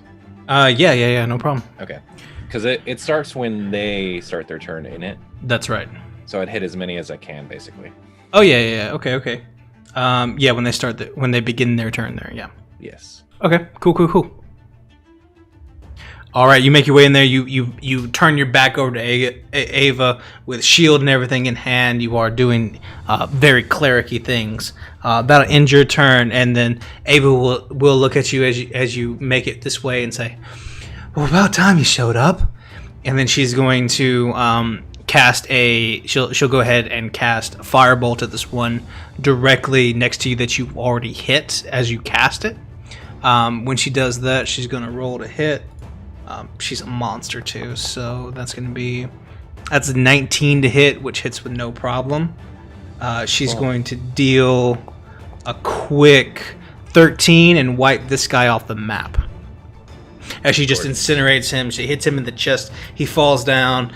Yeah, no problem. Okay. Because it starts when they start their turn in it. That's right. So I'd hit as many as I can, basically. Oh, yeah, okay. Yeah, when they begin their turn there, yeah. Yes. Okay, cool. All right, you make your way in there. You turn your back over to Ava with shield and everything in hand. You are doing very cleric-y things. That'll end your turn, and then Ava will look at you as you make it this way and say, "Well, about time you showed up." And then she's going to cast she'll go ahead and cast Firebolt at this one directly next to you that you've already hit as you cast it. When she does that, she's going to roll to hit. She's a monster too, so that's a 19 to hit, which hits with no problem. She's going to deal a quick 13 and wipe this guy off the map. As she just incinerates him, she hits him in the chest. He falls down.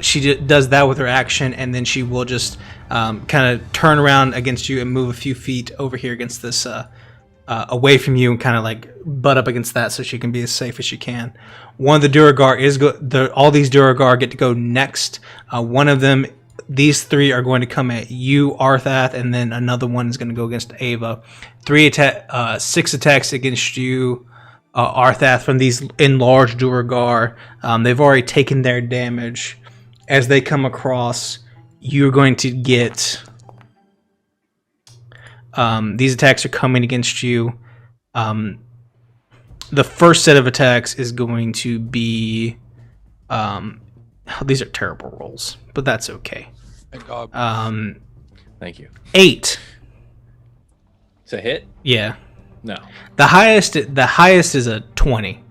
She does that with her action, and then she will just kind of turn around against you and move a few feet over here against this, away from you, and kind of like butt up against that so she can be as safe as she can. One of the Duragar all these Duragar get to go next. One of them, these three are going to come at you, Arthath, and then another one is going to go against Ava. 6 attacks against you, Arthath, from these enlarged Duragar. They've already taken their damage. As they come across, you're going to get... these attacks are coming against you. The first set of attacks is going to be... these are terrible rolls, but that's okay. Thank God. Thank you. 8. Is it hit? Yeah. No. The highest is a 20.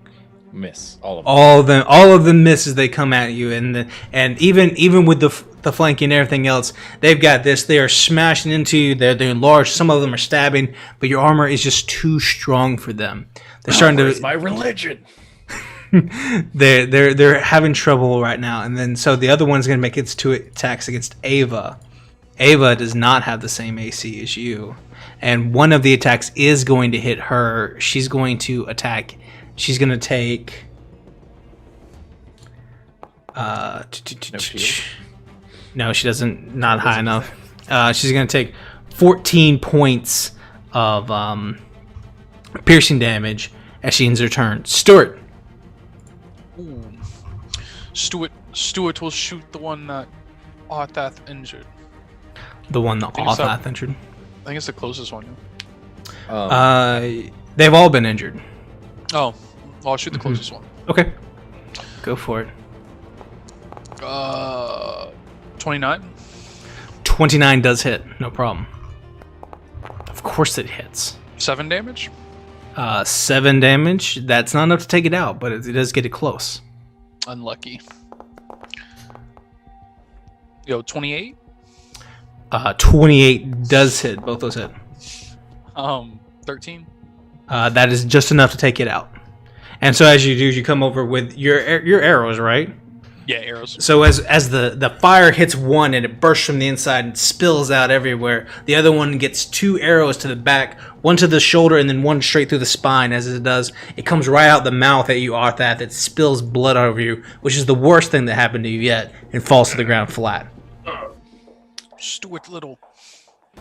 miss all of them. All of them miss as they come at you, and even with the flanking and everything else, they've got this. They are smashing into you. They're large. Some of them are stabbing, but your armor is just too strong for them. They're starting to. It's my religion. They're having trouble right now, and then so the other one's going to make its 2 attacks against Ava. Ava does not have the same AC as you, and one of the attacks is going to hit her. She's going to attack. She's going to take. No, she doesn't. Not high enough. She's going to take 14 points of piercing damage as she ends her turn. Stuart. Ooh. Stuart will shoot the one that Arthath injured. The one that Arthath injured. I think it's the closest one. They've all been injured. Oh, I'll shoot the closest one. Okay. Go for it. 29. 29 does hit. No problem. Of course it hits. 7 damage. 7 damage. That's not enough to take it out, but it does get it close. Unlucky. Yo, 28. 28 does hit. Both those hit. 13. That is just enough to take it out. And so as you do, you come over with your arrows, right? Yeah, arrows. So as the fire hits one and it bursts from the inside and spills out everywhere, the other one gets 2 arrows to the back, one to the shoulder and then one straight through the spine. As it does, it comes right out the mouth at you, Arthath. It spills blood over you, which is the worst thing that happened to you yet, and falls to the ground flat. Stuart Little.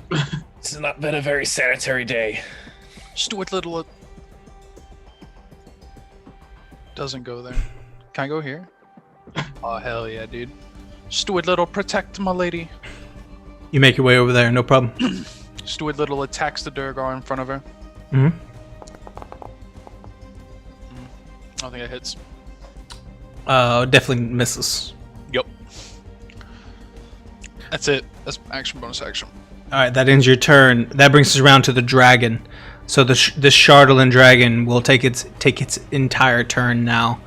This has not been a very sanitary day. Stuart Little. Doesn't go there. Can I go here? Oh, hell yeah, dude. Stuart Little, protect my lady. You make your way over there, no problem. Stuart Little attacks the Durgar in front of her. Mm-hmm. I don't think it hits. Definitely misses. Yep. That's it. That's action, bonus action. All right, that ends your turn. That brings us around to the dragon. So this Shardolin dragon will take its entire turn now.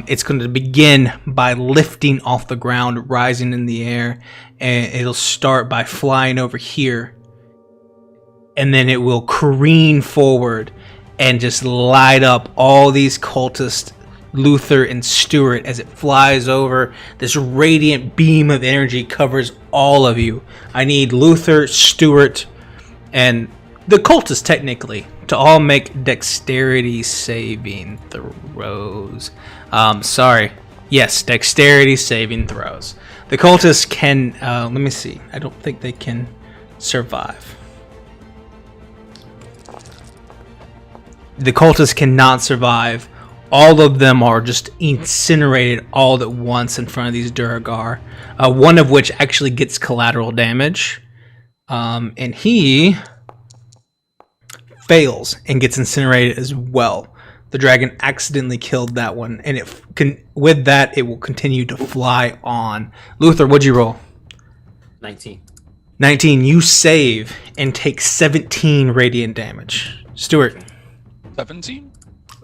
It's going to begin by lifting off the ground, rising in the air, and it'll start by flying over here. And then it will careen forward and just light up all these cultists, Luther and Stuart, as it flies over. This radiant beam of energy covers all of you. I need Luther, Stuart, and the cultists technically to all make dexterity saving throws. Sorry. Yes, dexterity saving throws. The cultists can, let me see. I don't think they can survive. The cultists cannot survive. All of them are just incinerated all at once in front of these Durgar. One of which actually gets collateral damage. And he fails and gets incinerated as well. The dragon accidentally killed that one, and with that, it will continue to fly on. Luther, what'd you roll? 19. 19. You save and take 17 radiant damage. Stuart. 17?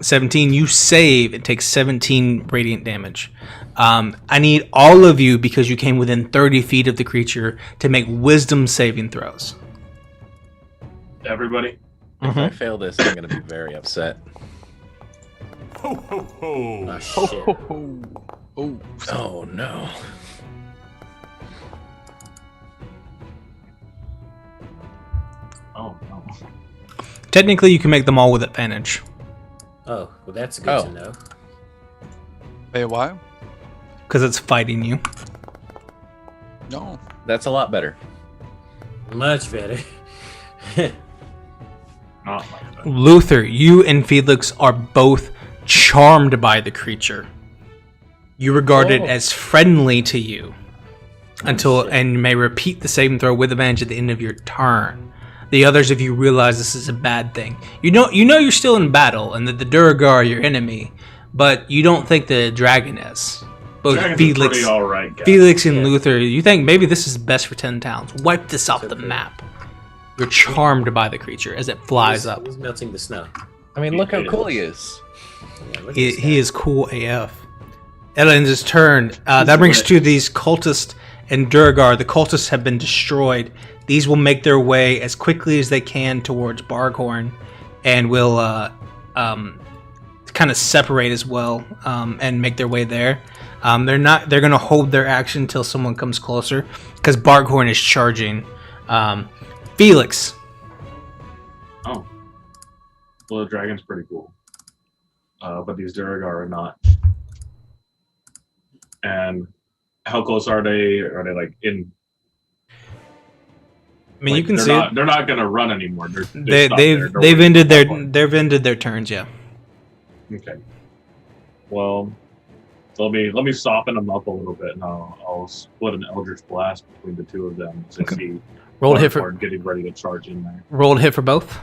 17. You save and take 17 radiant damage. I need all of you, because you came within 30 feet of the creature, to make wisdom saving throws. Everybody? If I fail this, I'm going to be very upset. Ho ho ho! Oh, shit. Oh. Oh no. Oh, no. Technically, you can make them all with advantage. Oh, well, that's good to know. Wait, why? Because it's fighting you. No. That's a lot better. Much better. Not like that. Luther, you and Felix are both charmed by the creature. You regard it as friendly to you and you may repeat the saving throw with advantage at the end of your turn. The others of you realize this is a bad thing. You know you're still in battle and that the Durgar are your enemy, but you don't think the dragon is. Both Dragon's all right, guys. Felix and Luther, you think maybe this is best for 10 towns. Wipe this off the map. You're charmed by the creature as it flies up. He's melting the snow. I mean, look how cool he is. Yeah, look at He, this he guy. is cool AF. That ends his turn. That brings to these cultists and Durgar. The cultists have been destroyed. These will make their way as quickly as they can towards Barghorn, and will kind of separate as well and make their way there. They're going to hold their action until someone comes closer because Barghorn is charging. Felix. Oh. Well, the dragon's pretty cool. But these Duragar are not. And how close are they? Are they like in? I mean, like, you can they're see not, they're not gonna run anymore. they've ended their turns. Yeah. Okay. Well, let me soften them up a little bit, and I'll split an Eldritch Blast between the two of them to see. Roll a hit for getting ready to charge in there. Roll a hit for both.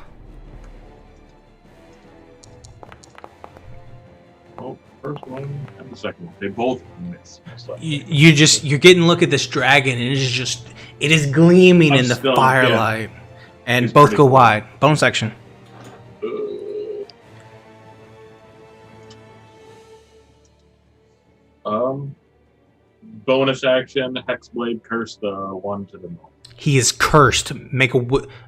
Oh, first one and the second one. They both miss. So. You're getting a look at this dragon, and it is gleaming in the Still, firelight, and It's both pretty go cool. wide. Bonus action. Bonus action, Hexblade curse the one to the north. He is cursed.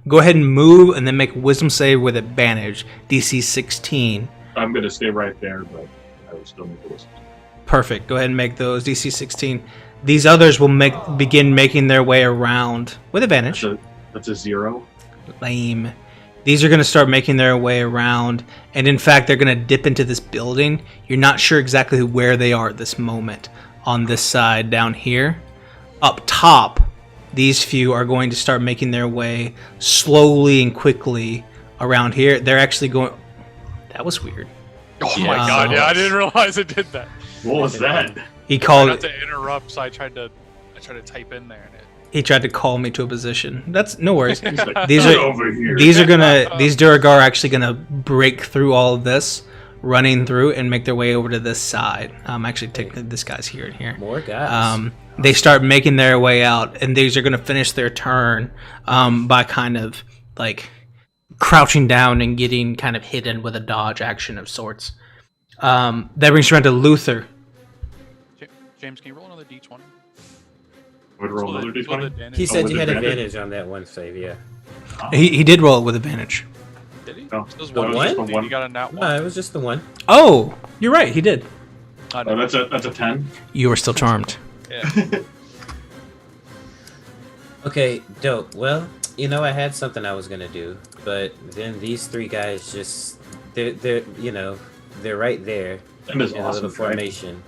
Go ahead and move, and then make a wisdom save with advantage. DC 16. I'm gonna stay right there, but I will still make a wisdom. Perfect. Go ahead and make those DC 16. These others will begin making their way around with advantage. That's a 0. Lame. These are going to start making their way around, and in fact, they're going to dip into this building. You're not sure exactly where they are at this moment. On this side down here, up top, these few are going to start making their way slowly and quickly around here. They're actually going. That was weird. Oh my god! Yeah, I didn't realize it did that. What was that? He I called. got to interrupt, so I tried to type in there, and it. He tried to call me to a position. That's no worries. He's like, These "Get are over here." these Duragar are actually gonna break through all of this, running through and make their way over to this side. Actually, technically, this guy's here and here. More guys. They start making their way out, and these are gonna finish their turn by kind of like crouching down and getting kind of hidden with a dodge action of sorts. That brings you around to Luther. James, can you roll another d20? Would roll another d20? He said with you had advantage? advantage on that one save, yeah. He did roll it with advantage. Did he? No, This was the one. one? Just one. You got a nat one. No, it was just the one. Oh, you're right. He did. I Oh, know. that's a 10. You are still charmed. Yeah. Okay, dope. Well, I had something I was gonna do, but then these three guys they're they're right there That is in a awesome. little formation.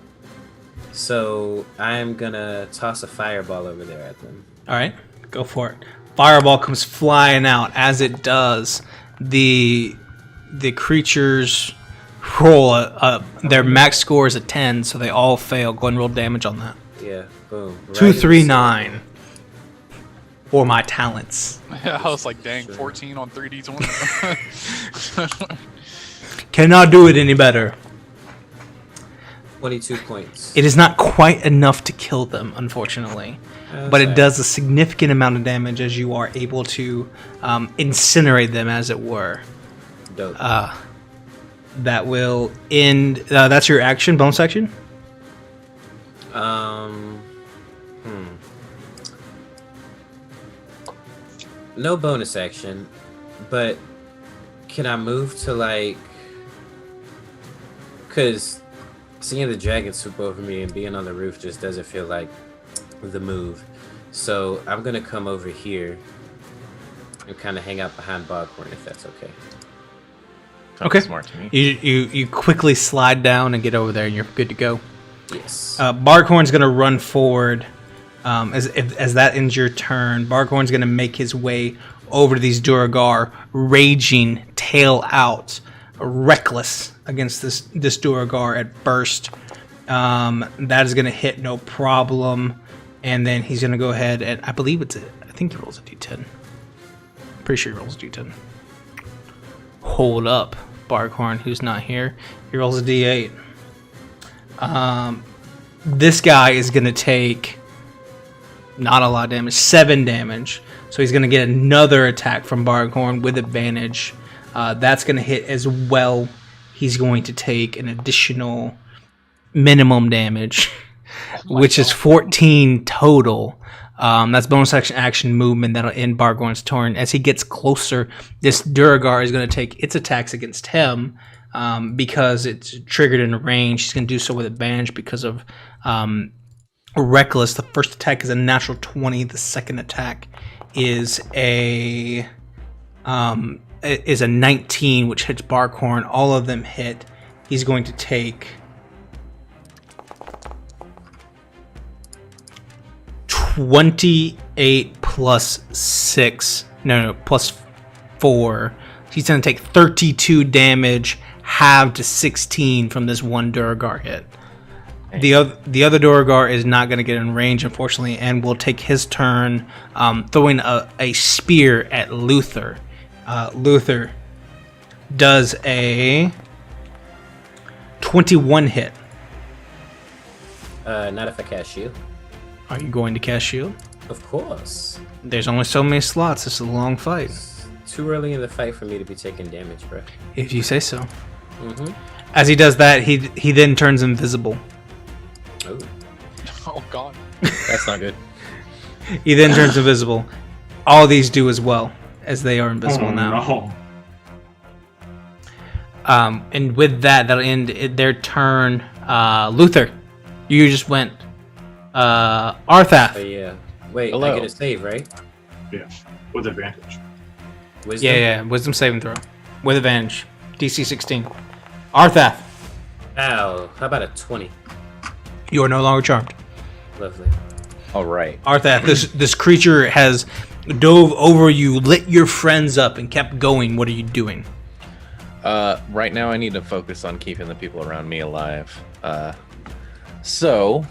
So I'm gonna toss a fireball over there at them. All right, go for it. Fireball comes flying out. As it does, the creatures roll their max score is a 10, so they all fail. Go ahead and roll damage on that. Yeah, boom. Right 2, in the 3, center. 9. For my talents. I was like, dang, 14 on 3d20. Cannot do it any better. 22 points. It is not quite enough to kill them, unfortunately. But it does a significant amount of damage as you are able to incinerate them, as it were. Dope. That will end. That's your action, bonus action? No bonus action, but can I move to because seeing the dragon swoop over me and being on the roof just doesn't feel like the move. So I'm gonna come over here and kind of hang out behind Boghorn, if that's okay. Sounds Okay. smart to me. You quickly slide down and get over there, and you're good to go. Yes. Barghorn's going to run forward. As that ends your turn, Barghorn's going to make his way over to these Duragar, raging, tail out, reckless against this Duragar at burst. That is going to hit no problem. And then he's going to go ahead and I think he rolls a d10. Pretty sure he rolls a d10. Hold up, Barghorn, who's not here. He rolls a d8. This guy is going to take not a lot of damage, 7 damage. So he's going to get another attack from Barghorn with advantage. That's going to hit as well. he's going to take an additional minimum damage, which is 14 total. That's bonus action movement that'll end Bargorn's turn. As he gets closer, this Duragar is going to take its attacks against him because it's triggered in range. He's going to do so with advantage because of Reckless. The first attack is a natural 20. The second attack is a 19, which hits Barkhorn. All of them hit. He's going to take 28 plus 6. No, plus 4. He's going to take 32 damage, halved to 16 from this one Duragar hit. The other Duragar is not going to get in range, unfortunately, and will take his turn throwing a spear at Luther. Luther does a 21 hit. Not if I cast shield. Are you going to cast shield? Of course. There's only so many slots. This is a long fight. It's too early in the fight for me to be taking damage, bro. If you say so. Mm-hmm. As he does that, he then turns invisible. Oh. Oh God. That's not good. He then turns invisible. All these do as well, as they are invisible now. No. And with that, that'll end their turn. Luther, you just went. Arthath. Oh, yeah. Wait, Hello. I get a save, right? Yeah, with advantage. Wisdom? Yeah, wisdom saving throw. With advantage. DC 16. Arthath, Ow. How about a 20? you are no longer charmed. Lovely. All right. Arthath, this creature has dove over you, lit your friends up, and kept going. What are you doing? Right now I need to focus on keeping the people around me alive. So,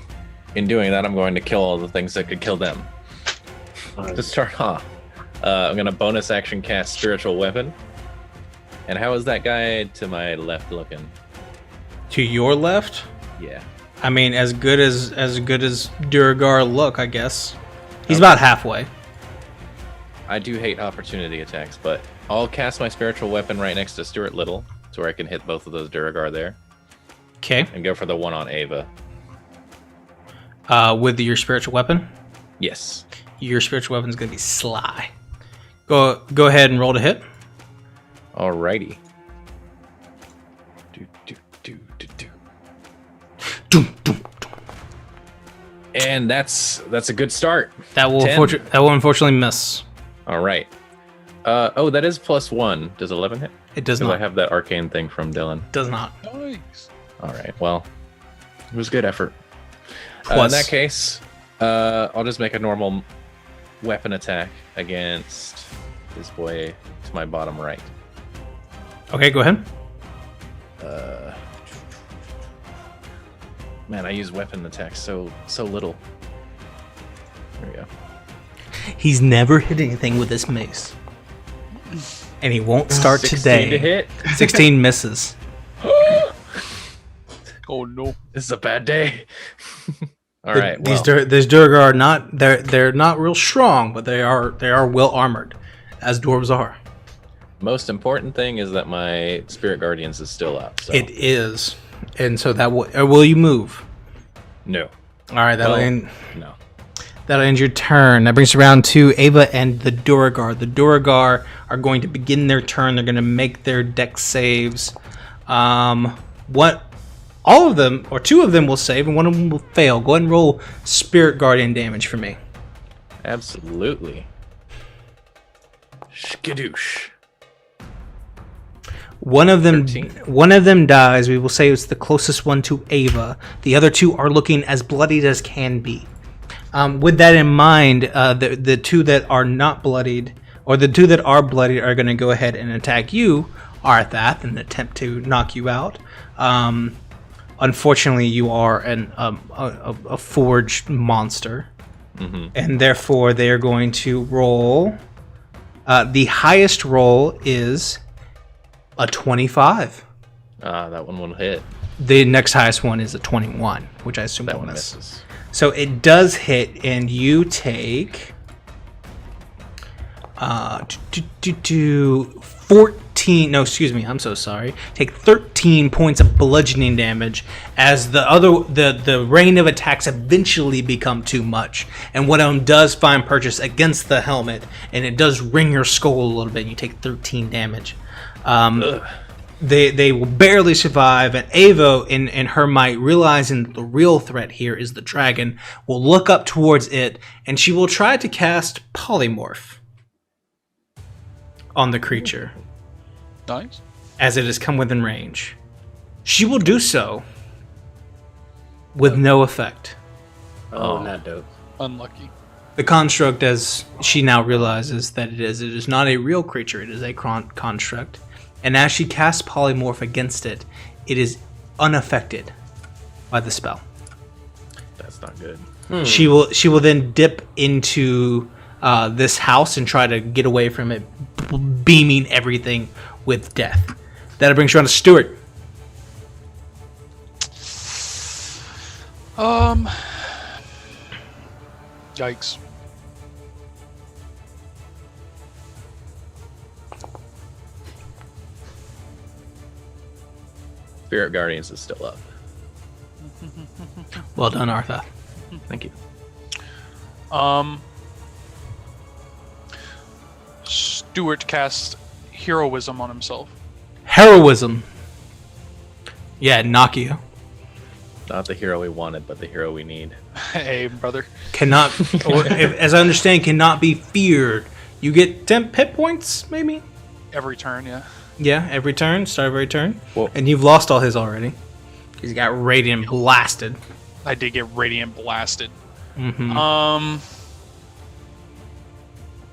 in doing that, I'm going to kill all the things that could kill them. To start off, I'm going to bonus action cast Spiritual Weapon. And how is that guy to my left looking? To your left? Yeah. I mean, as good as Duragar look, I guess. He's about halfway. I do hate opportunity attacks, but I'll cast my Spiritual Weapon right next to Stuart Little, to where I can hit both of those Duragar there, Okay. and go for the one on Ava. With your spiritual weapon, Yes. your spiritual weapon is going to be sly. Go ahead and roll to hit. Alrighty. Doom, doom, doom. And that's a good start. That will 10. that will unfortunately miss. All right. Oh, that is +1. Does 11 hit? It does Because I not. have that arcane thing from Dylan. Does not. Nice. All right. Well, it was good effort. In Plus. that case, I'll just make a normal weapon attack against this boy to my bottom right. Okay, go ahead. Man, I use weapon attacks so little. There we go. He's never hit anything with this mace, and he won't start 16 today. to hit. 16 misses. Oh no. This is a bad day. All right. These Well, these Durgar are not they're not real strong, but they are well armored, as dwarves are. most important thing is that my Spirit Guardians is still up. So. It is, and so that will you move? No. All right, that'll Well, end. No. That'll end your turn. That brings us around to Ava and the Duragar. The Duragar are going to begin their turn. They're going to make their dex saves. All of them, or two of them will save, and one of them will fail. Go ahead and roll Spirit Guardian damage for me. Absolutely. Skadoosh. One of them 13. dies. We will say it's the closest one to Ava. The other two are looking as bloodied as can be. With that in mind, the two that are not bloodied, or the two that are bloodied, are going to go ahead and attack you, Arthath, in an attempt to knock you out. Unfortunately, you are a forged monster, and therefore they are going to roll. The highest roll is a 25. That one will hit. The next highest one is a 21, which I assume That will one miss. misses. So it does hit, and you take 14 15. No, excuse me. I'm so sorry. Take 13 points of bludgeoning damage as the rain of attacks eventually become too much. And one of them does find purchase against the helmet, and it does ring your skull a little bit. And you take 13 damage. They will barely survive, and Avo, in her might, realizing that the real threat here is the dragon, will look up towards it, and she will try to cast Polymorph on the creature. Nice. As it has come within range. She will do so with no effect. Oh, not dope. Unlucky. The construct, as she now realizes that it is not a real creature, it is a construct. And as she casts Polymorph against it, it is unaffected by the spell. That's not good. She will then dip into this house and try to get away from it, beaming everything with death. That brings you on to Stuart. Yikes. Spirit Guardians is still up. Well done, Arthur. Thank you. Stuart cast heroism on himself. Heroism. Yeah, knock you. Not the hero we wanted, but the hero we need. Hey, brother. Cannot, as I understand, cannot be feared. You get 10 hit points, maybe? Every turn, yeah. Yeah, every turn, start of every turn. Whoa. And you've lost all his already. He's got Radiant blasted. I did get radiant blasted. Mm-hmm.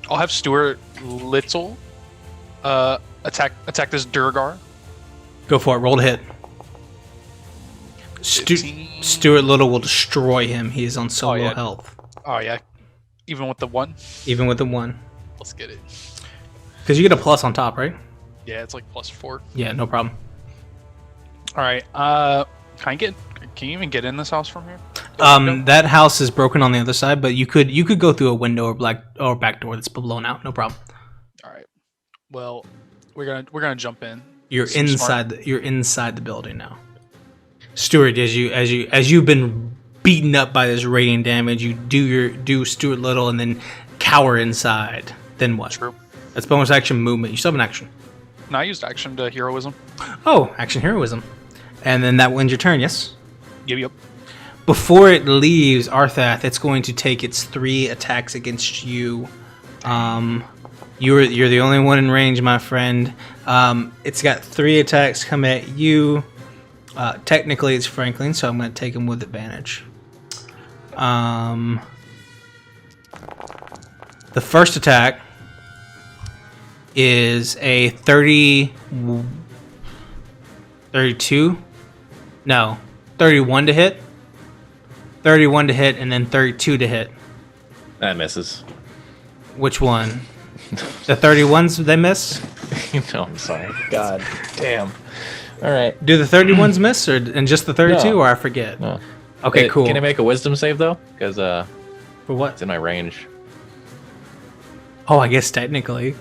I'll have Stuart Little attack this Durgar. Go for it, roll to hit. 15. Stuart Little will destroy him. He is on solo yeah. health. Oh yeah, even with the 1. Even with the 1. Let's get it. Because you get a plus on top, right? Yeah, it's like +4. Yeah, no problem. All right. Can you even get in this house from here? That house is broken on the other side, but you could go through a window or back door that's blown out. No problem. All right. Well, we're gonna jump in. You're Seems smart. inside the building now. Stuart, as you've been beaten up by this radiant damage, you do Stuart Little and then cower inside. Then what? True. That's bonus action movement. You still have an action. No, I used action to heroism. Oh, action heroism. And then that wins your turn, yes? Yep. Before it leaves Arthath, it's going to take its 3 attacks against you. You're the only one in range, my friend. It's got 3 attacks coming at you. Technically, it's Franklin, so I'm going to take him with advantage. The first attack is a 31 to hit. 31 to hit, and then 32 to hit. That misses. Which one? The 31s, they miss? No, I'm sorry. God damn. All right. Do the 31s miss, and just the 32, No. or I forget? No. Okay, cool. Can I make a wisdom save, though? Because For what? it's in my range. Oh, I guess technically.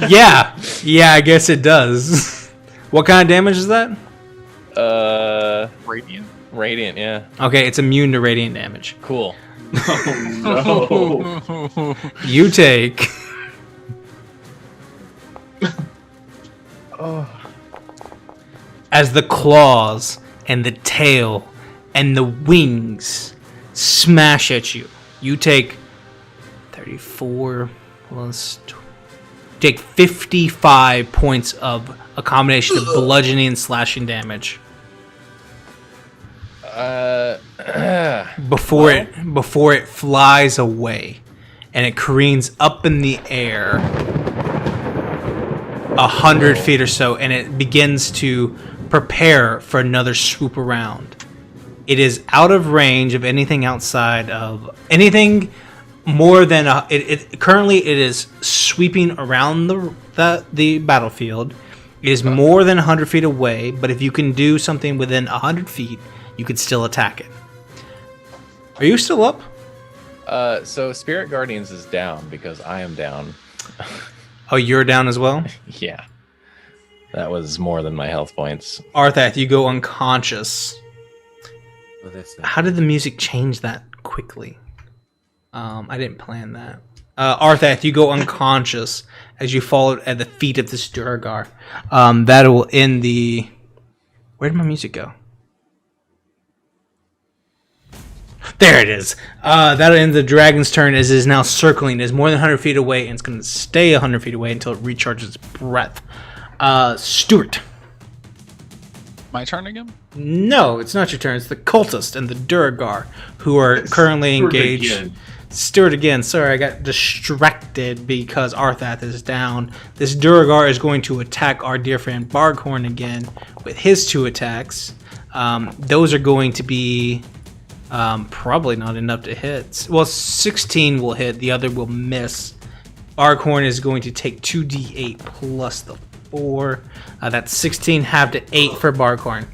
Yeah, I guess it does. What kind of damage is that? Radiant. Radiant, yeah. Okay, it's immune to radiant damage. Cool. Oh no. You take... As the claws and the tail and the wings smash at you, you take 34 plus... Take 55 points of a combination of bludgeoning and slashing damage. Before it flies away, and it careens up in the air 100 feet or so, and it begins to prepare for another swoop around. It is out of range of anything outside of anything more than currently it is sweeping around the battlefield. It is more than 100 feet away, but if you can do something within 100 feet, you could still attack it. Are you still up? So Spirit Guardians is down because I am down. Oh, you're down as well? Yeah. That was more than my health points. Arthath, you go unconscious. Oh, that's not How did the music change that quickly? I didn't plan that. Arthath, you go unconscious as you fall at the feet of this Durgar. That will end the... Where did my music go? There it is. That'll end the dragon's turn as it is now circling. It is more than 100 feet away, and it's going to stay 100 feet away until it recharges its breath. Stuart. My turn again? No, it's not your turn. It's the cultist and the Durgar who are currently engaged. Again. Stuart again. Sorry, I got distracted because Arthath is down. This Durgar is going to attack our dear friend Barghorn again with his 2 attacks. Those are going to be probably not enough to hit. Well, 16 will hit. The other will miss. Barghorn is going to take 2d8 plus the 4. That's 16 halved to 8 for Barghorn.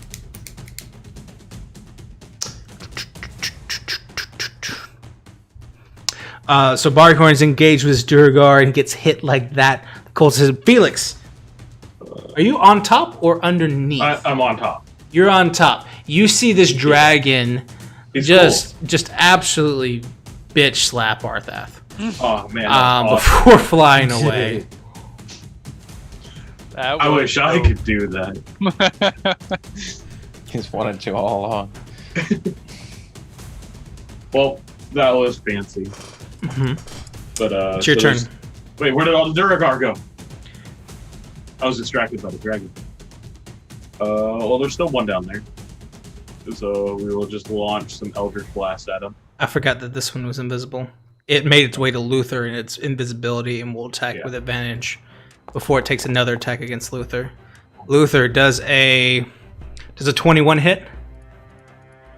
So Barghorn is engaged with his Durgar and gets hit like that. Colt says, Felix, are you on top or underneath? I'm on top. You're on top. You see this dragon He's just absolutely bitch slap Arthath Oh man, that's awesome. before flying away. That I was wish I dope. could do that. He's wanted to all along. Well, that was fancy. But It's your turn. Wait, where did all the Duragar go? I was distracted by the dragon. Well, there's still one down there. So we will just launch some Eldritch Blast at him. I forgot that this one was invisible. It made its way to Luther in its invisibility and will attack with advantage before it takes another attack against Luther. Luther does a 21 hit?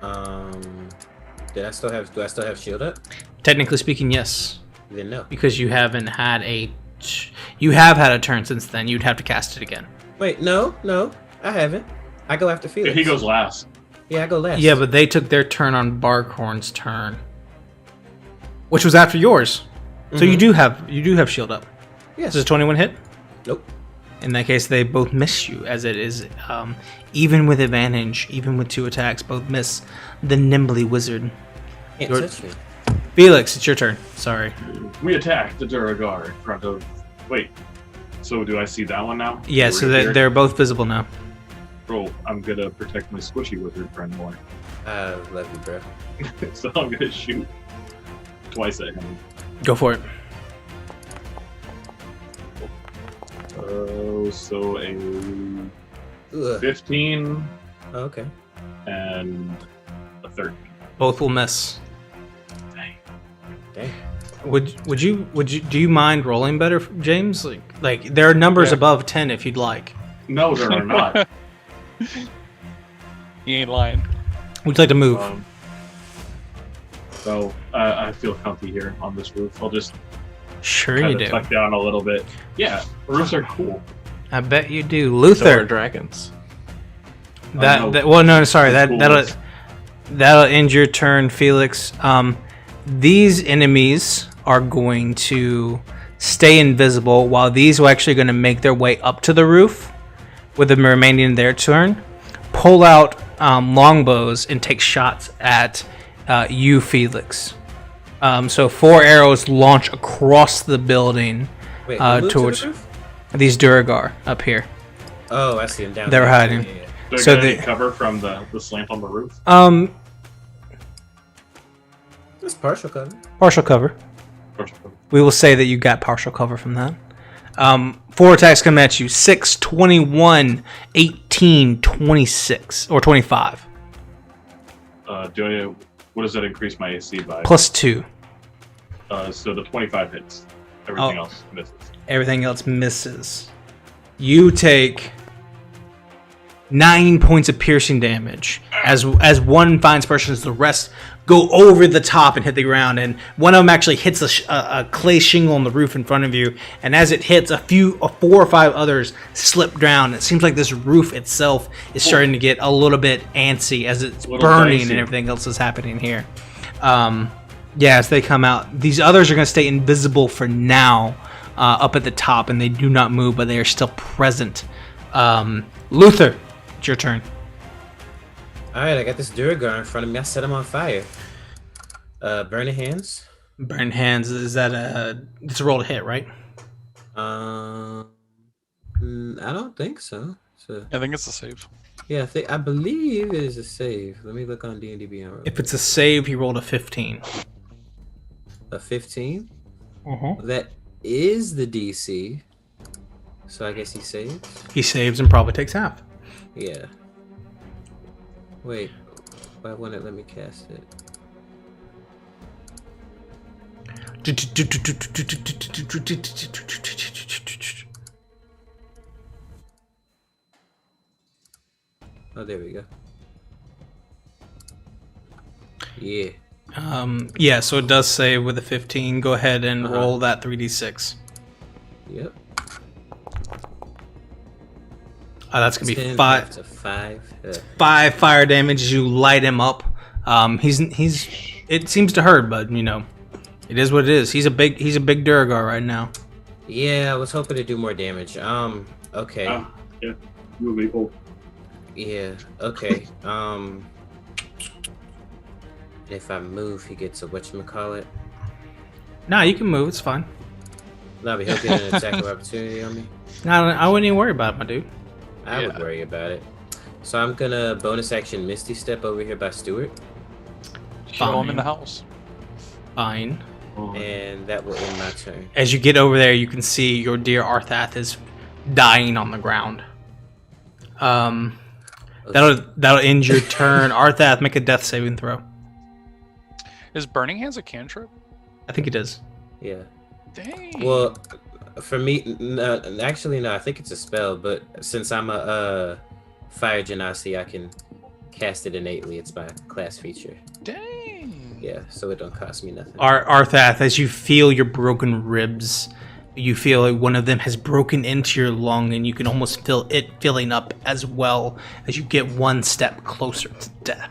Do I still have shield up? Technically speaking, yes. Then no. Because you have had a turn since then. You'd have to cast it again. Wait, no, I haven't. I go after Felix. He goes last. Yeah, I go last. Yeah, but they took their turn on Barghorn's turn, which was after yours. So you do have shield up. Yes. Does a 21 hit? Nope. In that case, they both miss you, as it is even with advantage, even with 2 attacks, both miss the nimbly wizard. Can't Your- touch me. Felix, it's your turn. Sorry. We attack the Duragar in front of. Wait. So do I see that one now? Yeah, so Here? they're both visible now. Bro, I'm gonna protect my squishy wizard friend more. I love you, bro. So I'm gonna shoot twice at him. Go for it. So a Ugh. 15 Oh, okay. and a 13. Both will miss. Dang. Would you do you mind rolling better, James? Like there are numbers Yeah. above 10 if you'd like. No, there are not. He ain't lying. Would you like to move? So I feel comfy here on this roof. I'll just Sure you kind of do. tuck down a little bit. Yeah, roofs are cool. I bet you do. So are Luther. dragons. That'll end your turn, Felix. These enemies are going to stay invisible while these are actually going to make their way up to the roof with them remaining their turn. Pull out longbows and take shots at you, Felix. So 4 arrows launch across the building Wait, who moved to towards the roof? these Duragar up here. Oh, I see him down They're there. hiding. Yeah. They're So gonna they- get cover from the slant on the roof. That's partial cover. Partial cover. We will say that you got partial cover from that. 4 attacks come at you. 6, 21, 18, 26, or 25. What does that increase my AC by? Plus 2. So the 25 hits. Everything else misses. Everything else misses. You take 9 points of piercing damage as one finds persons. The rest go over the top and hit the ground, and one of them actually hits a clay shingle on the roof in front of you, and as it hits, 4 or 5 others slip down. It seems like this roof itself is starting to get a little bit antsy as it's burning dicey. and everything else is happening here. As they come out, these others are going to stay invisible for now up at the top, and they do not move, but they are still present Luther, it's your turn. Alright, I got this Durgar in front of me. I set him on fire. Burning hands. Burn hands. Is that it's a roll to hit, right? I don't think so. So I think it's a save. yeah, I believe it is a save. Let me look on D&D Beyond. If it's a save, he rolled a 15. A 15. Mm-hmm. That is the DC. So I guess he saves. He saves and probably takes half. Yeah. Wait, why wouldn't it let me cast it? Oh, there we go. Yeah. Yeah, so it does save with a 15. Go ahead and roll that 3d6. Yep. That's gonna be 10 5. to 5. 5 fire damage as you light him up. He's it seems to hurt, but you know, it is what it is. He's a big Durgar right now. Yeah, I was hoping to do more damage. Okay. Yeah, move people. Yeah. Okay. If I move, he gets a whatchamacallit. Nah, you can move. It's fine. No, but he'll get an attack of opportunity on me. Nah, I wouldn't even worry about it, my dude. I would worry about it. So I'm gonna bonus action Misty Step over here by Stuart, Show him in the house. Fine. and that will end my turn. As you get over there, you can see your dear Arthath is dying on the ground. That'll end your turn. Arthath, make a death saving throw. Is Burning Hands a cantrip? I think it is. Yeah. Dang. Well, for me, actually, no. I think it's a spell, but since I'm a fire genasi, I can cast it innately. It's my class feature. Dang. Yeah, so it don't cost me nothing. Arthath, as you feel your broken ribs, you feel like one of them has broken into your lung, and you can almost feel it filling up as well as you get one step closer to death.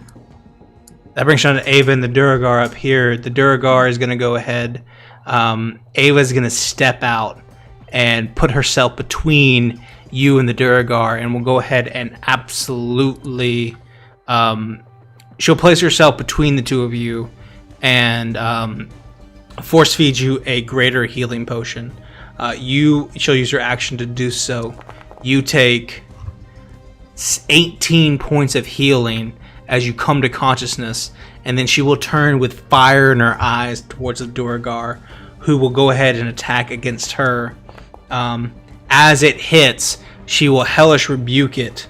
That brings you on to Ava and the Duragar up here. The Duragar is going to go ahead. Ava is going to step out and put herself between you and the Duragar, and will go ahead and absolutely... she'll place herself between the two of you and force feed you a greater healing potion. She'll use her action to do so. You take 18 points of healing as you come to consciousness, and then she will turn with fire in her eyes towards the Duragar, who will go ahead and attack against her. As it hits, she will hellish rebuke it.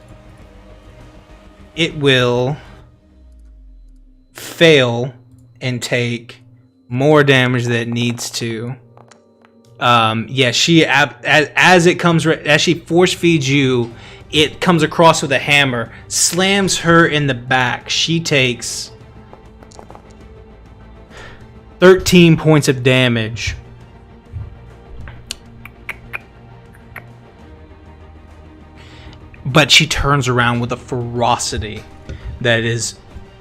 It will fail and take more damage than it needs to. She as she force feeds you, it comes across with a hammer, slams her in the back. She takes 13 points of damage. But she turns around with a ferocity that is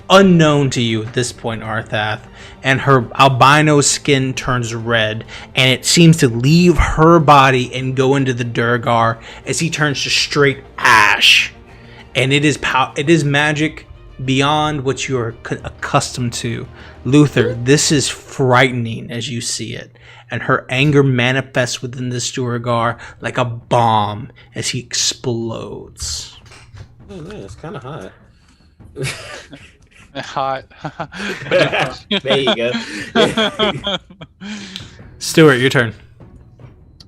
unknown to you at this point, Arthath, and her albino skin turns red, and it seems to leave her body and go into the Durgar as he turns to straight ash. And it is magic beyond what you are accustomed to. Luther, this is frightening as you see it, and her anger manifests within this Durgar like a bomb as he explodes. Oh man, it's kind of hot. Hot. There you go. Stuart, your turn.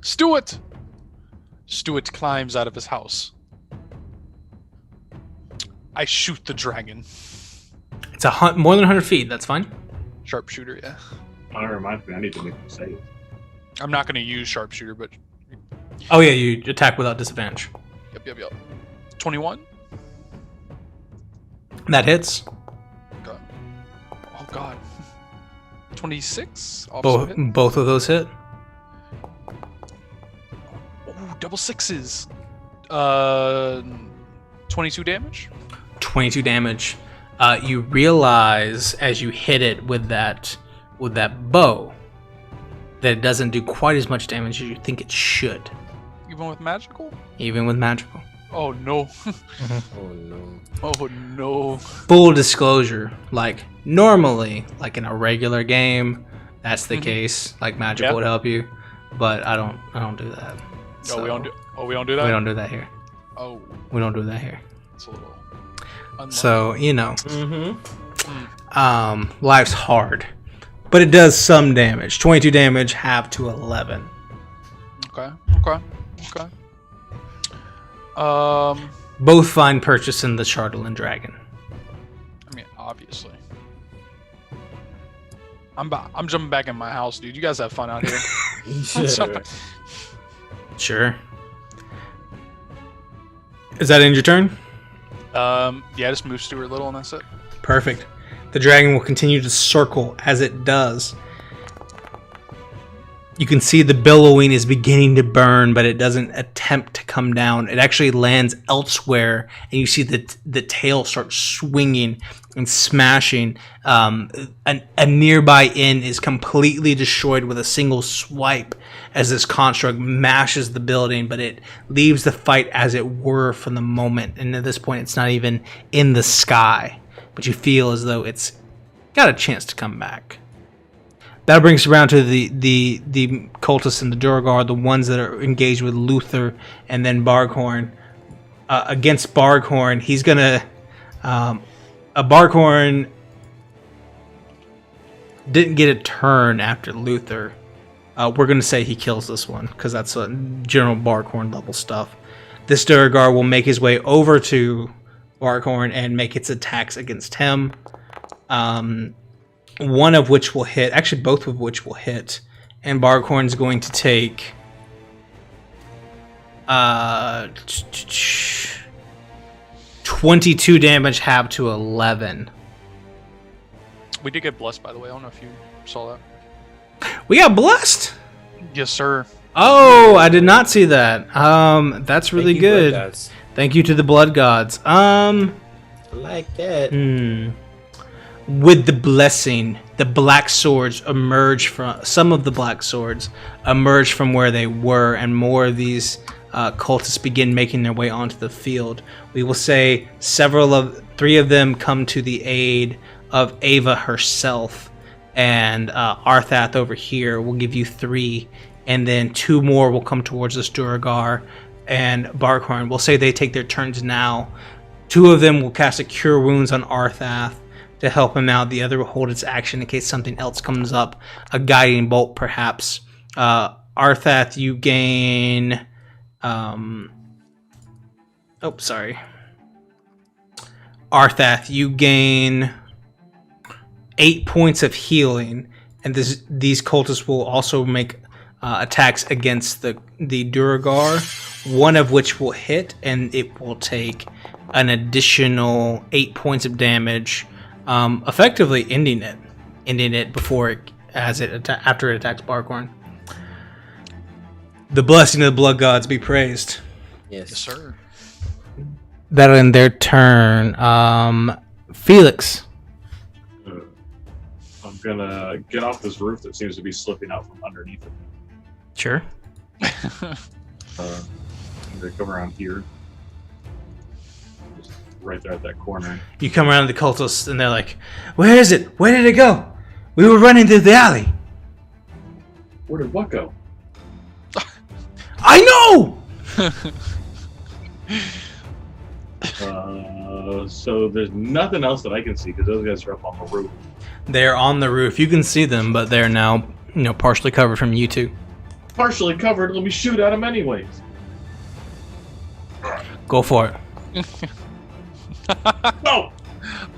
Stuart climbs out of his house. I shoot the dragon. It's more than 100 feet. That's fine. Sharpshooter, yeah. That reminds me, I need to make a save. I'm not going to use sharpshooter, but... Oh yeah, you attack without disadvantage. Yep. 21? That hits. God. Oh, God. 26? Also hit. Both of those hit. Oh, double sixes. 22 damage? 22 damage. You realize as you hit it with that bow that it doesn't do quite as much damage as you think it should. Even with magical? Even with magical. Oh no. Oh no. Oh no. Full disclosure, like normally, like in a regular game, that's the case. Like magic Yeah. would help you, but I don't do that. Oh, we don't do. Oh, we don't do We that. don't do that here. Oh, We don't do that here. it's a little. Unlucky. So you know, Mm-hmm. life's hard, but it does some damage. 22 damage, half to 11. Okay. Both find purchase in the Chardalyn Dragon. I mean, obviously. I'm jumping back in my house, dude. You guys have fun out here. Sure. Is that end your turn? Yeah, just move Stuart Little and that's it. Perfect. The dragon will continue to circle as it does. You can see the billowing is beginning to burn, but it doesn't attempt to come down. It actually lands elsewhere, and you see the tail start swinging and smashing. A nearby inn is completely destroyed with a single swipe as this construct mashes the building, but it leaves the fight as it were from the moment. And at this point, it's not even in the sky, but you feel as though it's got a chance to come back. That brings us around to the cultists and the Duragar, the ones that are engaged with Luther and then Barghorn. Against Barghorn, he's gonna a Barghorn didn't get a turn after Luther. We're gonna say he kills this one because that's a general Barghorn level stuff. This Duragar will make his way over to Barghorn and make its attacks against him. One of which will hit, actually both of which will hit, and Barghorn's going to take 22 damage, half to 11. We did get blessed, by the way. I don't know if you saw that. We got blessed. Yes, sir. Oh, I did not see that. That's really Thank you, good. Blood Gods. Thank you to the blood gods. I like that. With the blessing, the black swords emerge from some of the black swords emerge from where they were, and more of these cultists begin making their way onto the field. We will say three of them come to the aid of Ava herself, and Arthath over here will give you 3, and then 2 more will come towards this Duragar and Barghorn. We'll say they take their turns now. 2 of them will cast a Cure Wounds on Arthath to help him out. The other will hold its action in case something else comes up. A Guiding Bolt, perhaps. Arthath, you gain... Arthath, you gain 8 points of healing. And these cultists will also make attacks against the Duragar. One of which will hit, and it will take an additional 8 points of damage. Effectively ending it before after it attacks Barghorn. The blessing of the blood gods be praised. Yes, sir. That'll end their turn. Felix. I'm gonna get off this roof that seems to be slipping out from underneath it. Sure. I'm gonna come around here. Just right there at that corner. You come around the cultists and they're like, "Where is it? Where did it go? We were running through the alley." Where did what go? I know! So there's nothing else that I can see because those guys are up on the roof. They're on the roof. You can see them, but they're now, partially covered from you two. Partially covered. Let me shoot at them anyways. Go for it. No!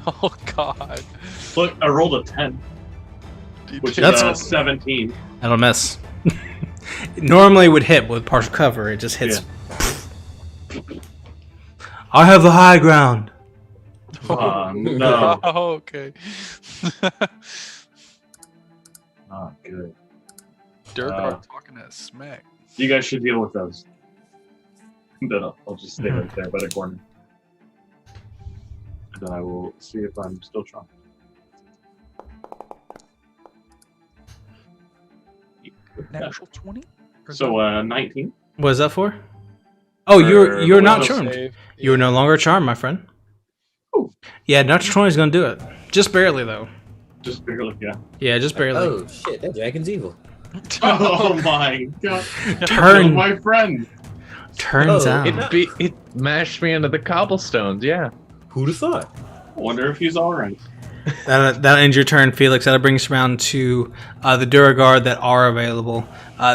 Oh God. Look, I rolled a 10, which That's- is 17. That'll miss. Normally it would hit with partial cover. It just hits. Yeah. I have the high ground. No. Oh, okay. Not good. Durgar talking that smack. You guys should deal with those. Then I'll just stay right there by the corner. And then I will see if I'm still strong. Natural 20? So, 19. What is that for? Oh, For you're the not will charmed. save. You're no longer charmed, my friend. Ooh. Yeah, Natural 20 is gonna do it. Just barely, though. Just barely, yeah. Yeah, just barely. Oh shit, that dragon's evil. Oh my god. Turn- My friend. Turns Oh, out. It mashed me into the cobblestones. Yeah. Who'd have thought? I wonder if he's alright. That ends your turn, Felix. That brings us around to the Duragard that are available.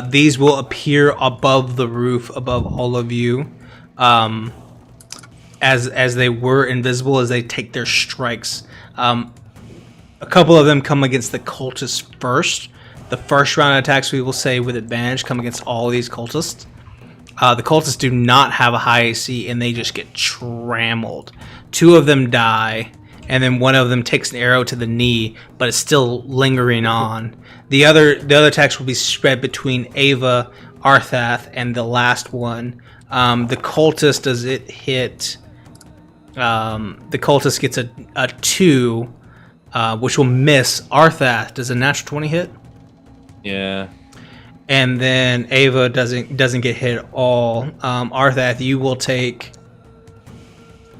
These will appear above the roof, above all of you, as they were invisible as they take their strikes. A couple of them come against the cultists first. The first round of attacks, we will say, with advantage, come against all these cultists. The cultists do not have a high AC, and they just get trammeled. 2 of them die, and then 1 of them takes an arrow to the knee, but it's still lingering on. The other attacks will be spread between Ava, Arthath, and the last one. The cultist, does it hit? The cultist gets a 2, which will miss. Arthath, does a natural 20 hit? Yeah. And then Ava doesn't get hit at all. Arthath, you will take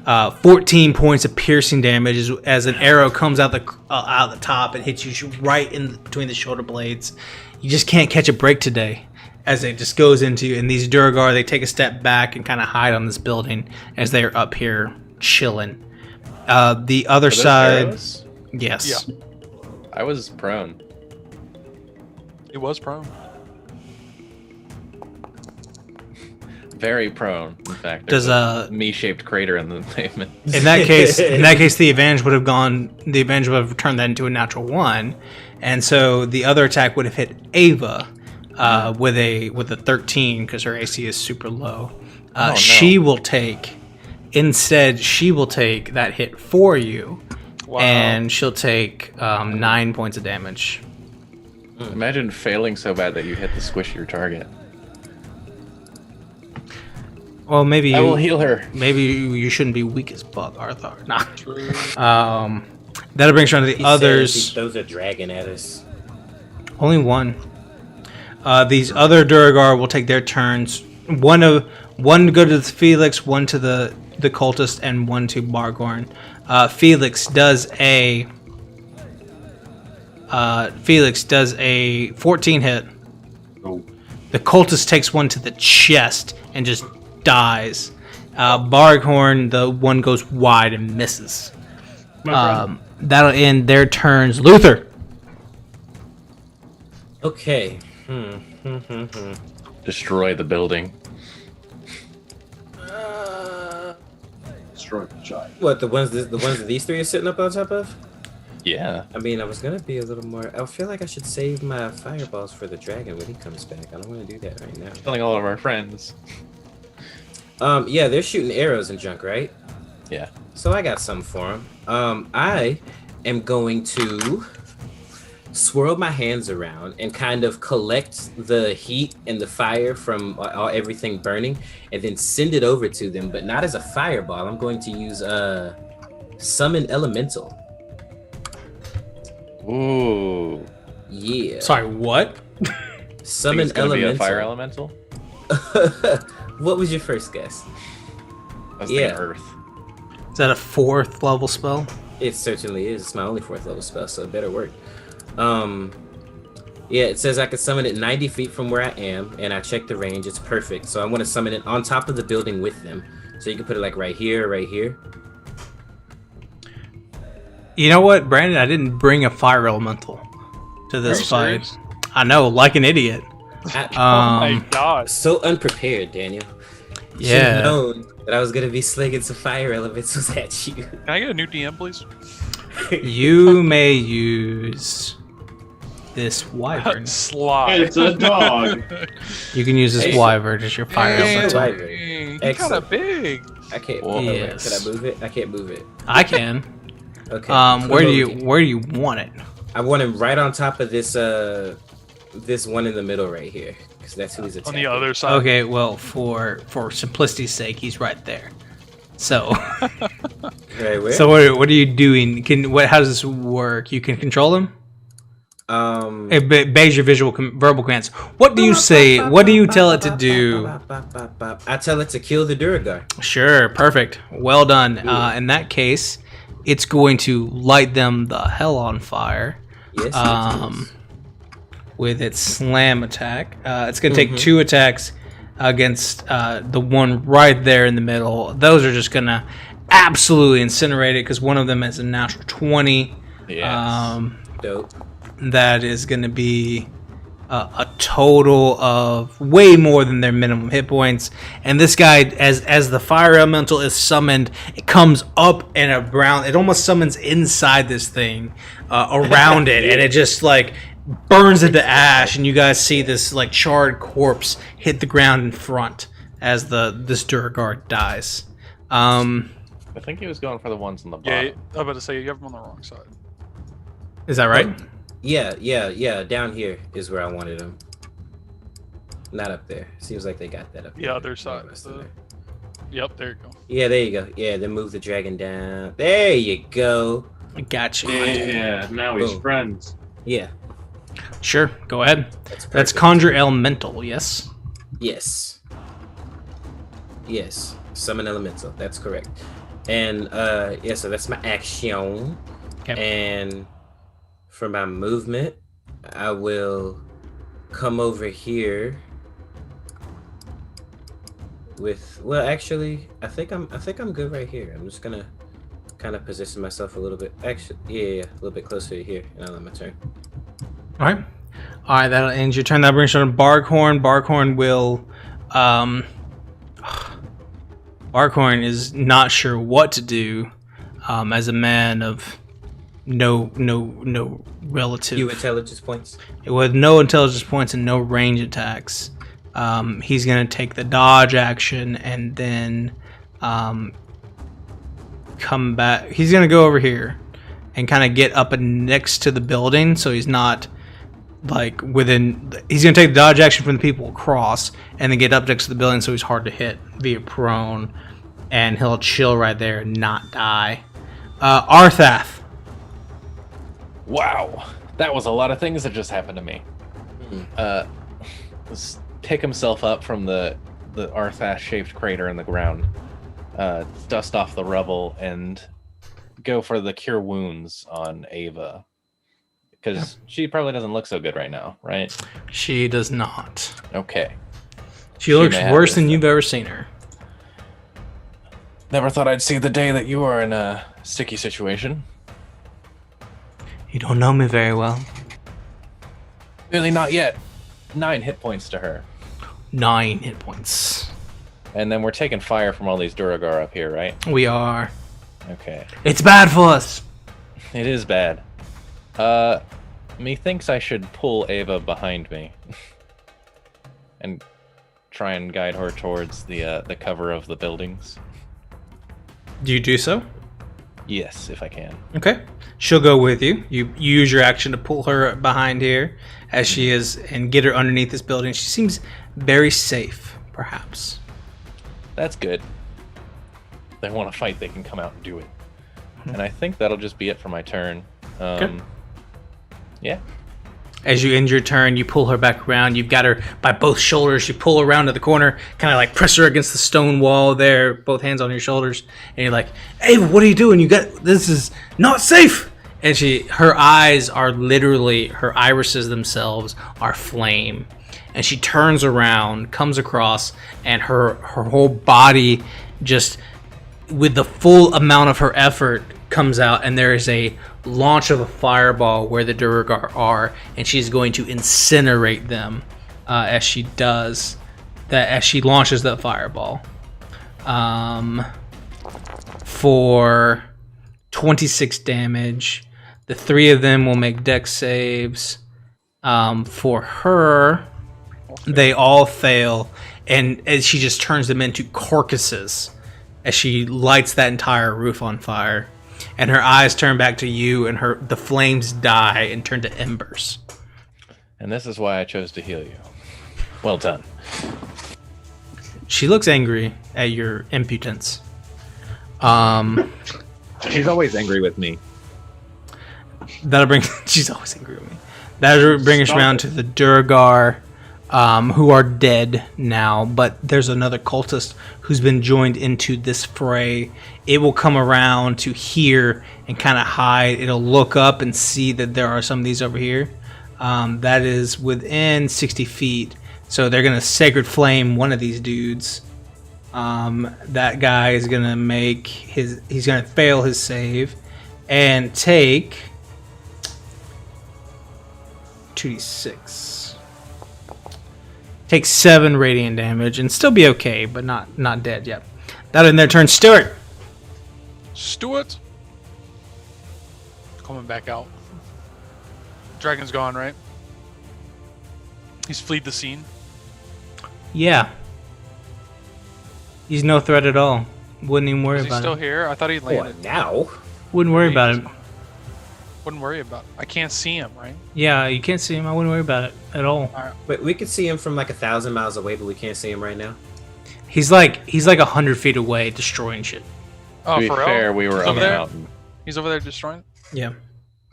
14 points of piercing damage as an arrow comes out the top and hits you right in between the shoulder blades. You just can't catch a break today, as it just goes into you. And these Duragar, they take a step back and kind of hide on this building as they're up here chilling. The other Are those side, arrows? yes. Yeah. I was prone. It was prone. Very prone. In fact, Does there's a me-shaped crater in the pavement. In that case, the advantage would have turned that into a natural 1, and so the other attack would have hit Ava with a 13 because her AC is super low. No. She will take that hit for you, Wow. and she'll take 9 points of damage. Imagine failing so bad that you hit the squishier target. Well, maybe I will heal her. Maybe you shouldn't be weak as fuck, Arthur. Nah. True. That'll bring us around to the He others. says he throws a dragon at us. Only one. These other Duragar will take their turns. One to go to Felix, one to the cultist, and one to Bargorn. Felix does a 14 hit. Oh. The cultist takes one to the chest and just dies. Barghorn, the one goes wide and misses. That'll end their turns. Luther. Okay. Destroy the building. Destroy the child. What, the ones that these 3 are sitting up on top of? Yeah. I mean, I was gonna be a little more. I feel like I should save my fireballs for the dragon when he comes back. I don't want to do that right now. Killing all of our friends. Yeah, they're shooting arrows and junk, right? Yeah. So I got some for them. I am going to swirl my hands around and kind of collect the heat and the fire from everything burning, and then send it over to them, but not as a fireball. I'm going to use summon elemental. Ooh. Yeah. Sorry, what? Think Summon it's gonna elemental. be a fire elemental? What was your first guess? I was thinking Yeah. Earth. Is that a 4th level spell? It certainly is. It's my only 4th level spell, so it better work. Yeah, it says I can summon it 90 feet from where I am, and I checked the range. It's perfect. So I want to summon it on top of the building with them. So you can put it like right here, right here. You know what, Brandon? I didn't bring a fire elemental to this you fight. serious? I know, like an idiot. I, Oh my god. so unprepared, Daniel. Should have Yeah. known that I was gonna be slinging some fire elementals at you. Can I get a new DM, please? You may use this wyvern. Slide. It's a dog. You can use this Hey. wyvern as your fire Hey. elemental. Wyvern. Dang, he kind Excellent. of big. I can't. Well, oh, wait, yes. Can I move it? I can't move it. I can. Okay. Where do Move it. you want it? I want him right on top of this this one in the middle right here, because that's who he's On attacking. the other side. Okay, well, for simplicity's sake, he's right there. So, Right where? so what are you doing? How does this work? You can control him. It begs your verbal commands. What do you say? What do you tell it to do? I tell it to kill the Duragar. Sure, perfect. Well done. In that case, it's going to light them the hell on fire. Yes. With its slam attack. It's going to take 2 attacks against the one right there in the middle. Those are just going to absolutely incinerate it because one of them is a natural 20. Yes. Dope. That is going to be a total of way more than their minimum hit points. And this guy, as the fire elemental is summoned, it comes up and around. It almost summons inside this thing, around it, and it just like burns it to ash. And you guys see this like charred corpse hit the ground in front as this Duragar dies. I think he was going for the ones on the bottom. Yeah, I was about to say you have them on the wrong side. Is that right? Yeah. Down here is where I wanted them. Not up there. Seems like they got that up there. Yeah, other side. Yep, there you go. Yeah, there you go. Yeah, then move the dragon down. There you go. I got you. Yeah, now he's Boom. friends. Yeah. Sure, go ahead. That's perfect. conjure elemental, yes? Yes. Summon elemental. That's correct. And yeah, so that's my action. Okay. And for my movement, I will come over here with, well, actually, I think I'm good right here. I'm just gonna kind of position myself a little bit. Actually, yeah, a little bit closer to here, and I'll end my turn. All right, that'll end your turn. That brings you on Barkhorn. Barkhorn will, Barkhorn is not sure what to do, as a man of no relative. Few intelligence points. With no intelligence points and no range attacks. He's gonna take the dodge action and then come back. He's gonna go over here and kind of get up next to the building, so he's not like within. He's gonna take the dodge action from the people across and then get up next to the building, so he's hard to hit via prone, and he'll chill right there and not die. Arthath. Wow, that was a lot of things that just happened to me. Pick himself up from the Arthath-shaped crater in the ground, dust off the rubble, and go for the cure wounds on Ava, because she probably doesn't look so good right now, right? She does not. Okay. She looks may have worse this than then. you've ever seen her. Never thought I'd see the day that you are in a sticky situation. You don't know me very well. Really not yet. 9 hit points to her. 9 hit points. And then we're taking fire from all these Duragar up here, right? We are. Okay. It's bad for us. It is bad. Methinks I should pull Ava behind me. And try and guide her towards the cover of the buildings. Do you do so? Yes, if I can. Okay. She'll go with you. You use your action to pull her behind here as she is and get her underneath this building. She seems very safe, perhaps. That's good. If they want to fight, they can come out and do it. And I think that'll just be it for my turn. Okay. Yeah. As you end your turn, you pull her back around. You've got her by both shoulders. You pull her around to the corner, kind of like press her against the stone wall there, both hands on your shoulders. And you're like, "Hey, what are you doing? This is not safe." And her eyes are literally, her irises themselves are flame. And she turns around, comes across, and her whole body just, with the full amount of her effort, comes out, and there is a launch of a fireball where the Duragar are, and she's going to incinerate them as she does that, as she launches that fireball. For 26 damage. The 3 of them will make dex saves. For her, they all fail, and as she just turns them into carcasses as she lights that entire roof on fire. And her eyes turn back to you, and the flames die and turn to embers. And this is why I chose to heal you. Well done. She looks angry at your impotence. She's always angry with me. She's always angry with me. That would bring us around to the Durgar, who are dead now, but there's another cultist who's been joined into this fray. It will come around to here and kind of hide. It'll look up and see that there are some of these over here. That is within 60 feet. So they're going to Sacred Flame one of these dudes. That guy is going to he's going to fail his save and take 2d6. Take 7 radiant damage and still be okay, but not dead yet. That in their turn, Stuart. Stuart. Coming back out. Dragon's gone, right? He's fled the scene. Yeah. He's no threat at all. Wouldn't even worry Is he about still it. here? I thought he landed. What, now? Wouldn't worry about it. Wouldn't worry about it. I can't see him, right? Yeah, you can't see him. I wouldn't worry about it at all. Wait, we could see him from like 1,000 miles away, but we can't see him right now. He's like 100 feet away, destroying shit. Oh, To be for real? fair, we were He's on over the there? mountain. He's over there destroying. Yeah.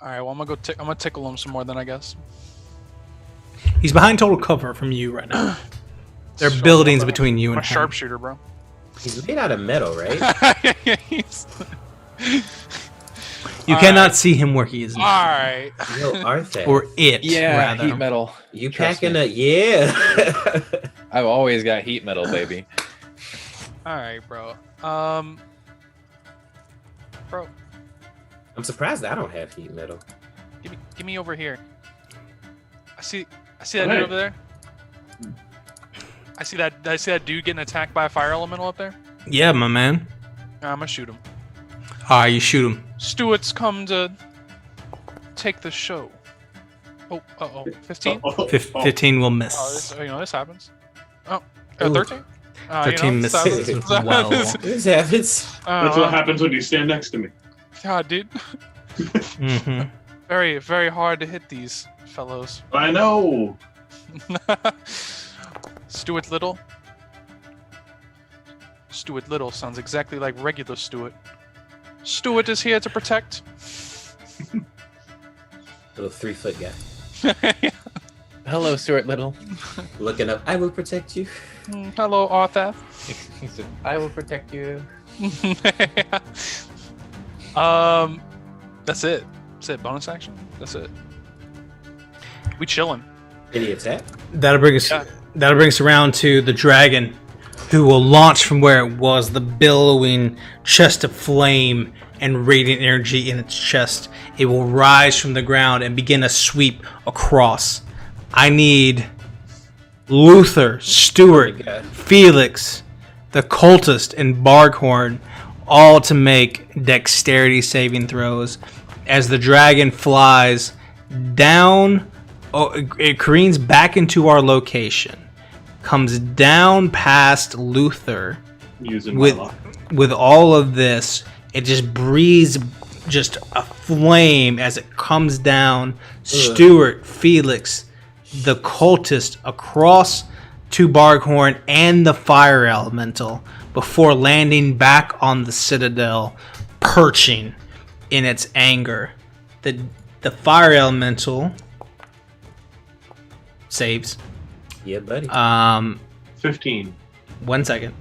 All right. Well, I'm gonna tickle him some more then, I guess. He's behind total cover from you right now. There are So buildings I'm a- between you I'm and a him. sharpshooter, bro. He's made out of metal, right? You All cannot right. see him where he is All now. right. Yo, Arthur. Or it, Yeah, rather. heat metal. You Trust packing me. a yeah. I've always got heat metal, baby. All right, bro. Bro, I'm surprised I don't have heat metal. give me over here. I see that Hey. dude over there. I see that dude getting attacked by a fire elemental up there. Yeah, my man. I'm gonna shoot him. Alright, you shoot him. Stuart's come to take the show. Oh, 15. 15 will miss. Oh, this happens. Oh, Ooh. 13. 13 this happens. misses as well. This happens. That's what happens when you stand next to me. God, dude. hmm Very, very hard to hit these fellows. I know. Stuart Little. Stuart Little sounds exactly like regular Stuart. Stuart is here to protect. Little 3-foot guy. Hello, Stuart Little. Looking up. I will protect you. Hello, Arthur. He said, I will protect you. That's it. That's it. Bonus action. That's it. We chilling. Any attack? That'll bring us. Yeah. That'll bring us around to the dragon, who will launch from where it was, the billowing chest of flame and radiant energy in its chest. It will rise from the ground and begin a sweep across. I need Luther, Stuart, Oh my God. Felix, the cultist, and Barghorn all to make dexterity saving throws as the dragon flies down. It careens back into our location, comes down past Luther. Using my With luck. with all of this, it just breathes just a flame as it comes down. Stuart, Felix, the cultist, across to Barghorn and the fire elemental before landing back on the citadel, perching in its anger. The fire elemental saves. Yeah, buddy. 15. 1 second.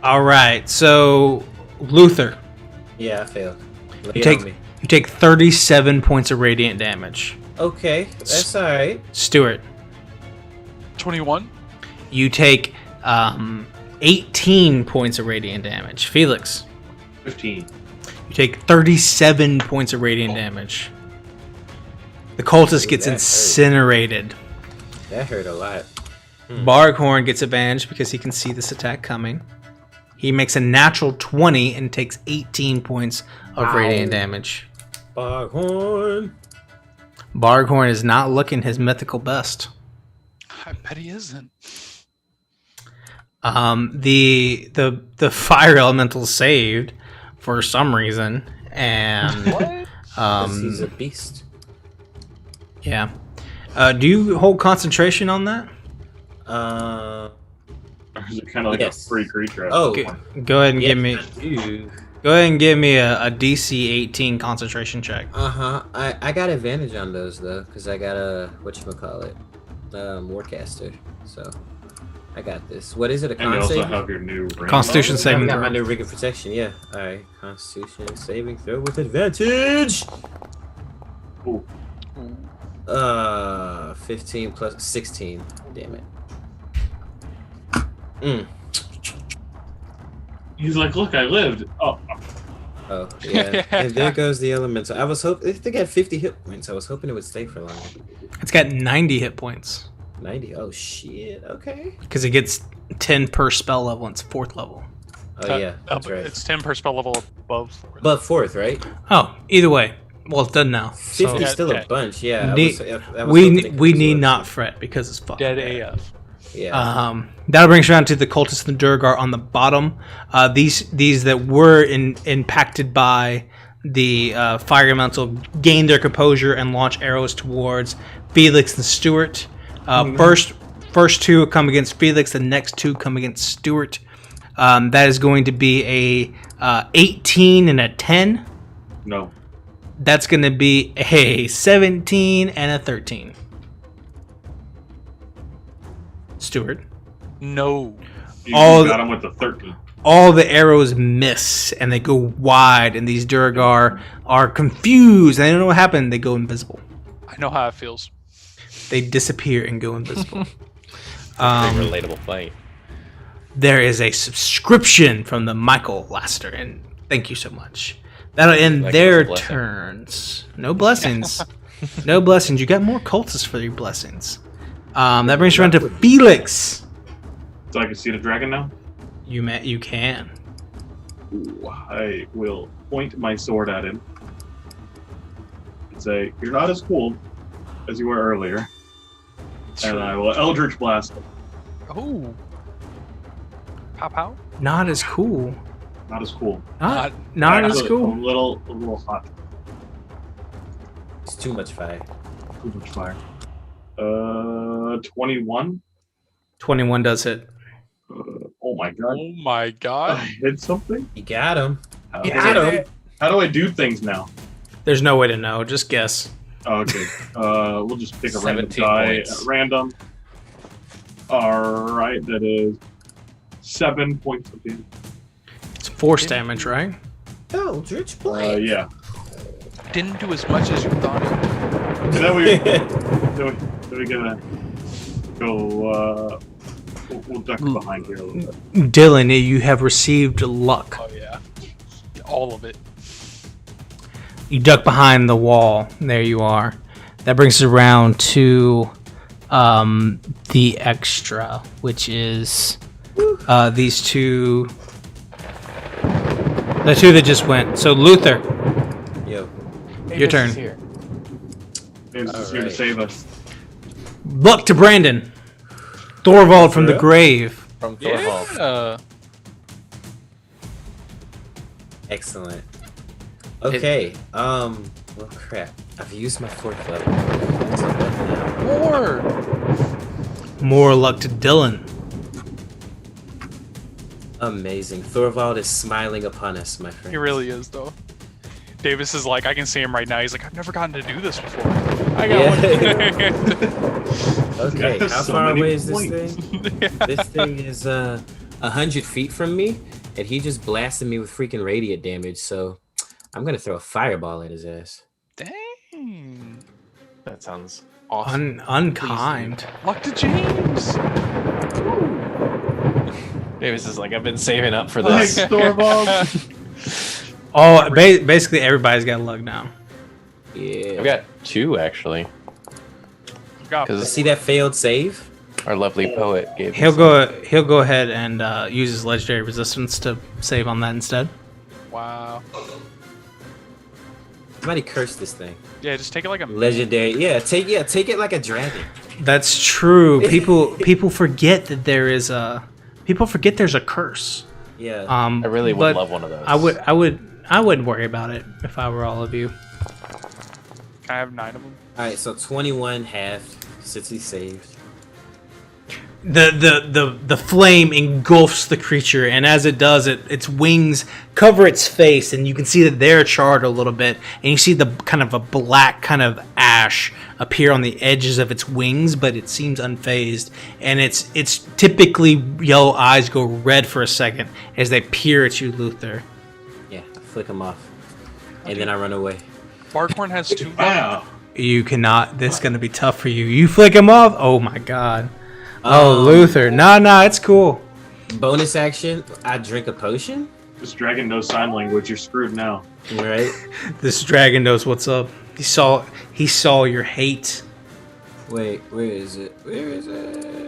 All right, so Luther, Yeah, I failed. Lay you it on take me. you take 37 points of radiant damage. Okay, that's all right. Stuart, 21. you take 18 points of radiant damage. Felix, 15. you take 37 points of radiant damage. The cultist gets that hurt. incinerated. That hurt a lot. Barghorn gets advantage because he can see this attack coming. He makes a natural 20 and takes 18 points of Ow. radiant damage. Barghorn. Barghorn is not looking his mythical best. I bet he isn't. The fire elemental saved for some reason, and What? 'Cause he's a beast. yeah. Do you hold concentration on that? Uh, Or is it kind of like Yes. a free creature? Oh. Go ahead and yeah, give me. I do. Go ahead and give me a DC 18 concentration check. I got advantage on those though, because I got a whatchamacallit, Warcaster. So I got this. What is it? A And you con also save? have your new ring. Constitution I saving got my throw. new ring of protection. Yeah. All right. Constitution saving throw with advantage. Ooh. 15 plus 16. Damn it. He's like, look, I lived. Oh, Oh yeah. And there goes the elemental. I was hoping if they got 50 hit points, I was hoping it would stay for longer. It's got 90 hit points 90. Oh shit. Okay. because it gets 10 per spell level. And it's 4th level. Oh yeah. That's right. It's 10 per spell level above. But 4th, right? Oh, either way. Well, it's done now. 50 So is still a dead. bunch. Yeah. we hoping it we could need absorb not it. fret because it's fucking Dead bad. AF. Yeah. That'll bring us around to the cultists and the Durgar on the bottom. These that were impacted by the fire elemental gain their composure and launch arrows towards Felix and Stuart. First two come against Felix. The next two come against Stuart. That is going to be a 18 and a 10. no. That's going to be a 17 and a 13. Stuart. No. You All got him with the 13. All the arrows miss and they go wide, and these Durgar are confused. They don't know what happened. They go invisible. I know how it feels. They disappear and go invisible. Very relatable fight. There is a subscription from the Michael Laster, and thank you so much. That'll end Like their it's a blessing. turns. No blessings. No blessings. You got more cultists for your blessings. That brings you around to Felix. So I can see the dragon now? You can. Ooh, I will point my sword at him and say, you're not as cool as you were earlier. And I will Eldritch Blast him. Oh. Pow pow. Not as cool. Not as cool. Not as Actually, cool. A little hot. It's too much fire. Too much fire. 21. 21 does hit. Oh my god. Oh my I god. hit something? You got him. How, Got him. how do I do things now? There's no way to know. Just guess. Oh, okay. We'll just pick a random 17 die points. at random. Alright, that is 7 points of damage. It's force damage, right? Eldritch Blast. Yeah. Didn't do as much as you thought it would. So then we're gonna go. We'll duck behind here a little bit. Dylan, you have received luck. Oh yeah. All of it. You duck behind the wall. There you are. That brings us around to the extra, which is these two. The two that just went. So Luther, Yo. your turn. James is here to Alright. save us. Luck to Brandon. Thorvald from the Yeah. grave. From Thorvald. Yeah. Excellent. Okay. Well, crap. I've used my 4th level. What's up with now? More. More luck to Dylan. Amazing. Thorvald is smiling upon us, my friend. He really is though. Davis is like, I can see him right now. He's like, I've never gotten to do this before. I got Okay, Yes, how so far many away is this points. thing? This thing is 100 feet from me, and he just blasted me with freaking radiant damage. So I'm gonna throw a fireball at his ass. Dang. That sounds awesome. Unkind. Luck to James. Davis is like, I've been saving up for Thanks, this. Thorvald. Oh, basically everybody's got luck now. Yeah. I've got 2 actually, Got because See that failed save? our lovely poet gave. He'll us go ahead and use his legendary resistance to save on that instead. Wow. Somebody curse this thing. Yeah, just take it like a Legendary. Take it like a dragon. That's true. People forget that there's a curse. Yeah. I really would but love one of those. I wouldn't worry about it if I were all of you. Can I have 9 of them? All right. So 21 halved since he saved. the flame engulfs the creature, and as it does, its wings cover its face, and you can see that they're charred a little bit, and you see the kind of a black kind of ash appear on the edges of its wings, but it seems unfazed, and its typically yellow eyes go red for a second as they peer at you, Luther. Yeah, I flick them off, and then I run away. Barkhorn has 2. Wow. You cannot. This is gonna be tough for you. You flick him off. Oh my god. Oh, Luther. Nah, it's cool. Bonus action, I drink a potion. This dragon knows sign language. You're screwed now. Right? This dragon knows what's up. He saw your hate. Wait, where is it? Here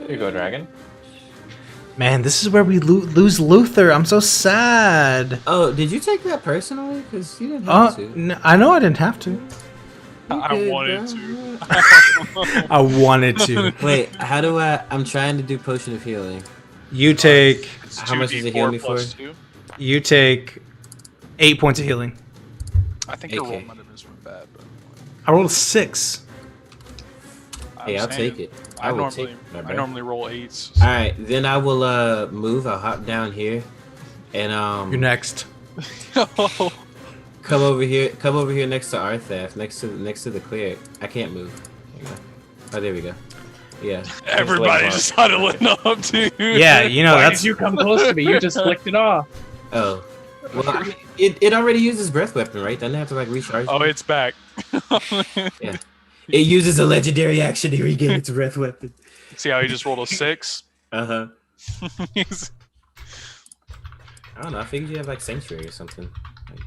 you go, dragon. Man, this is where we lose Luther. I'm so sad. Oh, did you take that personally? Because you didn't have to. I know I didn't have to. I wanted to. I wanted to. Wait, how do I'm trying to do potion of healing. You take. It's How much does it heal me for? 2d4 + 2. You take 8 points of healing. I think your roll AK. might have been bad, but I rolled a 6. Hey, I'll I'm take saying, it. I will normally take my I breath. normally roll 8s. All right, then I will move. I'll hop down here, and You're next. come over here. Come over here next to Arthaf, next to the cleric. I can't move. There you go. Oh, there we go. Yeah. Everybody just huddling up, dude. Yeah, you know that's. you come close to me? You just flicked it off. Oh. Well, I mean, it already uses breath weapon, right? Doesn't it have to like recharge? Oh, it's back. Yeah. It uses a legendary action to regain its breath weapon. See how he just rolled a 6? I don't know. I figured you have like sanctuary or something. Like,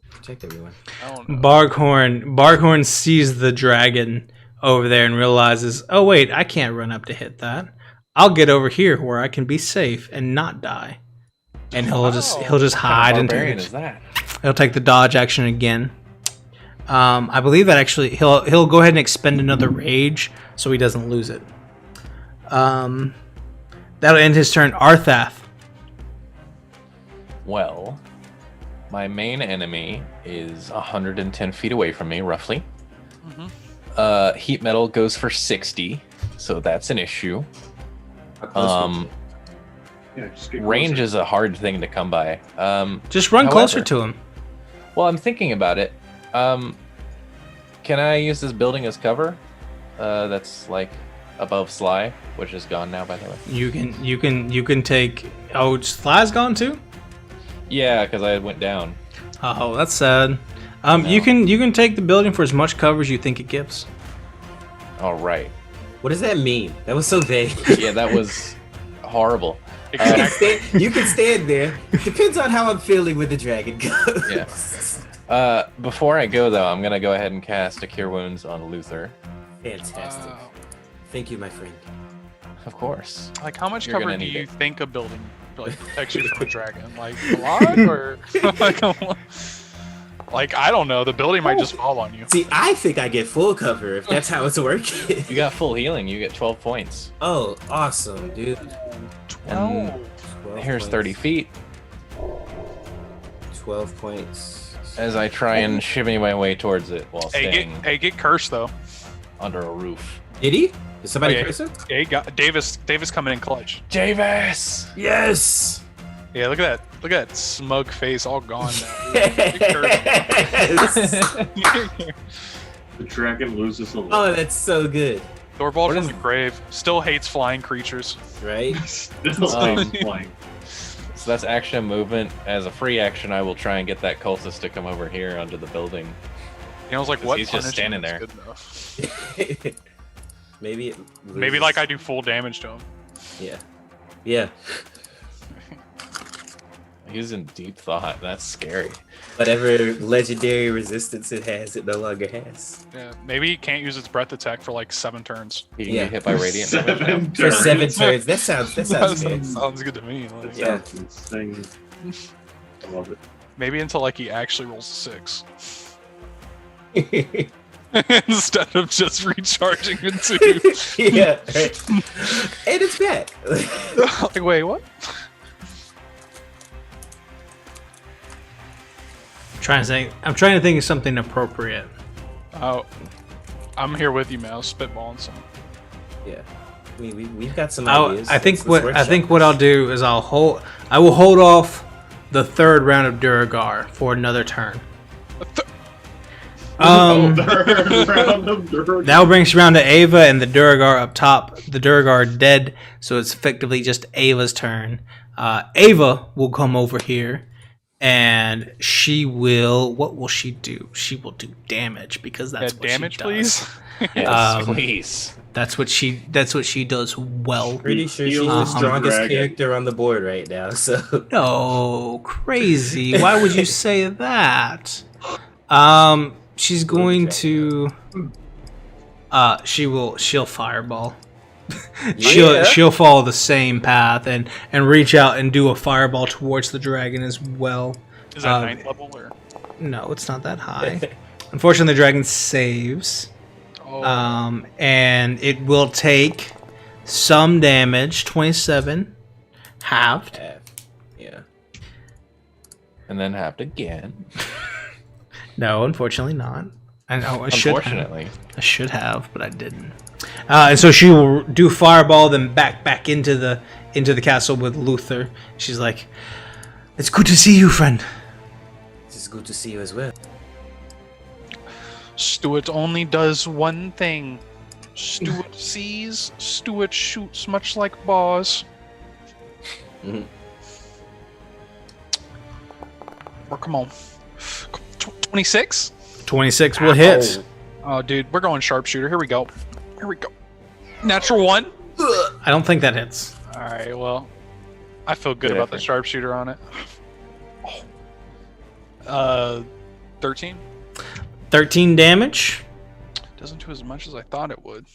protect everyone. I don't know. Barkhorn sees the dragon over there and realizes, oh wait, I can't run up to hit that. I'll get over here where I can be safe and not die. And he'll just hide and Barbarian is that? he'll take the dodge action again. I believe that actually he'll go ahead and expend another rage so he doesn't lose it. That'll end his turn. Arthaf. Well, my main enemy is 110 feet away from me, roughly. Heat metal goes for 60, so that's an issue. Yeah, just get Range closer. is a hard thing to come by. Just run However- closer to him. Well, I'm thinking about it. Can I use this building as cover? That's like above Sly, which is gone now, by the way. You can take. Oh, Sly's gone too. Yeah, because I went down. Oh, that's sad. You can take the building for as much cover as you think it gives. All right. What does that mean? That was so vague. Yeah, that was horrible. Exactly. You can stand there. Depends on how I'm feeling with the dragon goes. Yeah. Before I go though, I'm gonna go ahead and cast a Cure Wounds on Luther. Fantastic. Wow. Thank you, my friend. Of course. Like, how much You're cover gonna do need you it. think a building like protects you from a dragon? Like a lot, or like I don't know. The building might just fall on you. See, I think I get full cover if that's how it's working. You got full healing. You get 12 points. Oh, awesome, dude. And 12 here's points. 30 feet 12 points. as I try and shimmy my way towards it while staying Get cursed though. under a roof. Did he? Did somebody Oh, yeah. curse him? Yeah, he got Davis coming in clutch. Javis! Yes! Yeah, look at that smug face all gone now. Get cursed. The dragon loses a lot. Oh, that's so good. Thorvald from the grave still hates flying creatures. Right? Still flying. So that's action and movement. As a free action, I will try and get that cultist to come over here under the building. You know, I was like, 'Cause what? he's just standing punishment there. is good enough? Maybe Maybe like I do full damage to him. Yeah. Yeah. He's in deep thought. That's scary. Whatever legendary resistance it has, it no longer has. Yeah, maybe he can't use its breath attack for like 7 turns. He can Yeah. get hit by radiant damage now. 7 For turns. 7 turns. That sounds good. sounds good to me. Like, That Yeah. sounds insane. I love it. maybe until like he actually rolls a 6 instead of just recharging into. Yeah. Right. And it's back. Like, wait, what? I'm trying to think of something appropriate. Oh, I'm here with you, man. I was spitballing some. Yeah. We've got some ideas. I think Let's what I'll do is I will hold off the third round of Duragar for another turn. Third round of Durga. That brings you around to Ava and the Duragar up top. The Duragar dead, so it's effectively just Ava's turn. Ava will come over here, and she will. What will she do? She will do damage because that's what damage, she does. please. Yes, please. That's what she does well. Pretty sure she's Heal the the strongest dragon. character on the board right now. So No, crazy. Why would you say that? She's going to. She'll fireball. She'll follow the same path and reach out and do a fireball towards the dragon as well. Is that 9th level or? No, it's not that high. Unfortunately, the dragon saves. Oh. And it will take some damage, 27, halved. yeah. And then halved again. No, unfortunately not. I know I should have. Unfortunately. I should have, but I didn't. And so she will do fireball, then back into the castle with Luther. She's like, "It's good to see you, friend." It's good to see you as well. Stuart only does one thing. Stuart sees, Stuart shoots, much like Boz. Mhm. Or come on. 26? 26 will hit. Oh, dude, we're going sharpshooter. Here we go. Natural 1? I don't think that hits. Alright, well, I feel good Good about the effort. sharpshooter on it. 13? 13 damage. Doesn't do as much as I thought it would.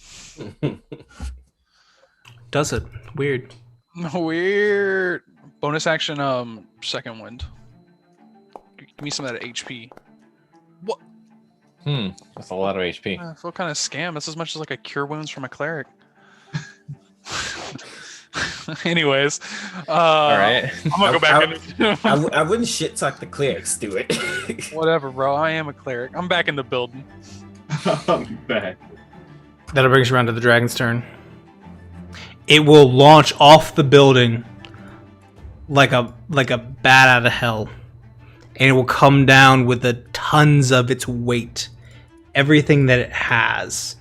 Does it? Weird. Weird. Bonus action, second wind. Give me some of that HP. What? That's a lot of HP. I feel kind of scam. That's as much as like a cure wounds from a cleric. Anyways, All right. I'm gonna go back I wouldn't shit talk the clerics, Stuart. Whatever, bro. I am a cleric. I'm back in the building. I'm back. That'll bring us around to the dragon's turn. It will launch off the building like a bat out of hell, and it will come down with the tons of its weight, everything that it has,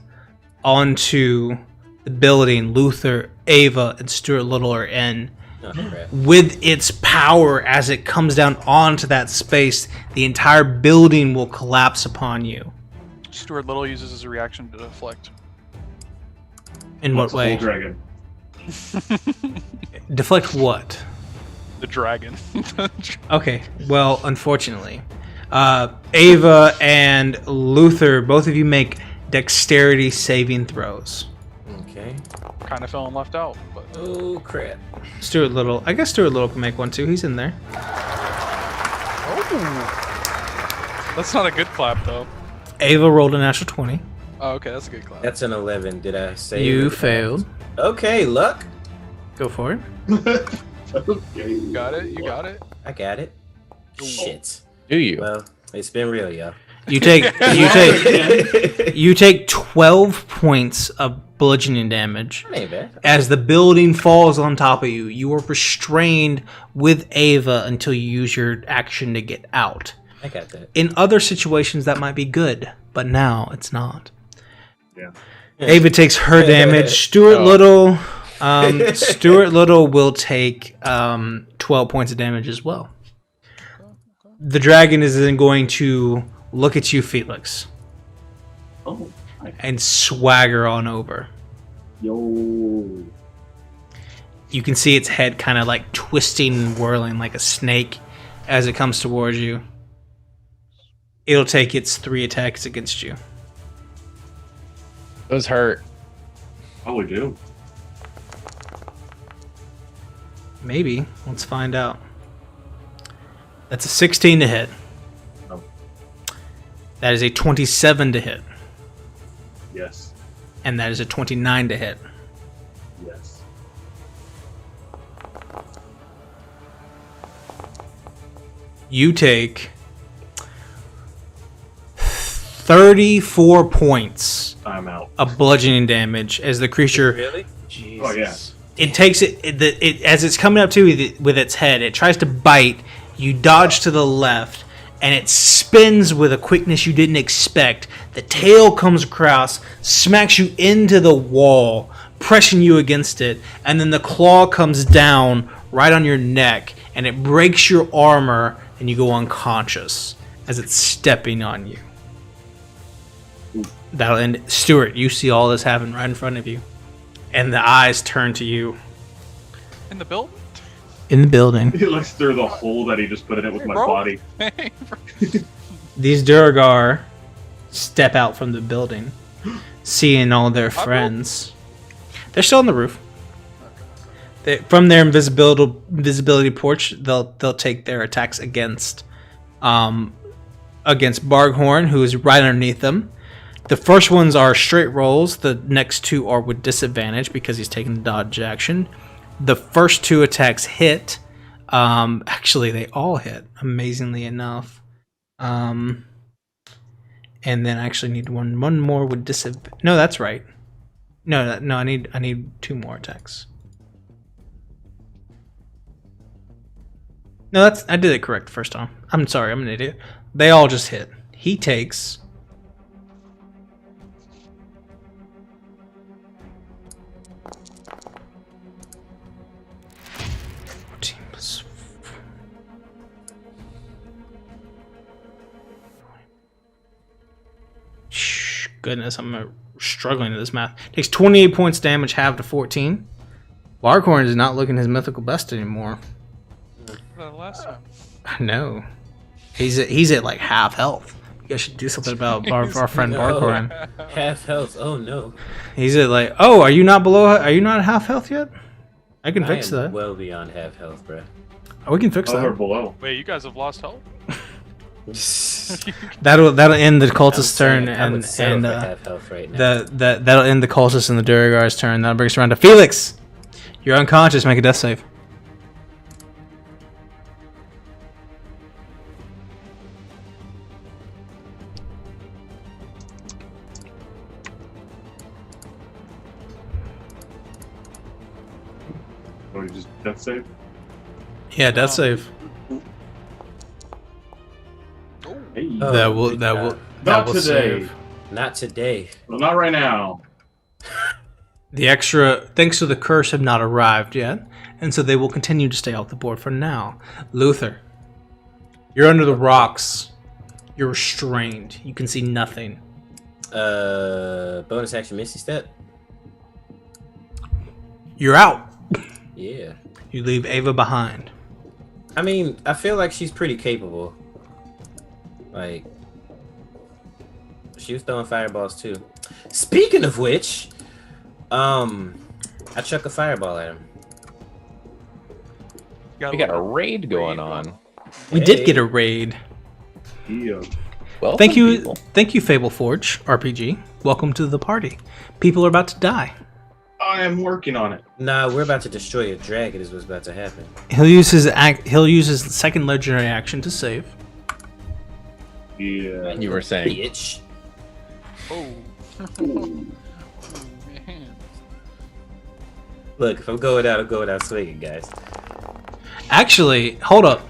onto the building. Luther, Ava, and Stuart Little are in. Oh, crap. With its power, as it comes down onto that space, the entire building will collapse upon you. Stuart Little uses his reaction to deflect. In what What's the way? whole dragon? Deflect what? The dragon. Okay, well, unfortunately, Ava and Luther, both of you make dexterity saving throws. Okay. Kind of feeling left out, but Oh crap. Stuart Little, I guess Stuart Little can make one too. He's in there. that's not a good clap though. Ava rolled a natural 20. Oh, okay, that's a good clap. That's an 11. Did I say? You failed. Okay, luck. Go for it. Okay. You got it. You got it. I got it. Shit. Do you? Well, it's been real, yo. You take 12 points of bludgeoning damage. That ain't bad. As the building falls on top of you. You are restrained with Ava until you use your action to get out. I got that. In other situations, that might be good, but now it's not. Yeah. Ava takes her damage. Stuart Little will take 12 points of damage as well. The dragon is then going to look at you, Felix, Oh. Nice. and swagger on over. Yo. You can see its head kind of like twisting and whirling like a snake as it comes towards you. It'll take its 3 attacks against you. Those hurt. Oh, we do. Maybe. Let's find out. That's a 16 to hit. Oh. That is a 27 to hit. Yes. And that is a 29 to hit. Yes. You take 34 points I'm out. of bludgeoning damage as the creature Really? Jesus. Oh, yeah. It takes it as it's coming up to you with its head. It tries to bite. You dodge to the left, and it spins with a quickness you didn't expect. The tail comes across, smacks you into the wall, pressing you against it, and then the claw comes down right on your neck, and it breaks your armor, and you go unconscious as it's stepping on you. That'll end. Stuart, you see all this happen right in front of you, and the eyes turn to you. In the build? In the building. He looks through the hole that he just put in it with my bro. body. These Duragar step out from the building, seeing all their friends. They're still on the roof. From their invisibility porch, they'll take their attacks against Barghorn, who is right underneath them. The first ones are straight rolls. The next two are with disadvantage because he's taking the dodge action. The first two attacks hit. Actually, they all hit, amazingly enough. And then I actually need one more with disadvantage. No, that's right. No, I need two more attacks. No, I did it correct the first time. I'm sorry, I'm an idiot. They all just hit. He takes 14 plus 4. Goodness, I'm struggling with this math. Takes 28 points damage, halved to 14. Barghorn is not looking his mythical best anymore. Last time. I know. He's at like half health. You guys should do something about our friend Barghorn. Half health. Oh no. He's at like, oh, are you not at half health yet? I can fix I am that. well beyond half health, bro. Oh, we can fix Or that. below. Wait, you guys have lost health? That'll end the cultist's turn, and half health right now. that'll end the cultist and the Duragar's turn. That'll bring us around to Felix. You're unconscious. Make a death save. Oh, you just death save? Yeah, death save. Hey. Oh, that will Not will today. save. Not today. Well, not right now. The extra, thanks to the curse, have not arrived yet, and so they will continue to stay off the board for now. Luther, you're under the rocks. You're restrained. You can see nothing. Bonus action Misty Step. You're out. Yeah. You leave Ava behind. I mean, I feel like she's pretty capable. Like, she was throwing fireballs too. Speaking of which, I chuck a fireball at him. We got a raid going on. We did get a raid. Yeah. Well, Thank you, Fable Forge RPG. Welcome to the party. People are about to die. I am working on it. Nah, we're about to destroy a dragon. Is what's about to happen. He'll use his second legendary action to save. Yeah. You were saying. Bitch. Oh. Man. Look, if I'm going out, I'm going out swinging, guys. Actually, hold up.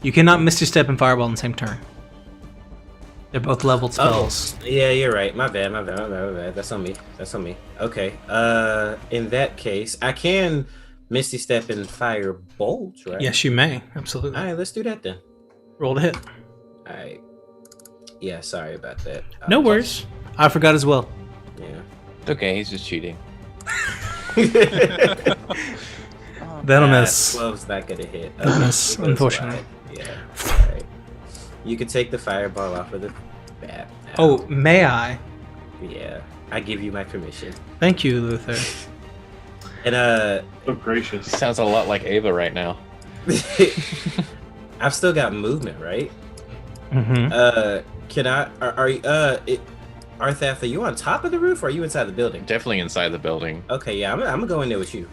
You cannot Misty Step and Fireball in the same turn. They're both leveled spells. Oh, yeah, you're right. My bad. That's on me. Okay. In that case, I can Misty Step and Fire Bolt, right? Yes, you may. Absolutely. All right, let's do that then. Roll to hit. All right. Yeah, sorry about that. No worries. I forgot as well. Yeah. It's okay, he's just cheating. That'll miss. 12's not gonna hit. That'll miss, It goes unfortunately. wide. Yeah. All right. You can take the fireball off of the bat. Oh, may I? Yeah. I give you my permission. Thank you, Luther. And So gracious. Sounds a lot like Ava right now. I've still got movement, right? Mm-hmm. Can I? Arthaf, are you on top of the roof or are you inside the building? Definitely inside the building. Okay, yeah, I'm gonna go in there with you.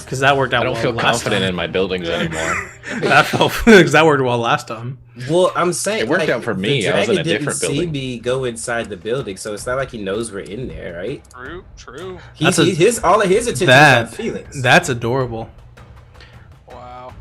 Because that worked out I don't well feel last confident time. in my buildings anymore. That felt because that worked well last time. Well, I'm saying It worked out for me. The I was in dragon a different didn't building. see me go inside the building, so it's not like he knows we're in there, right? True. All of his attention is on Felix. That's adorable. Wow.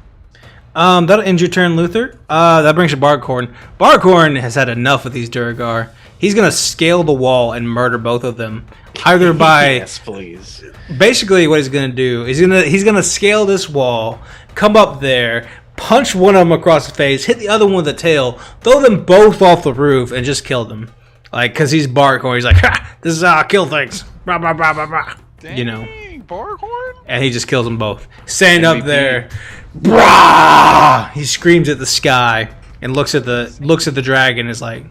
That'll end your turn, Luther. That brings you Barkhorn. Barkhorn has had enough of these Duragar. He's gonna scale the wall and murder both of them, either by Yes, please. basically what he's gonna do is he's gonna scale this wall, come up there, punch one of them across the face, hit the other one with the tail, throw them both off the roof, and just kill them. Like, cause he's Barkhorn. He's like, ha, this is how I kill things. Blah, blah, blah, blah, blah. Dang, You know. Barkhorn? And he just kills them both. Stand MVP. up there, brah! He screams at the sky and looks at the dragon. Is like,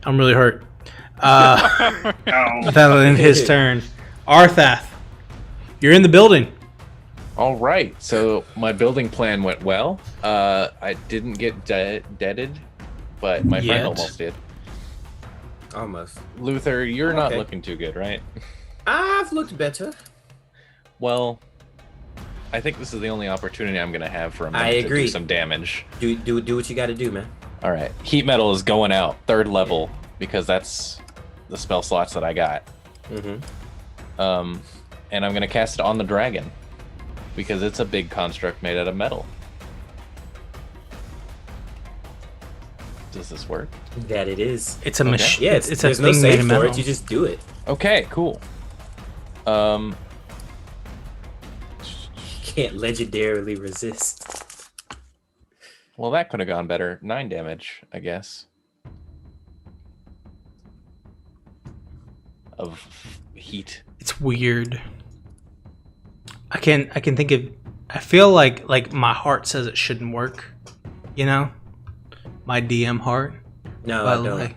I'm really hurt. That'll end his turn. Arthath, you're in the building. All right. So my building plan went well. I didn't get deaded, but my Yet. friend almost did. Almost. Luther, you're not Okay. looking too good, right? I've looked better. Well, I think this is the only opportunity I'm going to have for a minute I to agree. do some damage. Do what you got to do, man. All right. Heat metal is going out, 3rd level, because that's the spell slots that I got. Mm-hmm. And I'm going to cast it on the dragon, because it's a big construct made out of metal. Does this work? That it is. It's a Okay. machine. Yeah, it's a there's no thing made save of for metal. it. You just do it. Okay, cool. You can't legendarily resist. Well, that could have gone better. 9 damage, I guess. Of heat. It's weird. I can think of. I feel like my heart says it shouldn't work. You know, my DM heart. No, But I don't. like,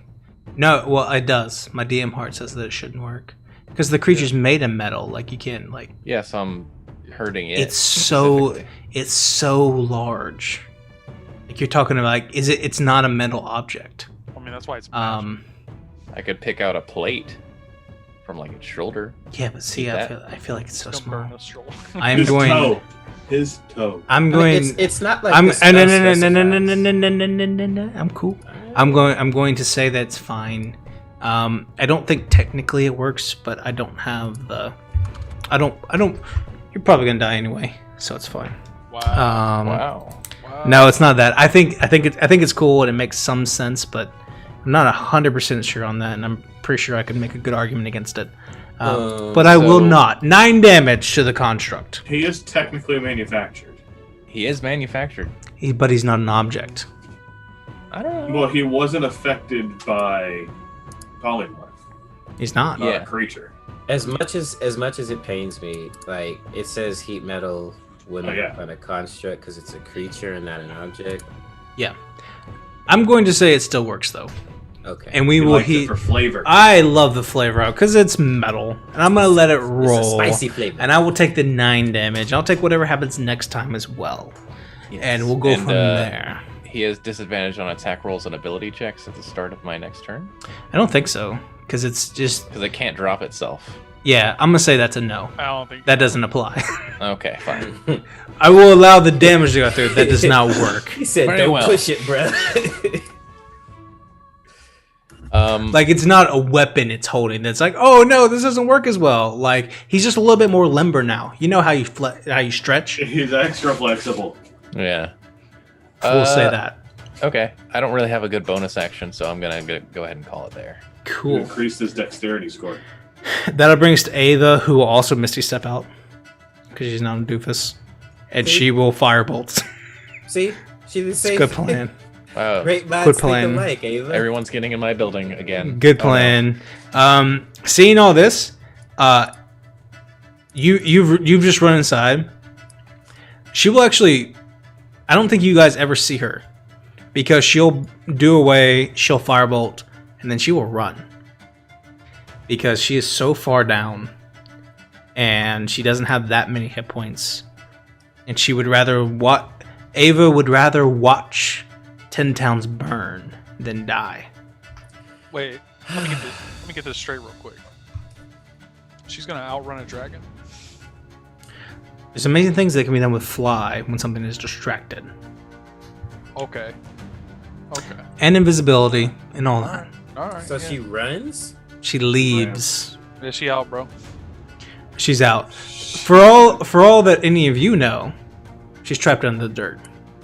no, well, it does. My DM heart says that it shouldn't work because the creature's made of metal. Like you can't like. Yes, I'm hurting it. It's so specifically. it's so large. Like you're talking about like it's not a metal object. I mean, that's why it's magic. I could pick out a plate from like its shoulder. Yeah, but see, Eat I that. feel like it's so Don't burn small. a stroll. I am His going. toe. His toe. I'm I mean, going. it's not like I'm the spell no. specifies. I'm cool. I'm going to say that's fine. I don't think technically it works, but I don't have the. I don't. You're probably gonna die anyway, so it's fine. Wow. Wow. Wow. No, it's not that. I think it's cool and it makes some sense, but I'm not 100% sure on that, and I'm pretty sure I could make a good argument against it. But I will so- not. 9 damage to the construct. He is technically manufactured. He is manufactured. But he's not an object. I don't know. Well, he wasn't affected by polymorph. He's not. Yeah. Creature. As much as it pains me, like it says heat metal when Oh, yeah. on a construct because it's a creature and not an object. Yeah. I'm going to say it still works though, Okay. and we He will likes it heat. for flavor. I love the flavor out because it's metal, and I'm gonna let it It's a roll. spicy flavor. And I will take the 9 damage. I'll take whatever happens next time as well, and we'll go from there. He has disadvantage on attack rolls and ability checks at the start of my next turn I don't think so because it's just because it can't drop itself. yeah. I'm gonna say that's a no. I don't think That doesn't apply. Okay, fine. I will allow the damage to go through. That does not work. He said, Very "Don't well. push it, bro." Like it's not a weapon it's holding. That's like, oh no, this doesn't work as well. Like he's just a little bit more limber now. You know how you how you stretch. He's extra flexible. Yeah. We'll say that. Okay. I don't really have a good bonus action, so I'm gonna go ahead and call it there. Cool. Increased his dexterity score. That'll bring us to Ava, who will also Misty Step out because she's not a doofus, and she will fire bolts. See, she did say Good plan. Wow. Great minds Good think plan. alike, Ava. Everyone's getting in my building again. Good Oh, no. plan. Seeing all this, you've just run inside. She will actually. I don't think you guys ever see her because she'll do away. She'll firebolt, and then she will run because she is so far down, and she doesn't have that many hit points, and she would rather Ava would rather watch 10 towns burn than die. Wait, let me get this straight real quick. She's gonna outrun a dragon. There's amazing things that can be done with fly when something is distracted. Okay. Okay. And invisibility and all that. All right. So yeah. she runs? She leaves. Is she out, bro? She's out. For all that any of you know, she's trapped under the dirt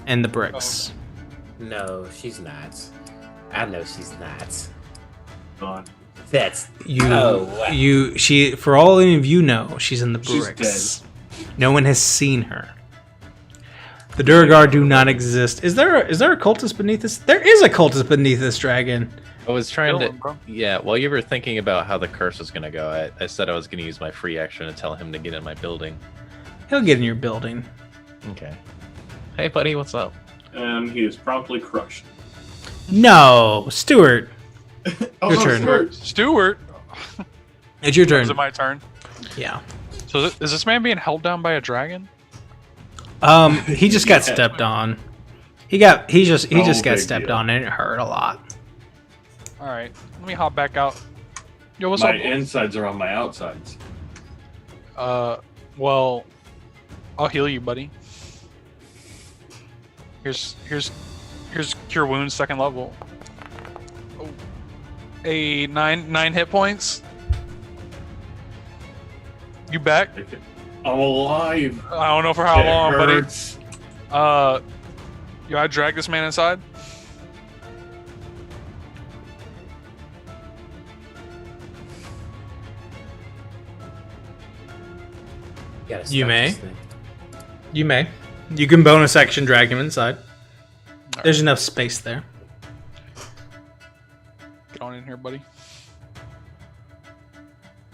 and the bricks. No, she's not. I know she's not. Gone. That's She for all any of you know, she's in the She's bricks. No one has seen her. The Durgar do not exist. Is there a cultist beneath this? There is a cultist beneath this dragon. I was trying Kill to. him, bro. Yeah, while you were thinking about how the curse was going to go, I said I was going to use my free action to tell him to get in my building. He'll get in your building. Okay. Hey, buddy, what's up? And he is promptly crushed. No, Stuart. Oh, Your turn. Stuart. It's your turn. Is it my turn? Yeah. So is this man being held down by a dragon? He just got stepped on. He just No got big stepped deal. on and it hurt a lot. All right. Let me hop back out. Yo, what's My up? insides are on my outsides. Well, I'll heal you, buddy. Here's cure wounds, 2nd level. Oh. A 9 hit points. You back? I'm alive. I don't know for how It long, hurts. buddy. Yo, I drag this man inside. gotta You stop may. this thing. You may. You can bonus action drag him inside. All There's right, enough space there. get on in here, buddy.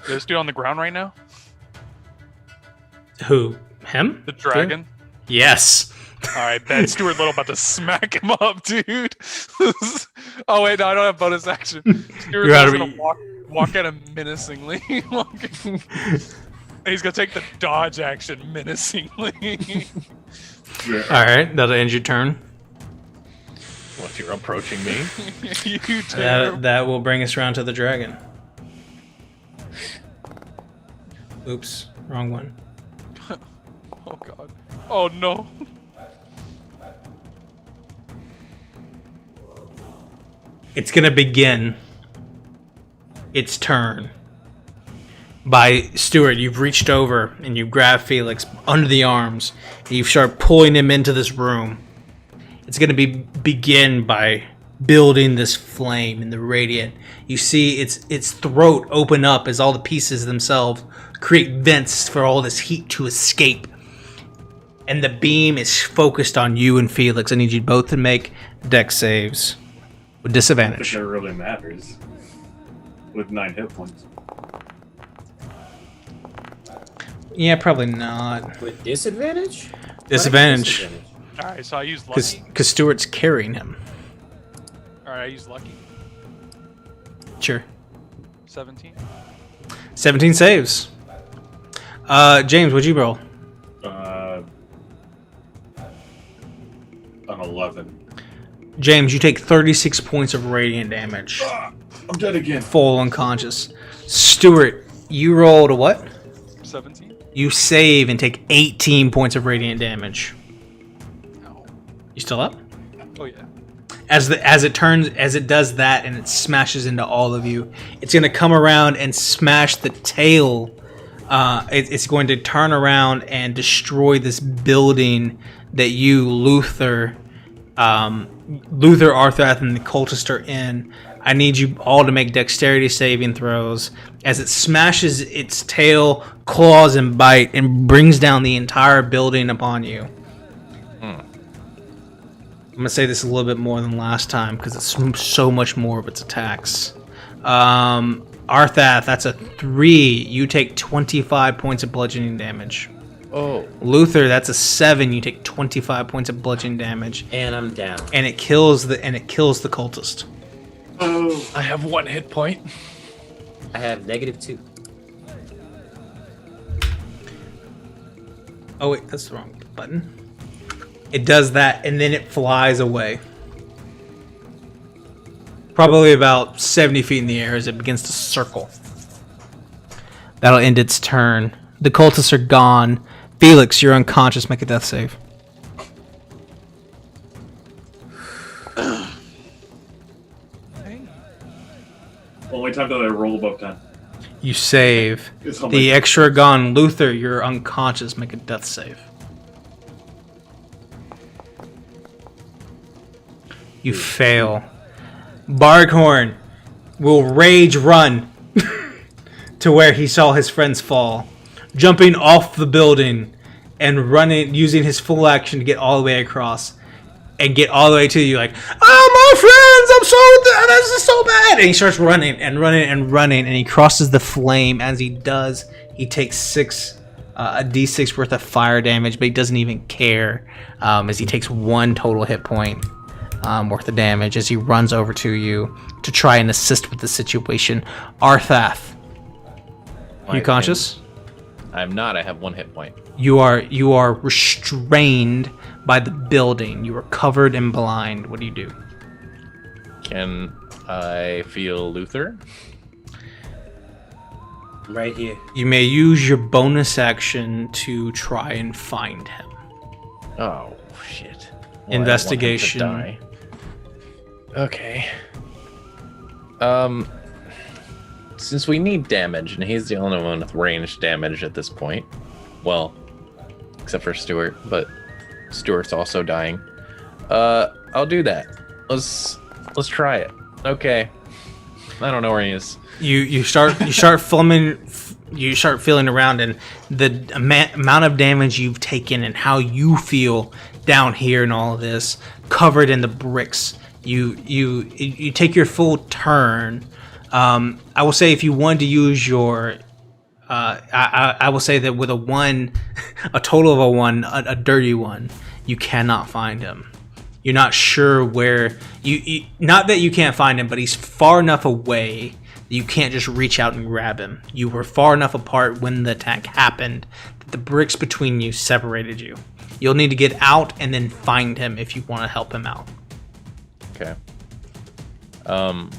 Is this dude on the ground right now? Who? Him? The dragon? Yes. Alright, that Stuart Little about to smack him up, dude. Oh wait, no, I don't have bonus action. Stuart You're out Little's of- gonna walk at him menacingly. He's gonna take the dodge action menacingly. All right, that'll end your turn. What, you're approaching me? You terrible. That will bring us around to the dragon. Oops, wrong one. Oh god. Oh no. It's gonna begin its turn. By Stuart, you've reached over and you grab Felix under the arms and you start pulling him into this room. It's gonna begin by building this flame in the radiant. You see its throat open up as all the pieces themselves create vents for all this heat to escape. And the beam is focused on you and Felix. I need you both to make dex saves with I think disadvantage. it really matters. With 9 hit points. Yeah, probably not. With disadvantage? Disadvantage. Alright, so I use lucky. Because Stuart's carrying him. Alright, I use lucky. Sure. 17. 17 saves. James, what'd you roll? An 11. James, you take 36 points of radiant damage. I'm dead again. Full unconscious. Stuart, you rolled a what? 17? You save and take 18 points of radiant damage. No. You still up? Oh yeah. As it does that and it smashes into all of you, it's going to come around and smash the tail. It's going to turn around and destroy this building that you, Luther, Arthrath, and the cultist are in. I need you all to make dexterity saving throws as it smashes its tail, claws, and bite and brings down the entire building upon you. I'm going to say this a little bit more than last time because it's so much more of its attacks. Arthath, that's a 3. You take 25 points of bludgeoning damage. Oh. Luther, that's a 7. You take 25 points of bludgeoning damage. And I'm down. And it kills the cultist. Oh. I have 1 hit point. I have -2. Oh wait, that's the wrong button. It does that, and then it flies away. Probably about 70 feet in the air as it begins to circle. That'll end its turn. The cultists are gone. Felix, you're unconscious. Make a death save. Only time that I roll above 10. You save. It's on The my- extra gone. Luther, you're unconscious. Make a death save. You fail. Barghorn will rage run to where he saw his friends fall, jumping off the building and running, using his full action to get all the way across and get all the way to you like, oh, my friends, this is so bad. And he starts running and running and running, and he crosses the flame. As he does, he takes a d6 worth of fire damage, but he doesn't even care, as he takes 1 total hit point worth of damage as he runs over to you to try and assist with the situation. Arthath, you conscious? I'm not. I have 1 hit point. You are restrained by the building. You are covered in blind. What do you do? Can I feel Luther? I'm right here. You may use your bonus action to try and find him. Oh, shit. Investigation. I don't want him to die. Okay. Since we need damage, and he's the only one with ranged damage at this point. Well, except for Stuart, but Stuart's also dying. I'll do that. Let's try it. Okay. I don't know where he is. You start feeling around, and the amount of damage you've taken and how you feel down here and all of this covered in the bricks. You take your full turn. I will say if you wanted to use your I will say that with a 1, a total of a 1, a dirty 1, you cannot find him. You're not sure where you not that you can't find him, but he's far enough away that you can't just reach out and grab him. You were far enough apart when the attack happened that the bricks between you separated you. You'll need to get out and then find him if you want to help him out. Okay. And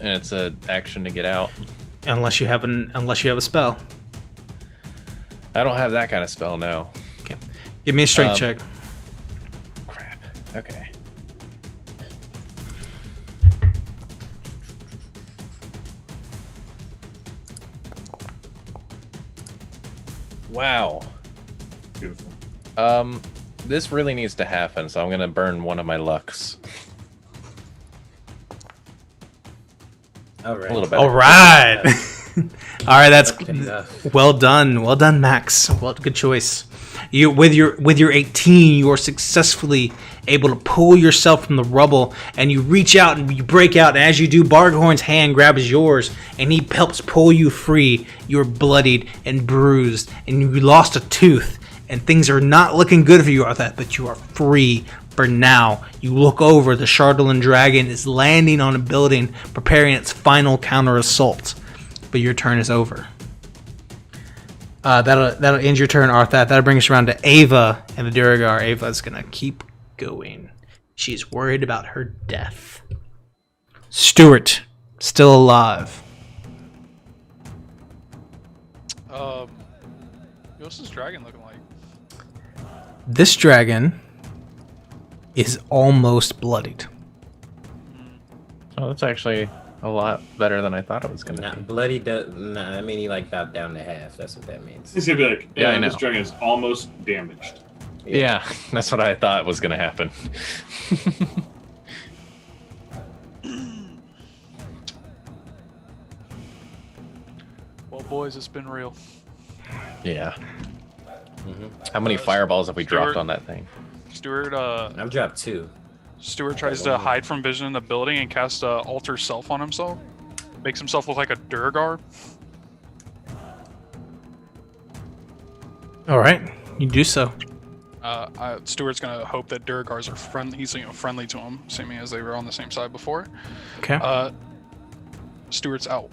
it's an action to get out. Unless you have a spell. I don't have that kind of spell, no. Okay. Give me a strength check. Crap. Okay. Wow. Beautiful. This really needs to happen, so I'm gonna burn one of my lucks. All right. A little better. All right. All right, that's enough. well done. Well done, Max. Well, good choice. You with your 18, you are successfully able to pull yourself from the rubble, and you reach out and you break out. And as you do, Barghorn's hand grabs yours, and he helps pull you free. You're bloodied and bruised, and you lost a tooth, and things are not looking good for you, Arthur. But you are free for now. You look over. The Chardolin dragon is landing on a building, preparing its final counter assault. But your turn is over. That'll end your turn, Arthur. That'll bring us around to Ava and the Duragar. Ava's gonna keep going. She's worried about her death. Stuart, still alive. What's this dragon looking like? This dragon is almost bloodied. Oh, that's actually a lot better than I thought it was gonna Not be. bloody. Nah, I mean he like about down to half. That's what that means. He's gonna be like, Yeah, I this know. dragon is almost damaged. Yeah, that's what I thought was gonna happen. Well, boys, it's been real. Yeah. How many fireballs have we dropped on that thing? Stuart, I've dropped 2. Stuart tries to hide from vision in the building and casts alter self on himself. Makes himself look like a Durgar. All right, you do so. Stuart's gonna hope that Durgars are friendly. He's friendly to him, seeing as they were on the same side before. Okay. Stuart's out.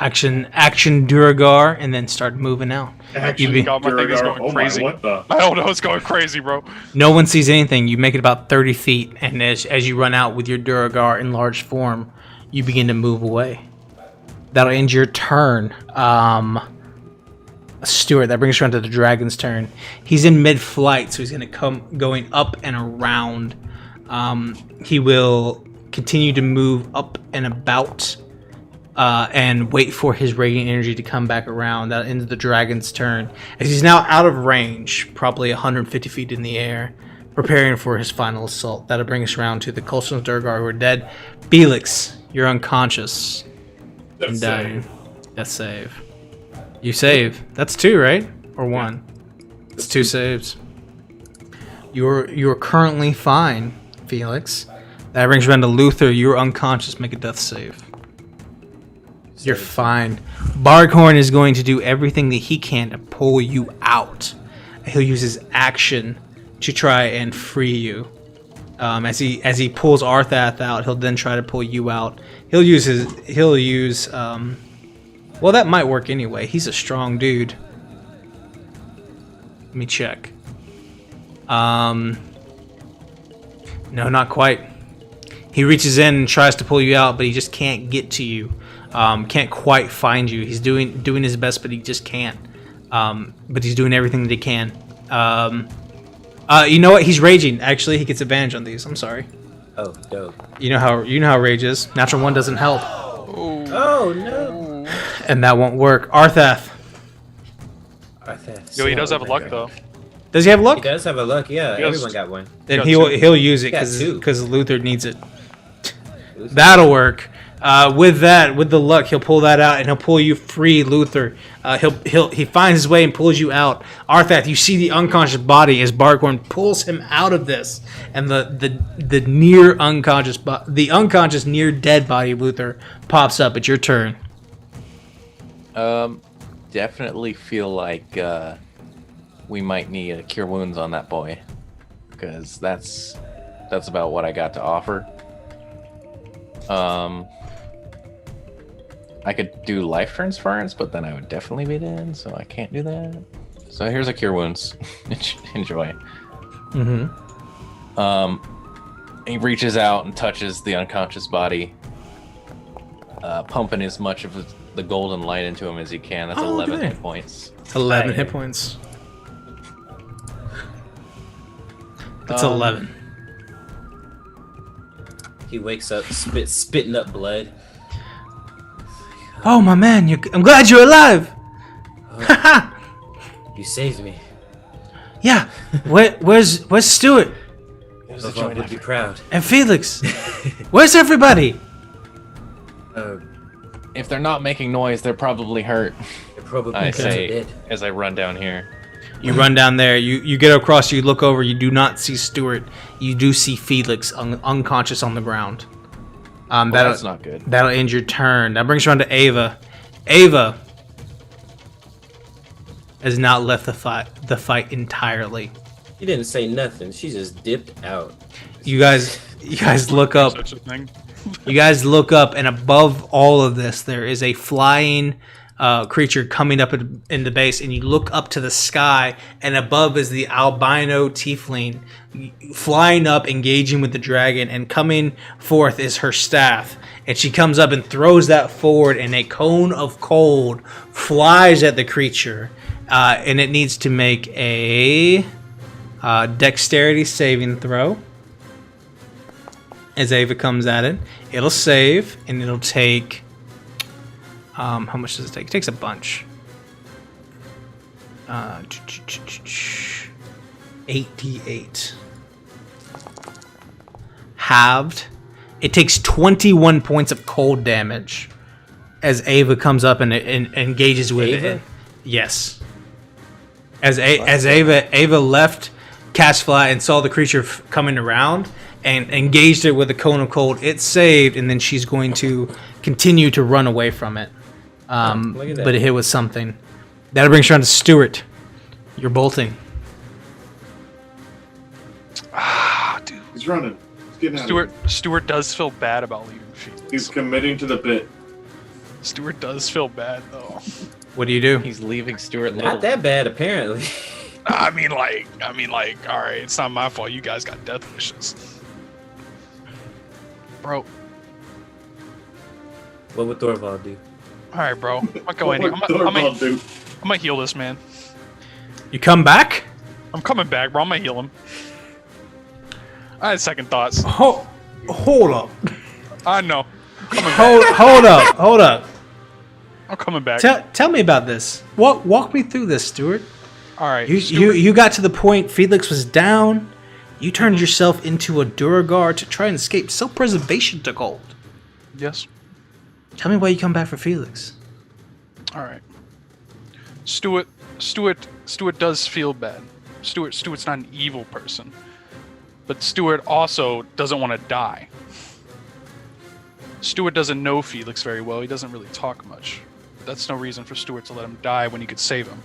Action, Duragar, and then start moving out. Action, be- God, my thing is Duragar. going Oh my, crazy. what the? I don't know, it's going crazy, bro. No one sees anything. You make it about 30 feet, and as you run out with your Duragar in large form, you begin to move away. That'll end your turn. Stuart. That brings us around to the dragon's turn. He's in mid-flight, so he's going to come going up and around. He will continue to move up and about and wait for his radiant energy to come back around. That ends the dragon's turn. As he's now out of range, probably 150 feet in the air, preparing for his final assault. That'll bring us around to the Colston Durgar who are dead. Felix, you're unconscious. That's dying. Death save. You save. That's 2, right? Or 1? It's 2 saves. You're currently fine, Felix. That brings around to Luther. You're unconscious. Make a death save. You're fine. Barkhorn is going to do everything that he can to pull you out. He'll use his action to try and free you. As he pulls Arthath out, he'll then try to pull you out. He'll use well, that might work anyway. He's a strong dude. Let me check. No, not quite. He reaches in and tries to pull you out, but he just can't get to you. Can't quite find you. He's doing his best, but he just can't. But he's doing everything that he can. You know what? He's raging. Actually, he gets advantage on these. I'm sorry. Oh, dope. You know how rage is. Natural 1 doesn't help. Oh no. And that won't work. Arthath. Yo, he does have luck though. Does he have luck? He does have a luck, yeah. He does. Everyone got one. Then got he'll use it He got 2. because Luther needs it. That'll work. With the luck, he'll pull that out and he'll pull you free, Luther. He finds his way and pulls you out. Arthath, you see the unconscious body as Barkhorn pulls him out of this, and the near unconscious, the unconscious near dead body of Luther pops up. It's your turn. Definitely feel like we might need a cure wounds on that boy, because that's about what I got to offer. I could do life transference, but then I would definitely be dead, so I can't do that. So here's a cure wounds. Enjoy. Mm-hmm. He reaches out and touches the unconscious body, pumping as much of the golden light into him as he can. That's 11 okay. hit points. 11 hit points. That's 11. He wakes up, spitting up blood. Oh my man, I'm glad you're alive. Haha. You saved me. Yeah. Where's Stuart Thorvald would be proud. and Felix? Where's everybody? If they're not making noise, they're probably hurt. They're probably I say dead. as I run down here. You run down there. You get across. You look over. You do not see Stuart. You do see Felix unconscious on the ground. That's not good. That'll end your turn. That brings you on to Ava. Ava has not left the fight entirely. She didn't say nothing. She just dipped out. You guys look up. Such a thing. You guys look up, and above all of this, there is a flying creature coming up in the base, and you look up to the sky, and above is the albino tiefling flying up, engaging with the dragon, and coming forth is her staff. And she comes up and throws that forward, and a cone of cold flies at the creature, and it needs to make a dexterity saving throw. As Ava comes at it, it'll save, and it'll take... how much does it take? It takes a bunch. 8d8. Halved. It takes 21 points of cold damage as Ava comes up and engages with Ava? it. Yes. As Ava left Castfly and saw the creature coming around and engaged it with a cone of cold, it saved, and then she's going to continue to run away from it. Look at that. But it hit with something. That'll bring you around to Stuart. You're bolting. Ah, dude. He's running. He's getting out of here. Stuart does feel bad about leaving Felix. He's committing to the bit. Stuart does feel bad though. What do you do? He's leaving Stuart Not little. that bad, apparently. I mean, like, all right, it's not my fault. You guys got death wishes, bro. What would Thorvald do? All right, bro. I'm not going. What would Thorvald do? I'm gonna heal this man. You come back? I'm coming back, bro. I'm gonna heal him. I had second thoughts. Hold up. I know. Hold up. I'm coming back. Tell me about this. Walk me through this, Stuart. All right. You got to the point Felix was down. You turned yourself into a Duragar to try and escape. Self-preservation took hold. Yes. Tell me why you come back for Felix. All right. Stuart does feel bad. Stuart's not an evil person, but Stuart also doesn't want to die. Stuart doesn't know Felix very well. He doesn't really talk much. That's no reason for Stuart to let him die when he could save him.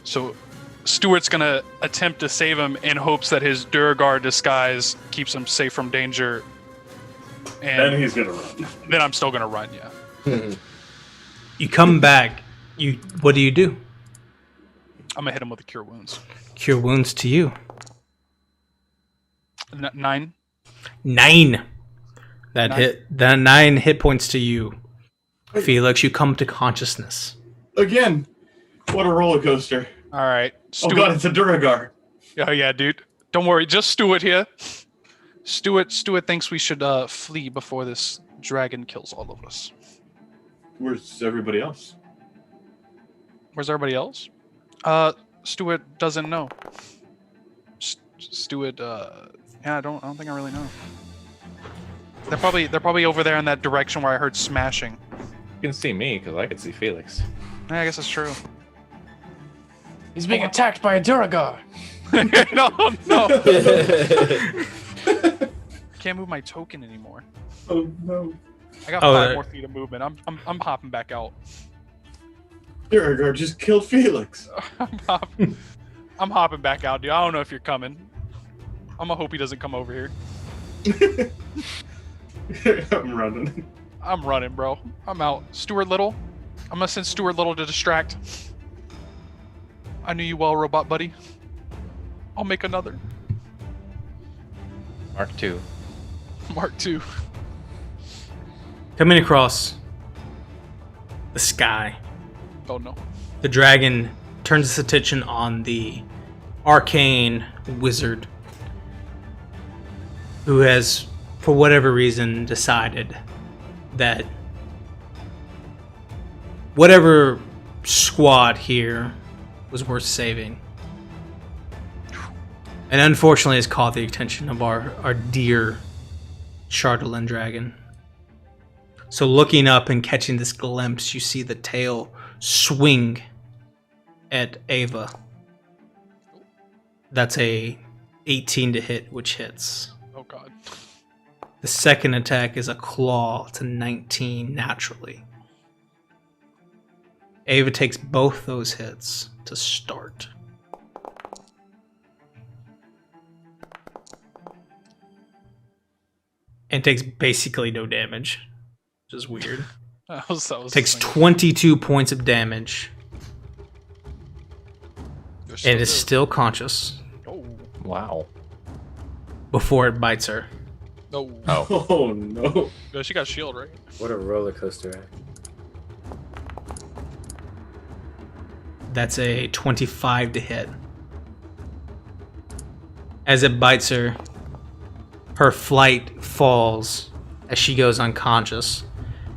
So Stuart's gonna attempt to save him in hopes that his Duragar disguise keeps him safe from danger. And he's gonna run. Then I'm still gonna run, yeah. You come back. What do? I'm gonna hit him with a Cure Wounds. Cure wounds to you. 9. 9. That 9 hit points to you. Felix, you come to consciousness. Again, what a roller coaster. All right. Oh god, it's a Duragar. Oh yeah, dude. Don't worry. Just Stuart here. Stuart thinks we should flee before this dragon kills all of us. Where's everybody else? Where's everybody else? Stuart doesn't know. Stuart, yeah, I don't think I really know. They're probably over there in that direction where I heard smashing. You can see me because I can see Felix. Yeah, I guess that's true. He's being attacked by a Duragar. No. Can't move my token anymore. Oh no. I got 5 more feet of movement. I'm hopping back out. Duragar just killed Felix. I'm hopping back out, dude. I don't know if you're coming. I'm gonna hope he doesn't come over here. I'm running. I'm running, bro. I'm out. Stuart Little. I'm gonna send Stuart Little to distract. I knew you well, robot buddy. I'll make another. Mark II. Mark II. Coming across the sky, Oh no. the dragon turns its attention on the arcane wizard who has, for whatever reason, decided that whatever squad here was worth saving. And unfortunately has caught the attention of our dear Chardolin dragon. So looking up and catching this glimpse, you see the tail swing at Ava. That's a 18 to hit, which hits. Oh god. The second attack is a claw to 19 naturally. Ava takes both those hits to start. And takes basically no damage, which is weird. That was Takes 22 points of damage and is still conscious Oh. Wow. before it bites her. No. Oh no. Yeah, she got shield, right? What a roller coaster act. That's a 25 to hit. As it bites her, her flight falls as she goes unconscious,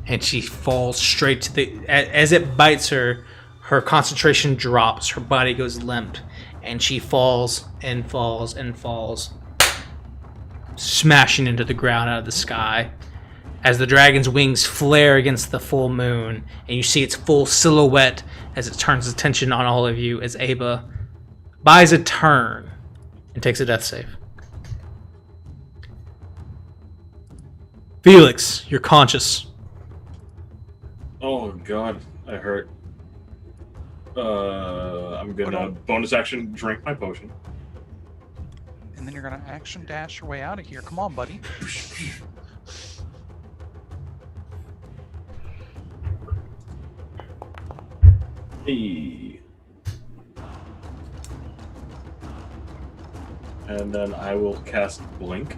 and she falls straight to the. As it bites her, her concentration drops, her body goes limp, and she falls and falls and falls, smashing into the ground out of the sky. As the dragon's wings flare against the full moon, and you see its full silhouette as it turns attention on all of you, as Ava buys a turn and takes a death save. Felix, you're conscious. Oh god, I hurt. I'm gonna bonus action drink my potion. And then you're gonna action dash your way out of here. Come on, buddy. Hey. And then I will cast Blink.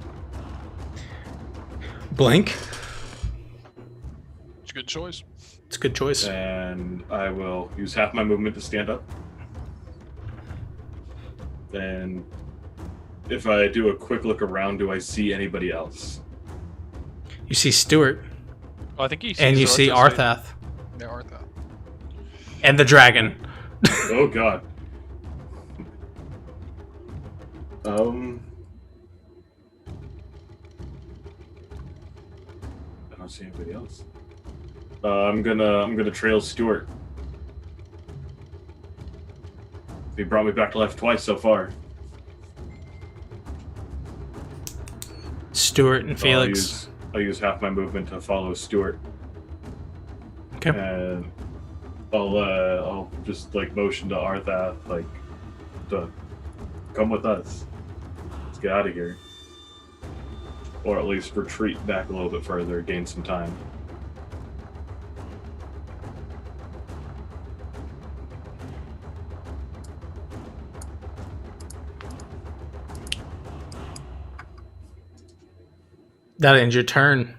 Blink. It's a good choice. It's a good choice. And I will use half my movement to stand up. Then, if I do a quick look around, do I see anybody else? You see Stuart, Oh, I think he and you see Arthath, Yeah, Arthath. and the dragon. Oh god. I don't see anybody else. I'm gonna trail Stuart. He brought me back to life twice so far. Stuart and So Felix. I'll use half my movement to follow Stuart. Okay. And I'll just like motion to Arthath like to come with us. Let's get out of here. Or at least retreat back a little bit further, gain some time. That ends your turn.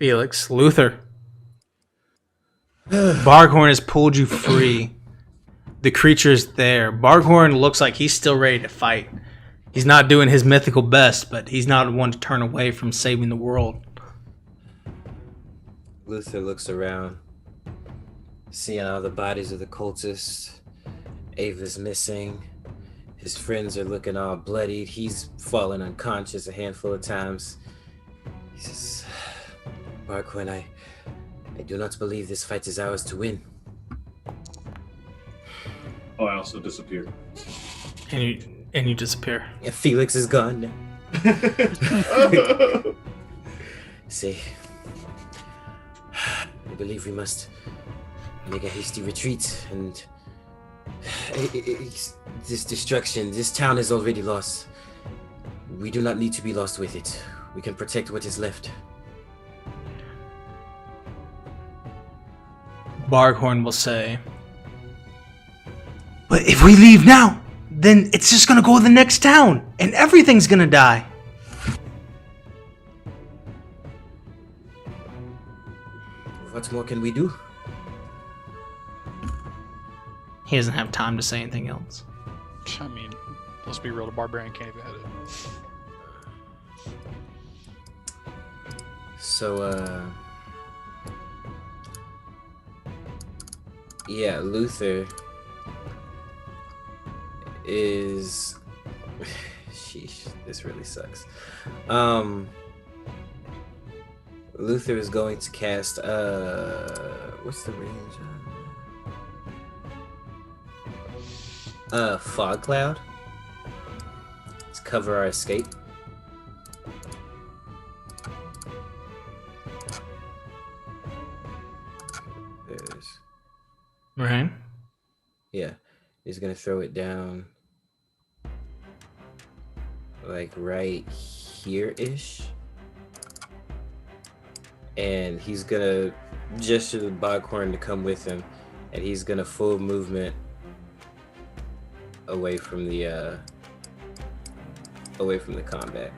Felix. Luther. Barghorn has pulled you free. The creature's there. Barghorn looks like he's still ready to fight. He's not doing his mythical best, but he's not one to turn away from saving the world. Luther looks around, seeing all the bodies of the cultists. Ava's missing. His friends are looking all bloodied. He's fallen unconscious a handful of times. He says, Barghorn, I do not believe this fight is ours to win. Oh, I also disappeared. And you disappear. Yeah, Felix is gone now. See, I believe we must make a hasty retreat and this destruction, this town is already lost. We do not need to be lost with it. We can protect what is left. Barghorn will say, but if we leave now, then it's just gonna go to the next town, and everything's gonna die. What more can we do? He doesn't have time to say anything else. I mean, let's be real, the barbarian can't even hit it. So, yeah, Luther is... Sheesh, this really sucks. Luther is going to cast, what's the range on? Fog Cloud. Let's cover our escape. There's... Right? Yeah, he's gonna throw it down like right here-ish. And he's gonna gesture the Barghorn to come with him, and he's gonna full movement away from the combat.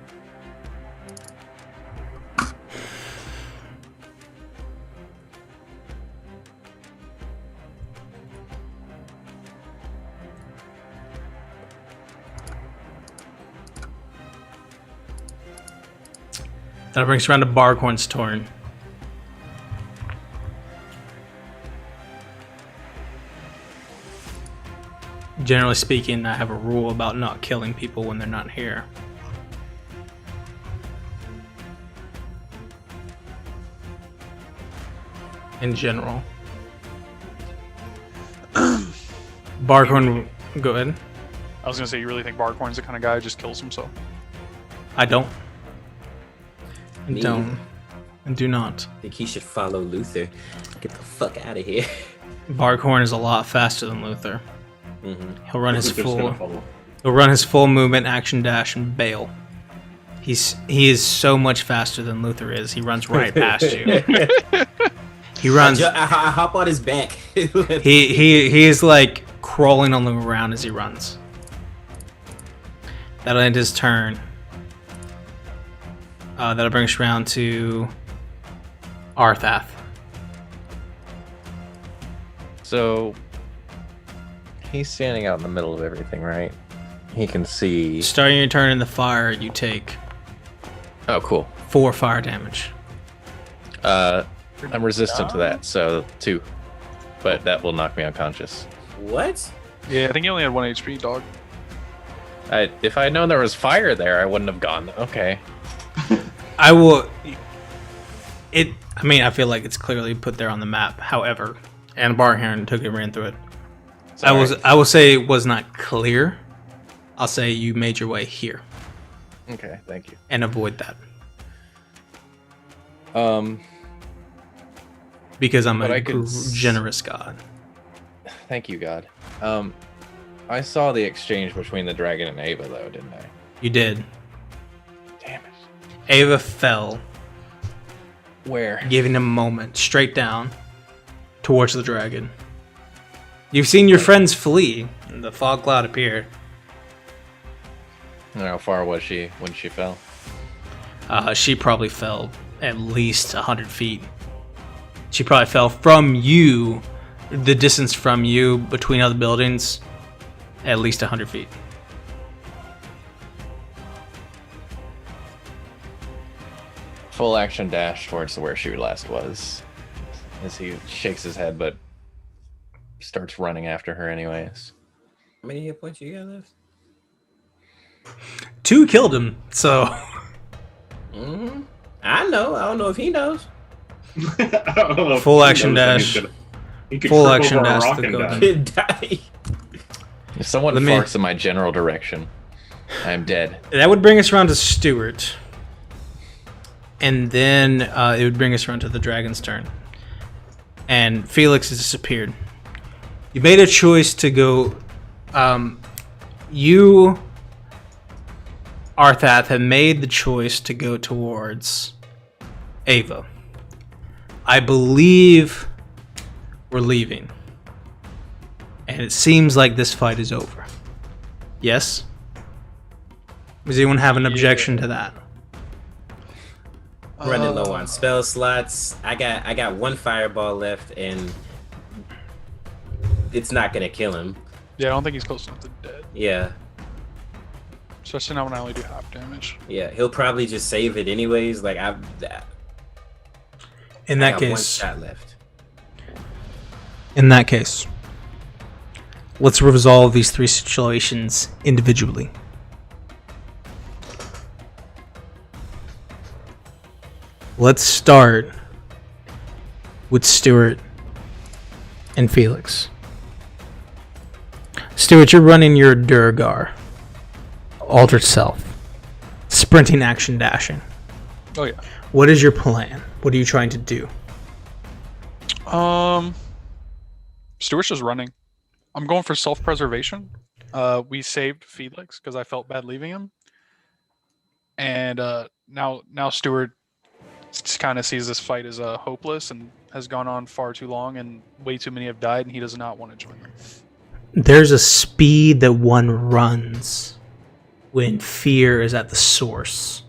That brings around to Barghorn's turn. Generally speaking, I have a rule about not killing people when they're not here. In general. Barghorn, go ahead. I was gonna say, you really think Barghorn's the kind of guy who just kills himself? I don't. I Me? don't. I do not. I think he should follow Luther. Get the fuck out of here. Barghorn is a lot faster than Luther. Mm-hmm. He'll run his Luther's gonna full. follow. He'll run his full movement, action dash, and bail. He is so much faster than Luther is. He runs right past you. He runs. I hop on his back. He is like crawling on the ground as he runs. That'll end his turn. That'll bring us around to Arthath. So he's standing out in the middle of everything, right? He can see. Starting your turn in the fire, you take Oh, cool. 4 fire damage. I'm resistant to that, so 2. But that will knock me unconscious. What? Yeah, I think he only had 1 HP, dog. If I had known there was fire there, I wouldn't have gone. Okay. I will. I mean, I feel like it's clearly put there on the map. However, and Barheron took it, ran through it. Sorry. I will say it was not clear. I'll say you made your way here Okay, thank you. and avoid that Um, because I'm But a I could generous god. Thank you, God. I saw the exchange between the dragon and Ava, though, didn't I? You did. Damn it. Ava fell, Where? giving him a moment straight down towards the dragon. You've seen your friends flee, and the fog cloud appeared. How far was she when she fell? She probably fell at least 100 feet. She probably fell from you, the distance from you between other buildings, at least 100 feet. Full action dash towards where she last was. As he shakes his head, but starts running after her anyways. How many hit points you got left? 2 killed him, so Mm-hmm. I know. I don't know if he knows. I don't know if Full he action knows that dash. he could Full trip action over a dash rock to and go die. down. Could die. If someone Let me- farts in my general direction, I am dead. that would bring us around to Stuart. And then it would bring us around to the dragon's turn. And Felix has disappeared. You made a choice to go. You, Arthath, have made the choice to go towards Ava. I believe we're leaving. And it seems like this fight is over. Yes? Does anyone have an objection to that? Running low on spell slots. I got 1 fireball left, and it's not gonna kill him. Yeah, I don't think he's close enough to dead. Yeah, Especially now when I only do half damage. yeah. He'll probably just save it anyways. Like In I that got 1 case, shot left. in that case, let's resolve these 3 situations individually. Let's start with Stuart and Felix. Stuart, you're running your Durgar, Altered Self, sprinting, action, dashing. Oh yeah. What is your plan? What are you trying to do? Stuart's just running. I'm going for self-preservation. We saved Felix because I felt bad leaving him, and now Stuart kind of sees this fight as hopeless and has gone on far too long, and way too many have died, and he does not want to join them. There's a speed that one runs when fear is at the source,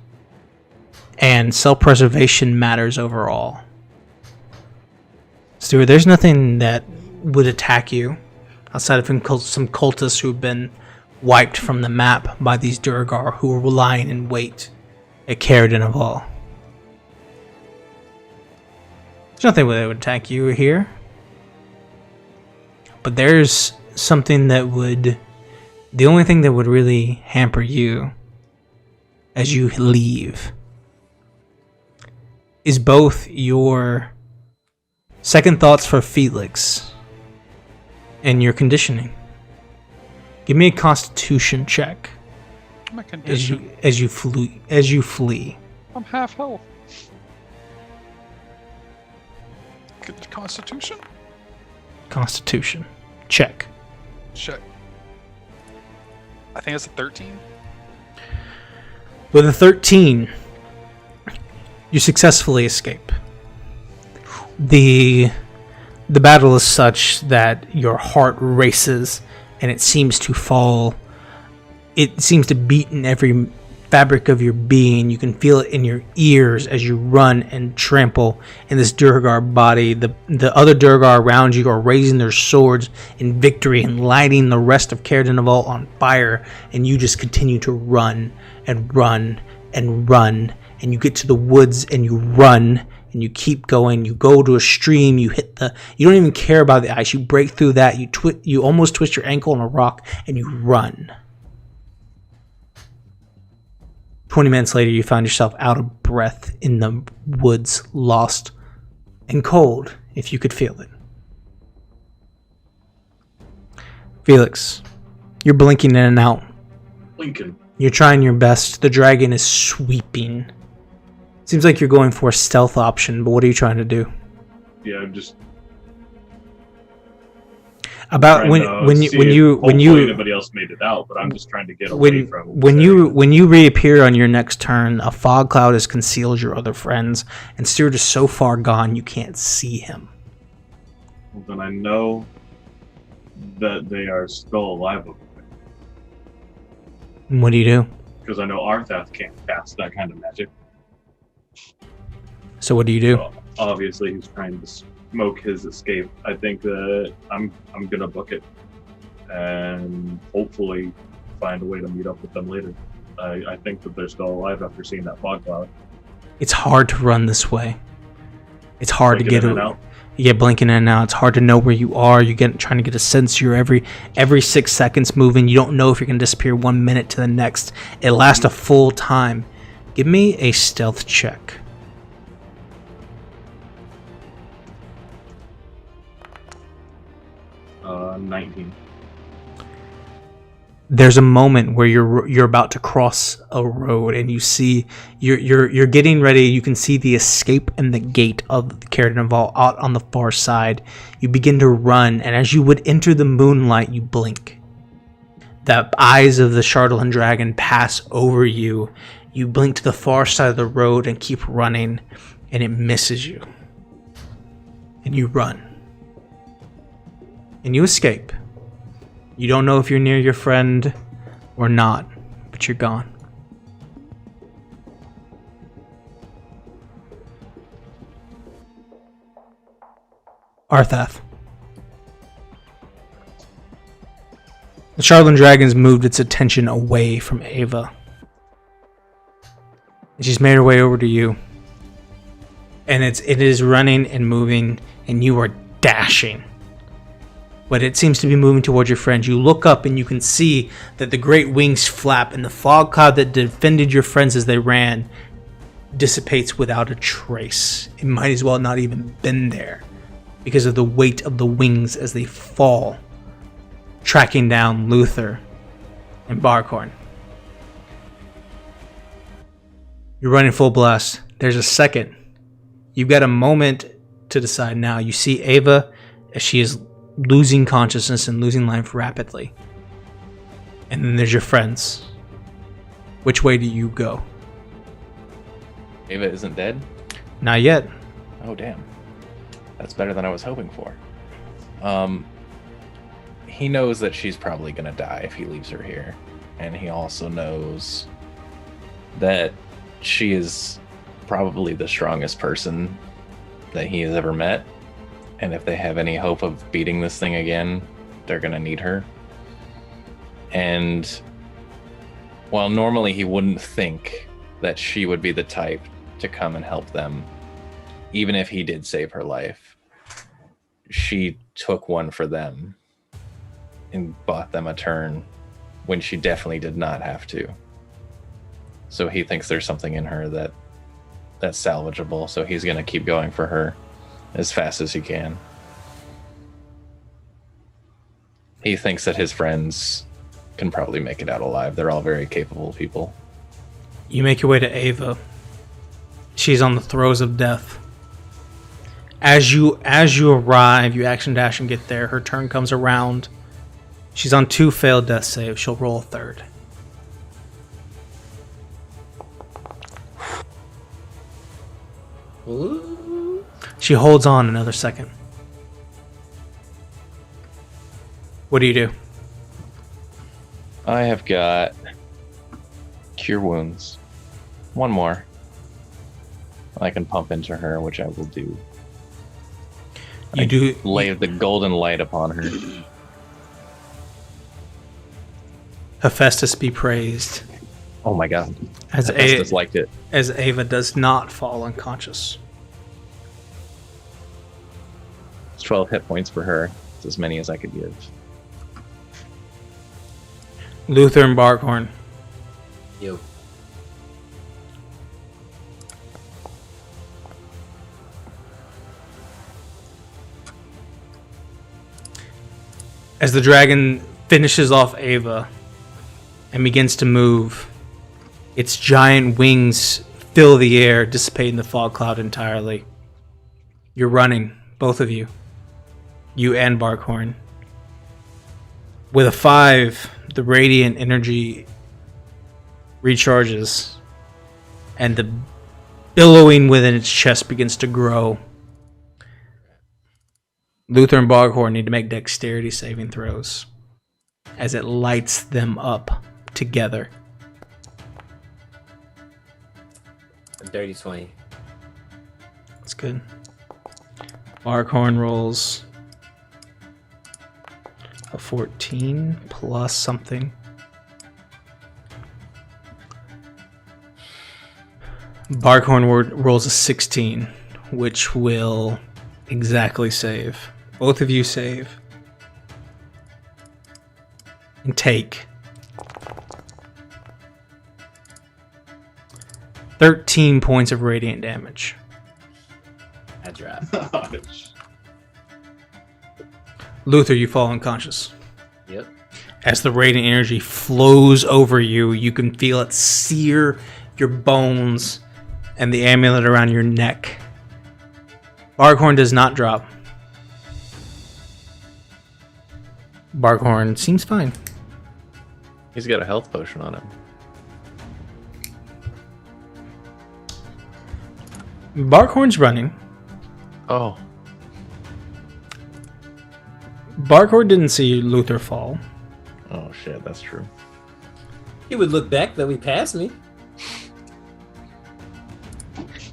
and self-preservation matters overall. Stuart, there's nothing that would attack you outside of some cultists who've been wiped from the map by these Durgar who are lying in wait at Caridin of all. There's nothing that would attack you here. But there's something that would... The only thing that would really hamper you as you leave is both your second thoughts for Felix and your conditioning. Give me a Constitution check My condition. as you flee. I'm half health. Good Constitution. Constitution check. Check. I think it's a 13. With a 13, you successfully escape. The battle is such that your heart races and it seems to fall. It seems to beat in every fabric of your being. You can feel it in your ears as you run and trample in this Durgar body. The other Durgar around you are raising their swords in victory and lighting the rest of Caer-Dineval on fire, and you just continue to run and run and run, and you get to the woods and you run and you keep going. You go to a stream, you don't even care about the ice, you break through that, you almost twist your ankle on a rock, and you run. 20 minutes later, you find yourself out of breath in the woods, lost and cold, if you could feel it. Felix, you're blinking in and out. Lincoln. You're trying your best. The dragon is sweeping. Seems like you're going for a stealth option, but what are you trying to do? Yeah, I'm just about when you anybody else made it out, but I'm just trying to get away from when you reappear on your next turn, a fog cloud has concealed your other friends, and Stuart is so far gone you can't see him. Well, then I know that they are still alive over there. And what do you do? Because I know Arthath can't cast that kind of magic. So what do you do? So obviously, he's trying to smoke his escape. I think that I'm gonna book it, and hopefully find a way to meet up with them later. I think that they're still alive after seeing that fog cloud. It's hard to run this way. It's hard to get out. You get blinking in and out. It's hard to know where you are. Trying to get a sense. You're every 6 seconds moving. You don't know if you're gonna disappear 1 minute to the next. It lasts a full time. Give me a stealth check. 19. There's a moment where you're about to cross a road, and you see you're getting ready. You can see the escape and the gate of Caer-Dineval out on the far side. You begin to run, and as you would enter the moonlight, you blink. The eyes of the Chardalyn dragon pass over you. You blink to the far side of the road and keep running, and it misses you. And you run. And you escape. You don't know if you're near your friend or not, but you're gone. Arthath. The Chardalyn Dragon's moved its attention away from Ava. And she's made her way over to you. And it is running and moving, and you are dashing. But it seems to be moving towards your friends. You look up and you can see that the great wings flap, and the fog cloud that defended your friends as they ran dissipates without a trace. It might as well not even been there because of the weight of the wings as they fall, tracking down Luther and Barkhorn. You're running full blast. There's a second. You've got a moment to decide now. You see Ava as she is losing consciousness and losing life rapidly. And then there's your friends. Which way do you go? Ava isn't dead? Not yet. Oh, damn. That's better than I was hoping for. He knows that she's probably going to die if he leaves her here. And he also knows that she is probably the strongest person that he has ever met. And if they have any hope of beating this thing again, they're going to need her. And while normally he wouldn't think that she would be the type to come and help them, even if he did save her life, she took one for them and bought them a turn when she definitely did not have to. So he thinks there's something in her that's salvageable, so he's going to keep going for her as fast as he can. He thinks that his friends can probably make it out alive. They're all very capable people. You make your way to Ava. She's on the throes of death. As you arrive, you action dash and get there. Her turn comes around. She's on 2 failed death saves. She'll roll a 3rd. Ooh. She holds on another second. What do you do? I have got cure wounds. One more. I can pump into her, which I will do. Lay the golden light upon her. Hephaestus be praised. Oh my god. As Hephaestus liked it. As Ava does not fall unconscious. It's 12 hit points for her. It's as many as I could give. Luther and Barkhorn. Yo. As the dragon finishes off Ava and begins to move, its giant wings fill the air, dissipating the fog cloud entirely. You're running, both of you. You and Barkhorn. With a 5, the radiant energy recharges, and the billowing within its chest begins to grow. Luther and Barkhorn need to make dexterity saving throws as it lights them up together. A dirty 20. That's good. Barkhorn rolls a 14 plus something. Barkhorn rolls a 16, which will exactly save. Both of you save. And take 13 points of radiant damage. I drop. Luther, you fall unconscious. Yep. As the radiant energy flows over you, you can feel it sear your bones and the amulet around your neck. Barkhorn does not drop. Barkhorn seems fine. He's got a health potion on him. Barkhorn's running. Oh. Barkhorn didn't see Luther fall. Oh shit, that's true. He would look back that we passed me.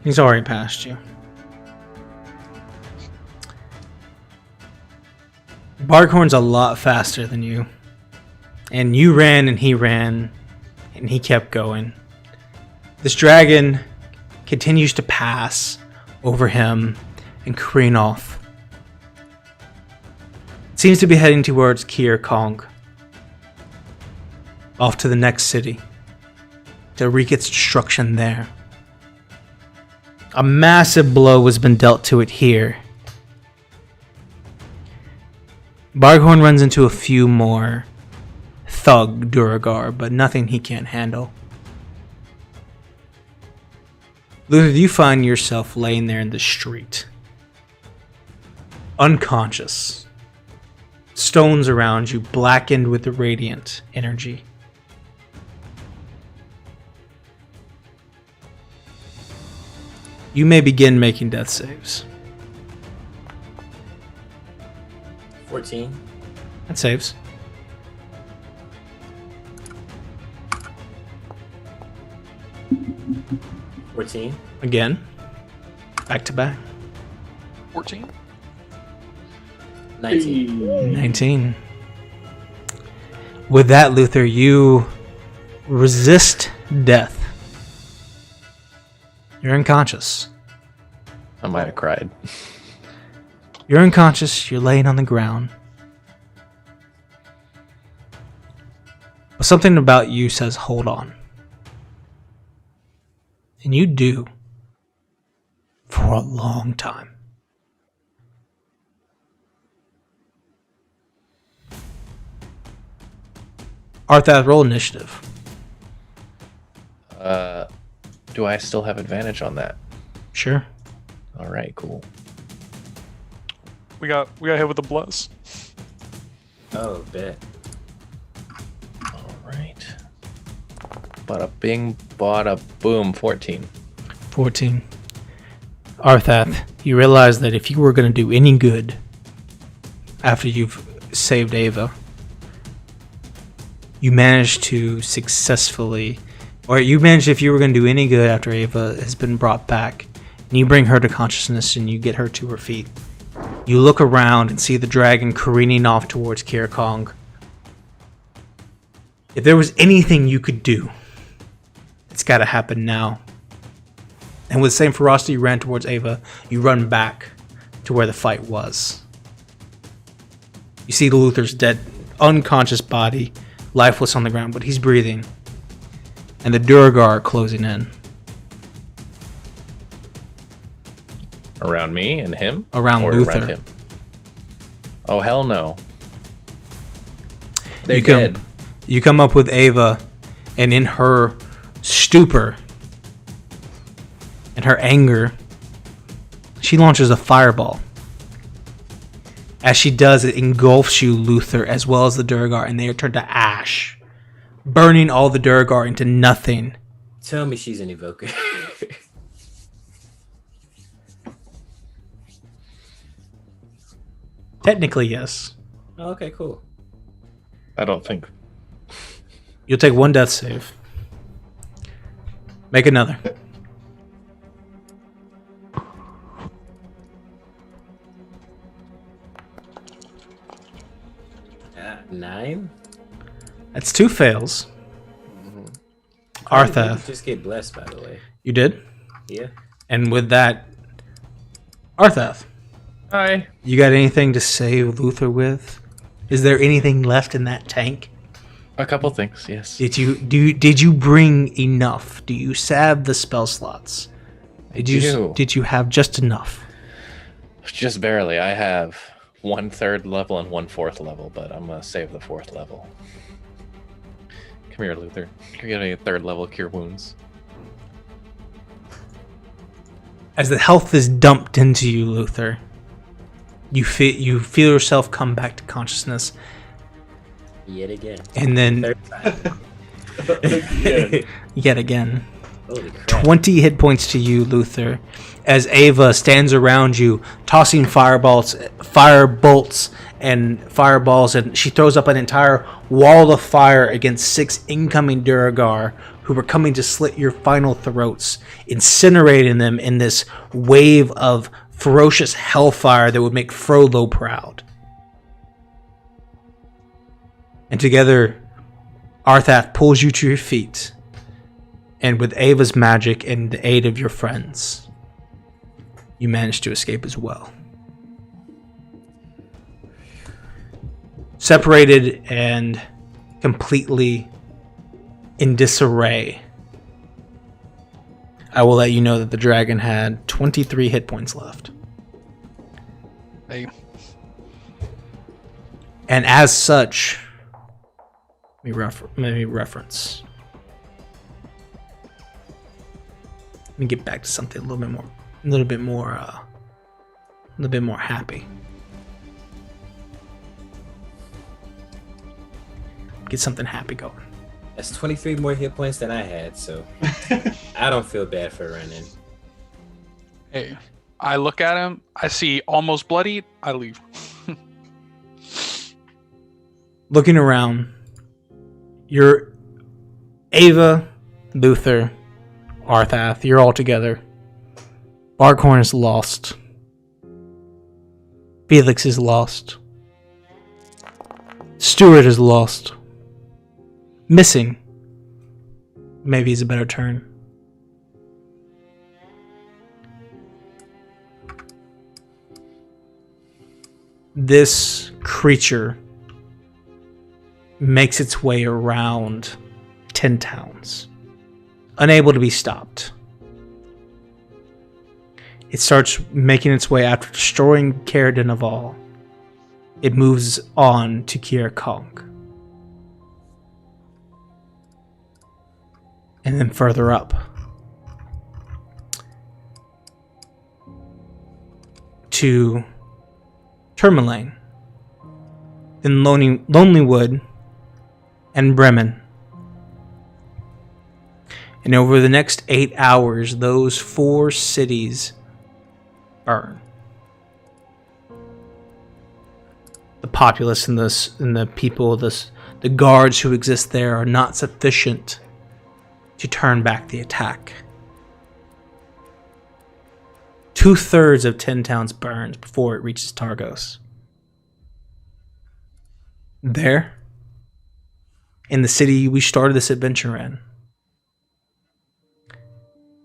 He's already passed you. Barkhorn's a lot faster than you. And you ran and he kept going. This dragon continues to pass over him and careen off. It seems to be heading towards Kier Kong. Off to the next city. To wreak its destruction there. A massive blow has been dealt to it here. Barkhorn runs into a few more thug Duragar, but nothing he can't handle. Luther, you find yourself laying there in the street. Unconscious. Stones around you, blackened with the radiant energy. You may begin making death saves. 14. That saves. $14. Again. Back to back. 14. 19. 19. With that, Luther, you resist death. You're unconscious. I might have cried. You're unconscious. You're laying on the ground. But something about you says, hold on. And you do. For a long time. Arthath, roll initiative. Do I still have advantage on that? Sure. All right, cool. We got hit with a bless. Oh, bet. All right. Bada bing, bada boom, 14. 14. Arthath, you realize that if you were going to do any good after you've saved Ava, you managed to successfully Or you manage if you were going to do any good after Ava has been brought back, and you bring her to consciousness and you get her to her feet. You look around and see the dragon careening off towards Kier Kong. If there was anything you could do, it's got to happen now. And with the same ferocity you ran towards Ava, you run back to where the fight was. You see Luther's dead, unconscious body, lifeless on the ground, but he's breathing. And the Durgar closing in. Around me and him? Around or Luther. Around him? Oh, hell no. They're You dead. You come up with Ava, and in her stupor and her anger, she launches a fireball. As she does, it engulfs you, Luther, as well as the Durgar, and they are turned to ash, burning all the Durgar into nothing. Tell me she's an evoker. Technically, yes. Oh, okay, cool. I don't think. You'll take one death save. Make another. 9? That's 2 fails. How did you Arthath, just get blessed, by the way. you did? Yeah. And with that, Arthath, Hi. you got anything to save Luther with? Is there anything left in that tank? A couple things, yes. Did you bring enough? Do you salve the spell slots? Did you have just enough? Just barely. I have 1/3 level and 1/4 level, but I'm gonna save the 4th level. Come here, Luther. You're getting a 3rd level cure wounds. As the health is dumped into you, Luther, you feel yourself come back to consciousness, Yet again. and then Third time. Yeah. yet again. Holy crap. 20 hit points to you, Luther, as Ava stands around you, tossing firebolts, and fireballs, and she throws up an entire wall of fire against 6 incoming Duragar who were coming to slit your final throats, incinerating them in this wave of ferocious hellfire that would make Frollo proud. And together, Arthath pulls you to your feet. And with Ava's magic and the aid of your friends, you manage to escape as well. Separated and completely in disarray, I will let you know that the dragon had 23 hit points left. Hey, And as such, let me reference. Let me get back to something a little bit more happy. Get something happy going. That's 23 more hit points than I had, so I don't feel bad for running. hey. I look at him. I see almost bloodied. I leave. Looking around, you're Ava, Luther, Arthath, you're all together. Barkhorn is lost. Felix is lost. Stuart is lost. Missing. Maybe is a better term. This creature makes its way around 10 towns, unable to be stopped. It starts making its way after destroying Caradon of all. It moves on to Kier Kong. And then further up to Tourmaline, then Lonelywood, and Bremen. And over the next 8 hours, those 4 cities burn. The populace and the people, the guards who exist there are not sufficient to turn back the attack. 2/3 of 10 towns burns before it reaches Targos. There, in the city we started this adventure in,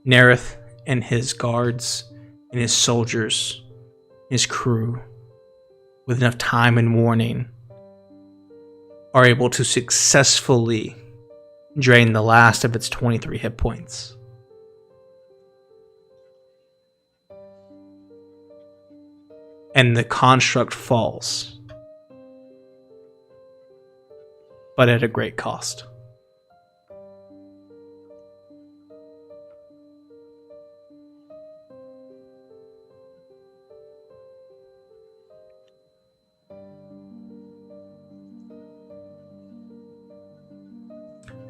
Nerith and his guards and his soldiers, his crew, with enough time and warning, are able to successfully drain the last of its 23 hit points. And the construct falls, but at a great cost.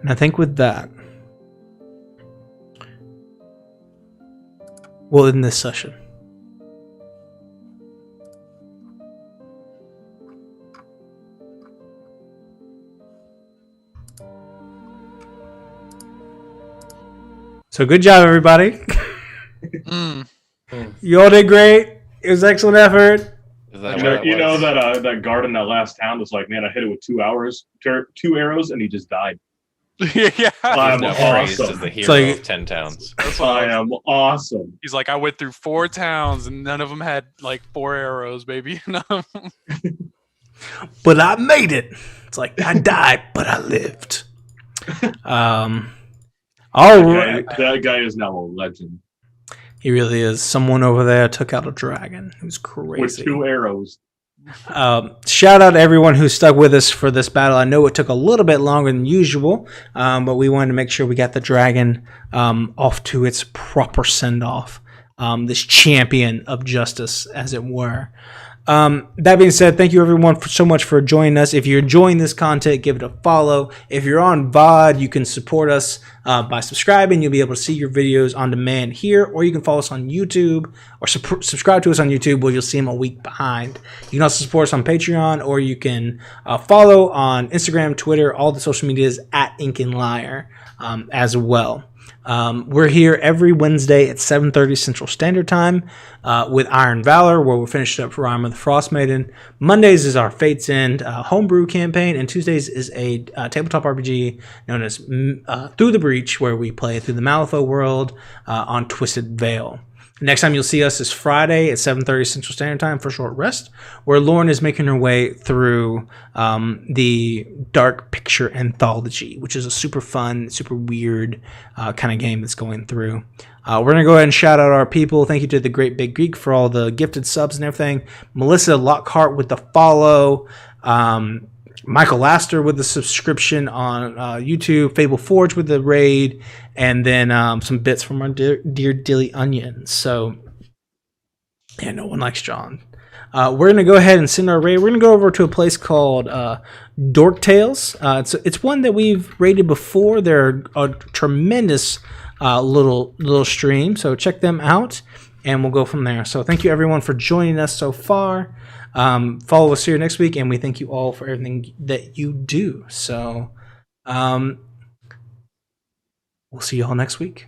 And I think with that, we'll end this session. So good job, everybody. You all did great. It was excellent effort. Is that You what know, it you know was? that guard in that last town was like, man, I hit it with 2 arrows, and he just died. Yeah. I'm He's now praised awesome. as the hero like- of 10 towns. That's what I am awesome. He's like, I went through 4 towns and none of them had like 4 arrows, baby. None of 'em- But I made it. It's like I died, but I lived. All right. That guy is now a legend He really is. Someone over there took out a dragon. It was with crazy. 2 arrows. Shout out to everyone who stuck with us for this battle. I know it took a little bit longer than usual, but we wanted to make sure we got the dragon off to its proper send-off. This champion of justice, as it were. That being said, thank you everyone so much for joining us. If you're enjoying this content, give it a follow. If you're on VOD, you can support us by subscribing. You'll be able to see your videos on demand here, or you can follow us on YouTube, or subscribe to us on YouTube where you'll see them a week behind. You can also support us on Patreon, or you can follow on Instagram, Twitter, all the social medias at Ink and Liar as well. We're here every Wednesday at 7:30 Central Standard Time with Iron Valor, where we're finishing up for Rime of the Frostmaiden. Mondays is our Fates End homebrew campaign, and Tuesdays is a tabletop RPG known as Through the Breach, where we play through the Malifaux world on Twisted Veil. Next time you'll see us is Friday at 7:30 Central Standard Time for Short Rest, where Lauren is making her way through the Dark Picture Anthology, which is a super fun, super weird kind of game that's going through. We're going to go ahead and shout out our people. Thank you to the Great Big Geek for all the gifted subs and everything. Melissa Lockhart with the follow. Michael Laster with the subscription on YouTube, Fable Forge with the raid, and then some bits from our dear Dilly Onion. So, yeah, no one likes John. We're going to go ahead and send our raid. We're going to go over to a place called Dork Tales. It's one that we've raided before. They're a tremendous little stream, so check them out, and we'll go from there. So thank you, everyone, for joining us so far. Follow us here next week, and we thank you all for everything that you do. So we'll see you all next week.